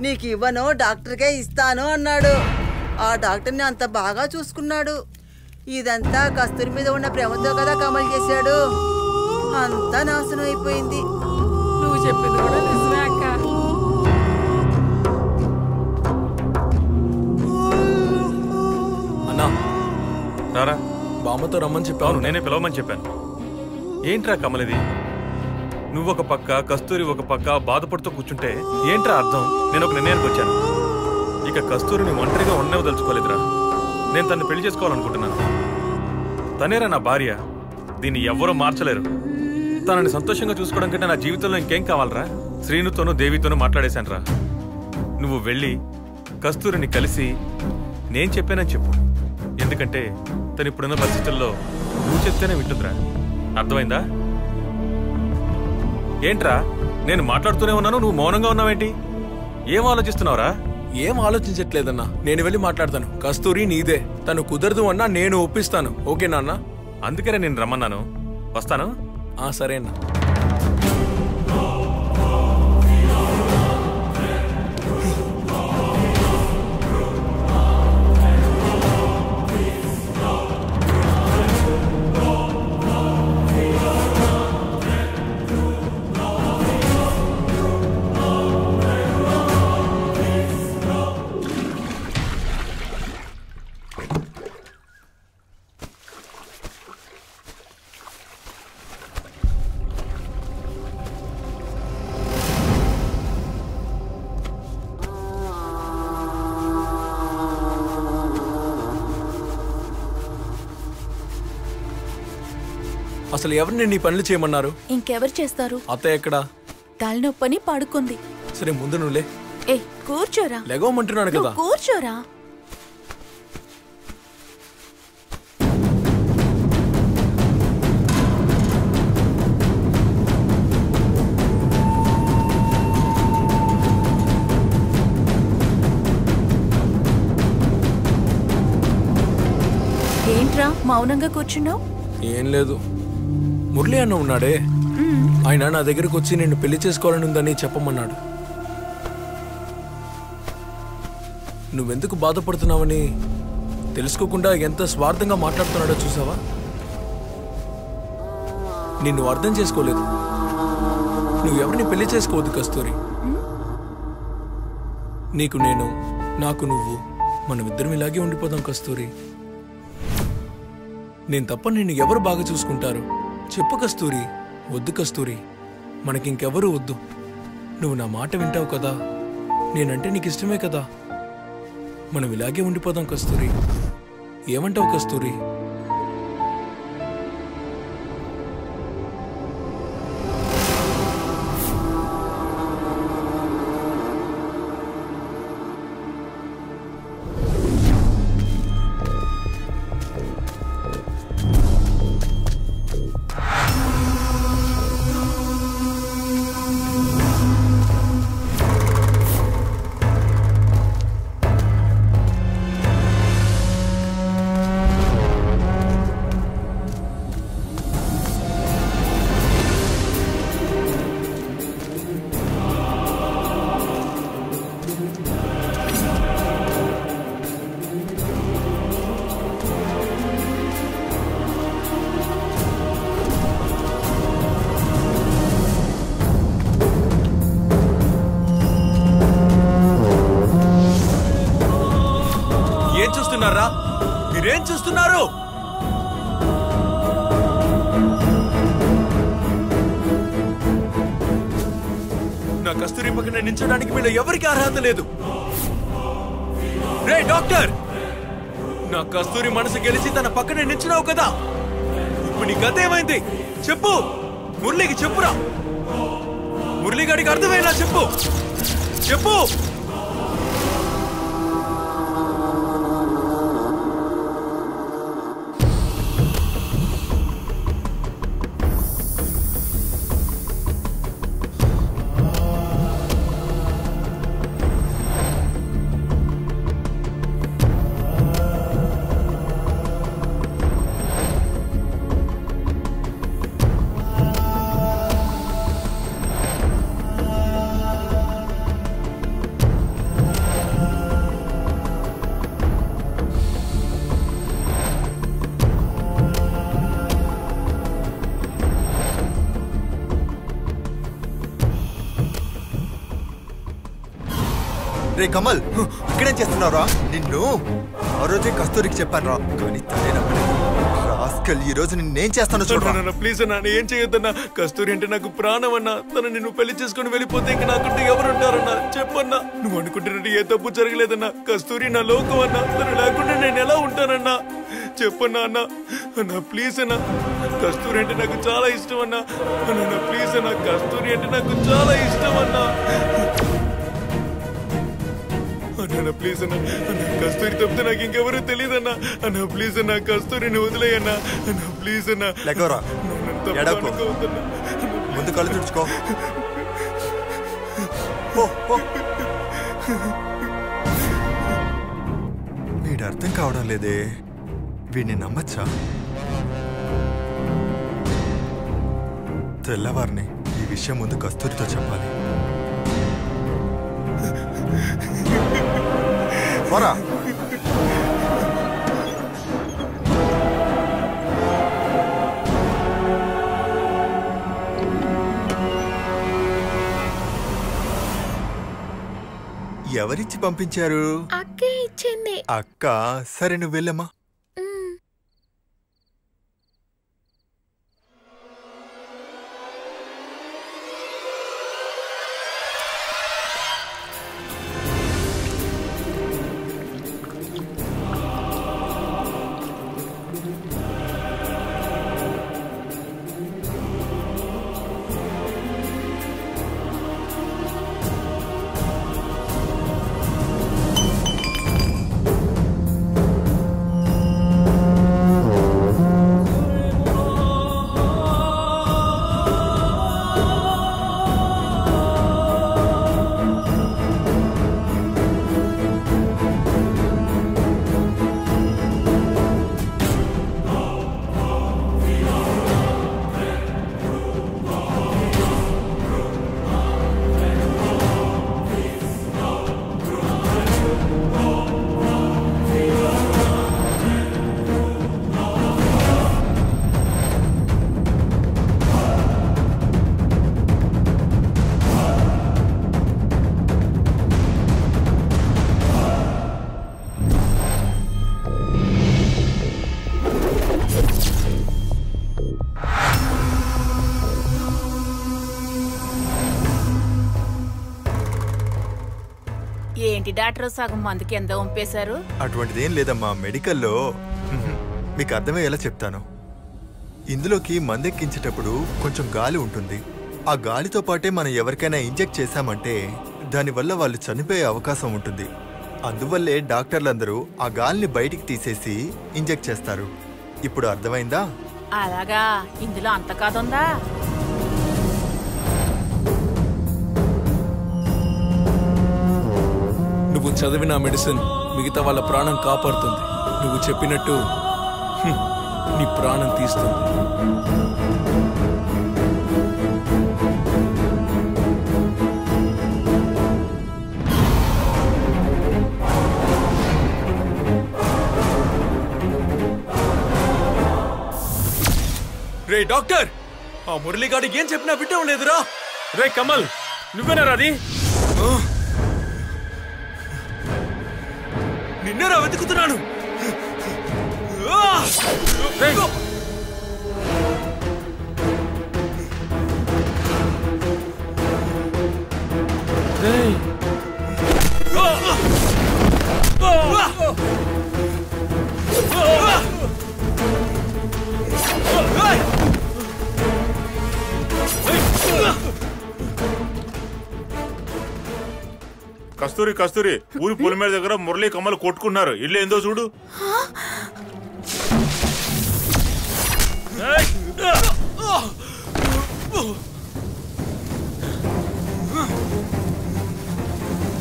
నీకు ఇవ్వను, డాక్టర్కే ఇస్తాను అన్నాడు. ఆ డాక్టర్ని అంత బాగా చూసుకున్నాడు. ఇదంతా కస్తూరి మీద ఉన్న ప్రేమతో కదా కమల్ చేశాడు. అంతా నాశనం అయిపోయింది. నువ్వు చెప్పింది కూడా నిజమే అక్క. అన్నా రారా. బామ్మ అమ్మతో రమ్మని చెప్పాను. అవును, నేనే పిలవమని చెప్పాను. ఏంట్రా కమల్ ఇది? నువ్వొక పక్క, కస్తూరి ఒక పక్క బాధపడుతూ కూర్చుంటే ఏంట్రా అర్థం? నేను ఒక నిర్ణయానికి వచ్చాను. ఇక కస్తూరిని ఒంటరిగా ఉండవదలుచుకోలేదురా. నేను తన్ని పెళ్లి చేసుకోవాలనుకుంటున్నాను. తనేరా నా భార్య. దీన్ని ఎవ్వరూ మార్చలేరు. తనని సంతోషంగా చూసుకోవడం కంటే నా జీవితంలో ఇంకేం కావాలరా? శ్రీనుతోనూ దేవితోనూ మాట్లాడేశాను రా. నువ్వు వెళ్ళి కస్తూరిని కలిసి నేను చెప్పానని చెప్పు. ఎందుకంటే తను ఇప్పుడున్న పరిస్థితుల్లో నువ్వు చెప్తేనే వింటుందిరా. అర్థమైందా? ఏంట్రా నేను మాట్లాడుతూనే ఉన్నాను, నువ్వు మౌనంగా ఉన్నావేంటి? ఏం ఆలోచిస్తున్నావురా? ఏం ఆలోచించట్లేదన్నా. నేను వెళ్ళి మాట్లాడతాను. కస్తూరి నీదే. తను కుదరదు అన్నా నేను ఒప్పిస్తాను. ఓకేనా అన్నా? అందుకనే నేను రమ్మన్నాను. వస్తాను. సరే అన్నా. అసలు ఎవరిని నీ పనులు చేయమన్నారు? ఇంకెవరు చేస్తారు? అత్తయ్య ఎక్కడా? తలనొప్పని పడుకుంది. సరే ముందు నువ్వులే. ఏ కూర్చోరా. లెగవమంటున్నాను కదా. కూర్చోరా. ఏంట్రా మౌనంగా కూర్చున్నావు? ఏం లేదు. మురళి అన్న ఉన్నాడే, ఆయన నా దగ్గరకు వచ్చి నిన్ను పెళ్లి చేసుకోవాలని ఉందని చెప్పమన్నాడు. నువ్వెందుకు బాధపడుతున్నావని తెలుసుకోకుండా ఎంత స్వార్థంగా మాట్లాడుతున్నాడో చూసావా? నిన్ను అర్థం చేసుకోలేదు. నువ్వెవరిని పెళ్లి చేసుకోవద్దు కస్తూరి. నీకు నేను, నాకు నువ్వు, మనమిద్దరం ఇలాగే ఉండిపోదాం కస్తూరి. నేను తప్ప నిన్ను ఎవరు బాగా చూసుకుంటారు చెప్పు కస్తూరి. వద్దు కస్తూరి, మనకింకెవరూ వద్దు. నువ్వు నా మాట వింటావు కదా, నేనంటే నీకు ఇష్టమే కదా. మనం ఇలాగే ఉండిపోదాం కస్తూరి. ఏమంటావు కస్తూరి? మీరేం చూస్తున్నారు? నా కస్తూరి పక్కన నించడానికి వీళ్ళు ఎవరికి అర్హత లేదు. రే డాక్టర్, నా కస్తూరి మనసు గెలిచి తన పక్కన నించున్నావు కదా, ఇప్పుడు నీ గత ఏమైంది చెప్పు. మురళికి చెప్పురా. మురళిగాడికి అర్థమైనా చెప్పు. చెప్పు. రే కమల్, ఇక్కడేం చేస్తున్నావురా? నిన్ను ఆ రోజే కస్తూరికి చెప్పాను రా, కానీ తనే నమ్మలేదు. రాస్కల్, ఈ రోజు నేనేం చేస్తానో చూడరా. ప్లీజ్ అన్నా, ఏం చేయొద్దన్నా. కస్తూరి అంటే నాకు ప్రాణం అన్నా. తను నిన్ను పెళ్లి చేసుకుని వెళ్ళిపోతే ఇంక నాకుంటే ఎవరుంటారన్నా? చెప్పన్నా. నువ్వు అనుకుంటున్నట్టు ఏ తప్పు జరగలేదన్నా. కస్తూరి నా లోకం అన్నా. తను లేకుండా నేను ఎలా ఉంటానన్నా? చెప్పన్నా అన్నా. అన్నా ప్లీజ్ అన్నా, కస్తూరి అంటే నాకు చాలా ఇష్టం అన్నా. అన్నా ప్లీజ్ అన్నా, కస్తూరి అంటే నాకు చాలా ఇష్టం అన్నా. అన్నా ప్లీజ్ అన్నా, అన్నా కస్తూరి తప్పితే నాకు ఇంకెవరూ తెలియదన్నా. అన్నా ప్లీజ్ అన్నా, కస్తూరిని వదిలేయన్నా. అన్నా ప్లీజ్ అన్నా. లెగవరా, ముందు కళ్ళు తుడుచుకో. వీడు అర్థం కావడం లేదే. వీడిని నమ్మచ్చా? తెల్లవారిని ఈ విషయం ముందు కస్తూరితో చెప్పాలి. పోరా. ఎవరిచ్చి పంపించారు? అక్కే ఇచ్చింది. అక్క? సరే నువ్వు వెళ్ళమ్మా. ఏంటి డాక్టర్ సగం మందుకి ఎంత పంపేశారు? అటువంటిదేం లేదమ్మా, మెడికల్లో మీకు అర్థమయ్యేలా చెప్తాను. ఇందులోకి మందెక్కించేటప్పుడు కొంచెం గాలి ఉంటుంది. ఆ గాలితో పాటే మనం ఎవరికైనా ఇంజెక్ట్ చేశామంటే దానివల్ల వాళ్ళు చనిపోయే అవకాశం ఉంటుంది. అందువల్లే డాక్టర్లందరూ ఆ గాలిని బయటికి తీసేసి ఇంజెక్ట్ చేస్తారు. ఇప్పుడు అర్థమైందా? అలాగా, ఇందులో అంత కాదుందా? నువ్వు చదివిన మెడిసిన్ మిగతా వాళ్ళ ప్రాణం కాపాడుతుంది. నువ్వు చెప్పినట్టు నీ ప్రాణం తీస్తుంది. రే డాక్టర్, ఆ మురళిగాడికి ఏం చెప్పినా వింటం లేదురా. రే కమల్, నువ్వేనారా అది? నిన్నేరా వెతుకుతున్నాను. కస్తూరి కస్తూరి, ఊరి పొలిమేర దగ్గర మురళి కమ్మలు కొట్టుకున్నారు. ఇల్లు ఏందో చూడు.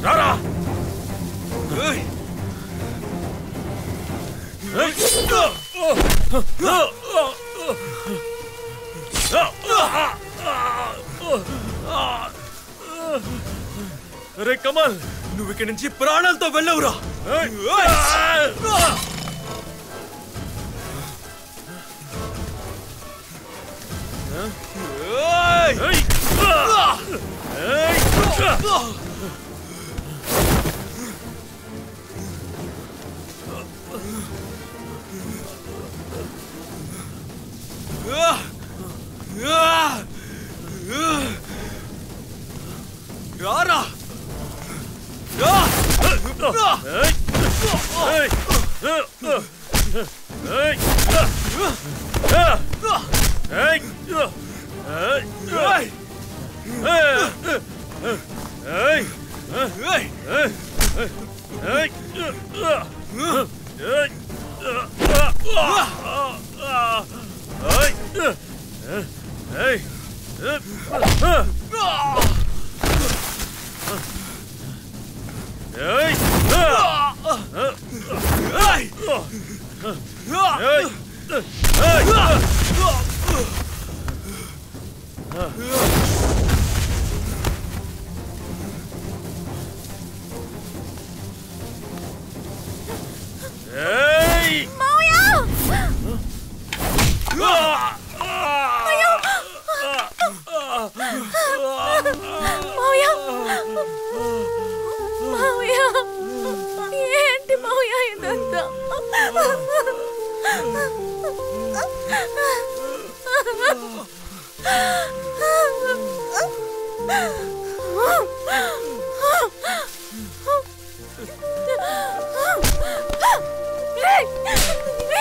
రారా. రే కమల్, నువ్వు ఇక్కడి నుంచి ప్రాణాలతో వెళ్ళవురా. ఏంటి మావయ్య ఇదంతా?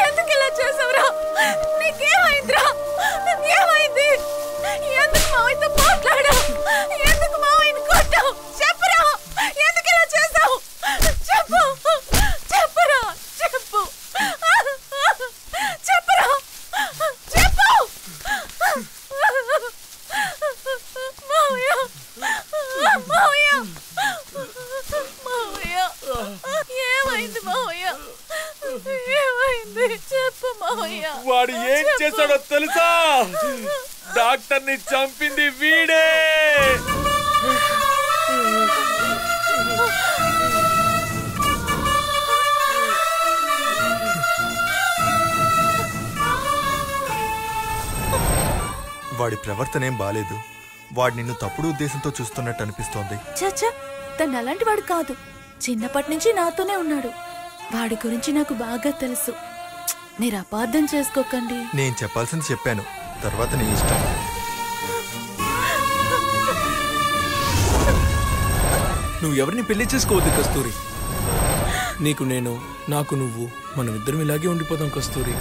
ఎందుకు ఇలా చేసావురా? నీకేమైందిరా? ఏమైంది? ఎందుకు మావయ్యతో మాట్లాడావు? ఎందుకు మావయ్యని కొట్టావు? చెప్పురా, ఎందుకు ఇలా చేసావు? చెప్పు, చెప్పురా, చెప్పు, చెప్పురా, చెప్పు. మావయ్య, మావయ్య, మావయ్య, ఏమైంది మావయ్య? ఏమైంది? చెప్పు మావయ్య. వాడు ఏం చేశాడో తెలుసా? డాక్టర్ని చంపింది వీడే. వాడి ప్రవర్తన ఏం బాలేదు. వాడు నిన్ను తప్పుడు ఉద్దేశంతో చూస్తున్నట్టు అనిపిస్తోంది. చచ్చా, తను అలాంటి వాడు కాదు. చిన్నప్పటి నుంచి నాతోనే ఉన్నాడు. వాడి గురించి నాకు బాగా తెలుసు. మీరు అపార్థం చేసుకోకండి. నేను చెప్పాల్సింది చెప్పాను, తర్వాత నీ ఇష్టం. నువ్వు ఎవరిని పెళ్లి చేసుకోవద్దు కస్తూరి. నీకు నేను, నాకు నువ్వు, మనం ఇద్దరం ఇలాగే ఉండిపోదాం కస్తూరి.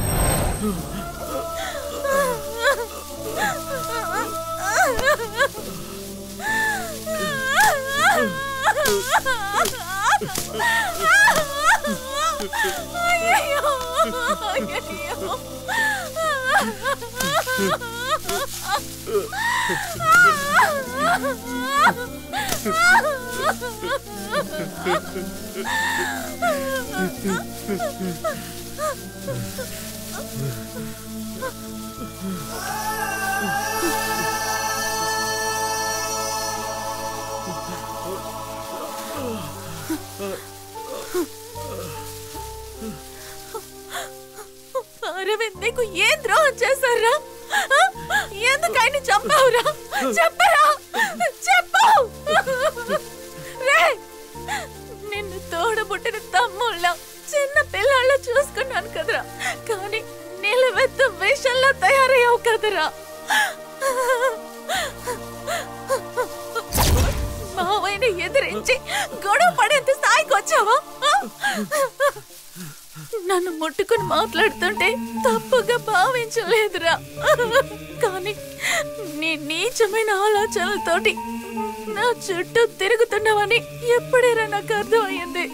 అరవింద్, నీకు ఏం ద్రోహం చేశారా? ఎందుకు ఆయన చంపావురా? చెప్పరా, చెప్పు. రే, నిన్ను తోడబుట్టిన తమ్ముళ్ళ చిన్న పిల్లళ్ళ చూసుకున్నాను కదరా, కానీ నిలవెత్త విషంలో తయారయ్యావు కదరా. మావయ్యని ఎదిరించి గొడవ పడేంత స్థాయికి వచ్చావా? నన్ను ముట్టుకుని మాట్లాడుతుంటే తప్పుగా భావించలేదురా, కానీ నీ నీచమైన ఆలోచనలతోటి నా చుట్టూ తిరుగుతున్నావని ఎప్పుడైనా నాకు అర్థమయ్యింది.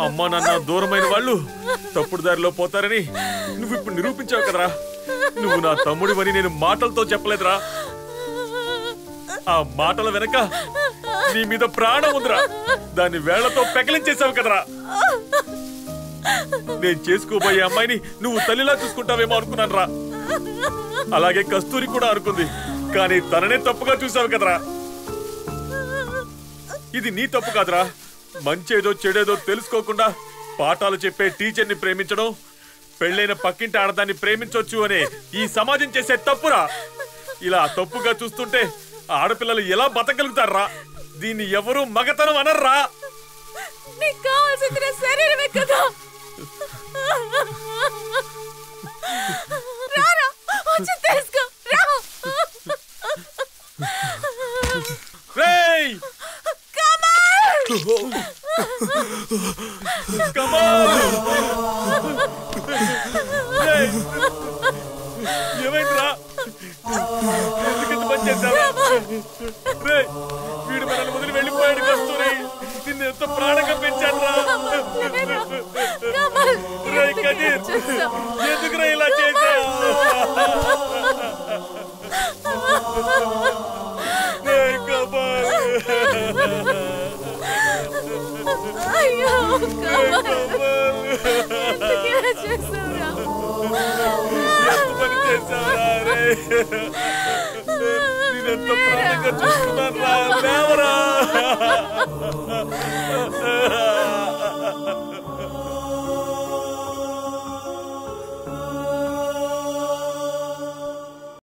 అమ్మా నాన్న దూరమైన వాళ్ళు తప్పుడు దారిలో పోతారని నువ్వు ఇప్పుడు నిరూపించావు కదరా. నువ్వు నా తమ్ముడివని నేను మాటలతో చెప్పలేదురా. ఆ మాటల వెనక నీ మీద ప్రాణం ఉందిరా. దాన్ని వేళ్లతో పెకలించేసావు కదరా. నేను చేసుకోబోయే అమ్మాయిని నువ్వు తల్లిలా చూసుకుంటావేమో అనుకున్నాను రా. అలాగే కస్తూరి కూడా అనుకుంది, కానీ తననే తప్పుగా చూసావు కదరా. ఇది నీ తప్పు కాదురా. మంచేదో చెడేదో తెలుసుకోకుండా పాఠాలు చెప్పే టీచర్ని ప్రేమించడం, పెళ్ళైన పక్కింటి ఆడదాన్ని ప్రేమించొచ్చు అనే ఈ సమాజం చేసే తప్పురా. ఇలా తప్పుగా చూస్తుంటే ఆడపిల్లలు ఎలా బతకగలుగుతారా? దీన్ని ఎవరు మగతనం అనర్రా. నీకు కావాల్సింది నా శరీరమే కదా. రారా వచ్చి తీసుకో రా రేయ్ ఏమైందిరా ఎందుకంత పని చేశావా రే వీడు మనల్ని వదిలి వెళ్ళిపోయాడు కస్తూరి నిన్ను ఎంత ప్రాణంగా పెంచాడు రా రే కదీర్ ఎందుకురా ఇలా చేశావు రే కమాల్ అయ్యో కమాల్ ఎందుకు చేసావురా ఎంత పని చేశావురా రే నేనెంత ప్రాణంగా చూసుకున్నాను రా లేవరా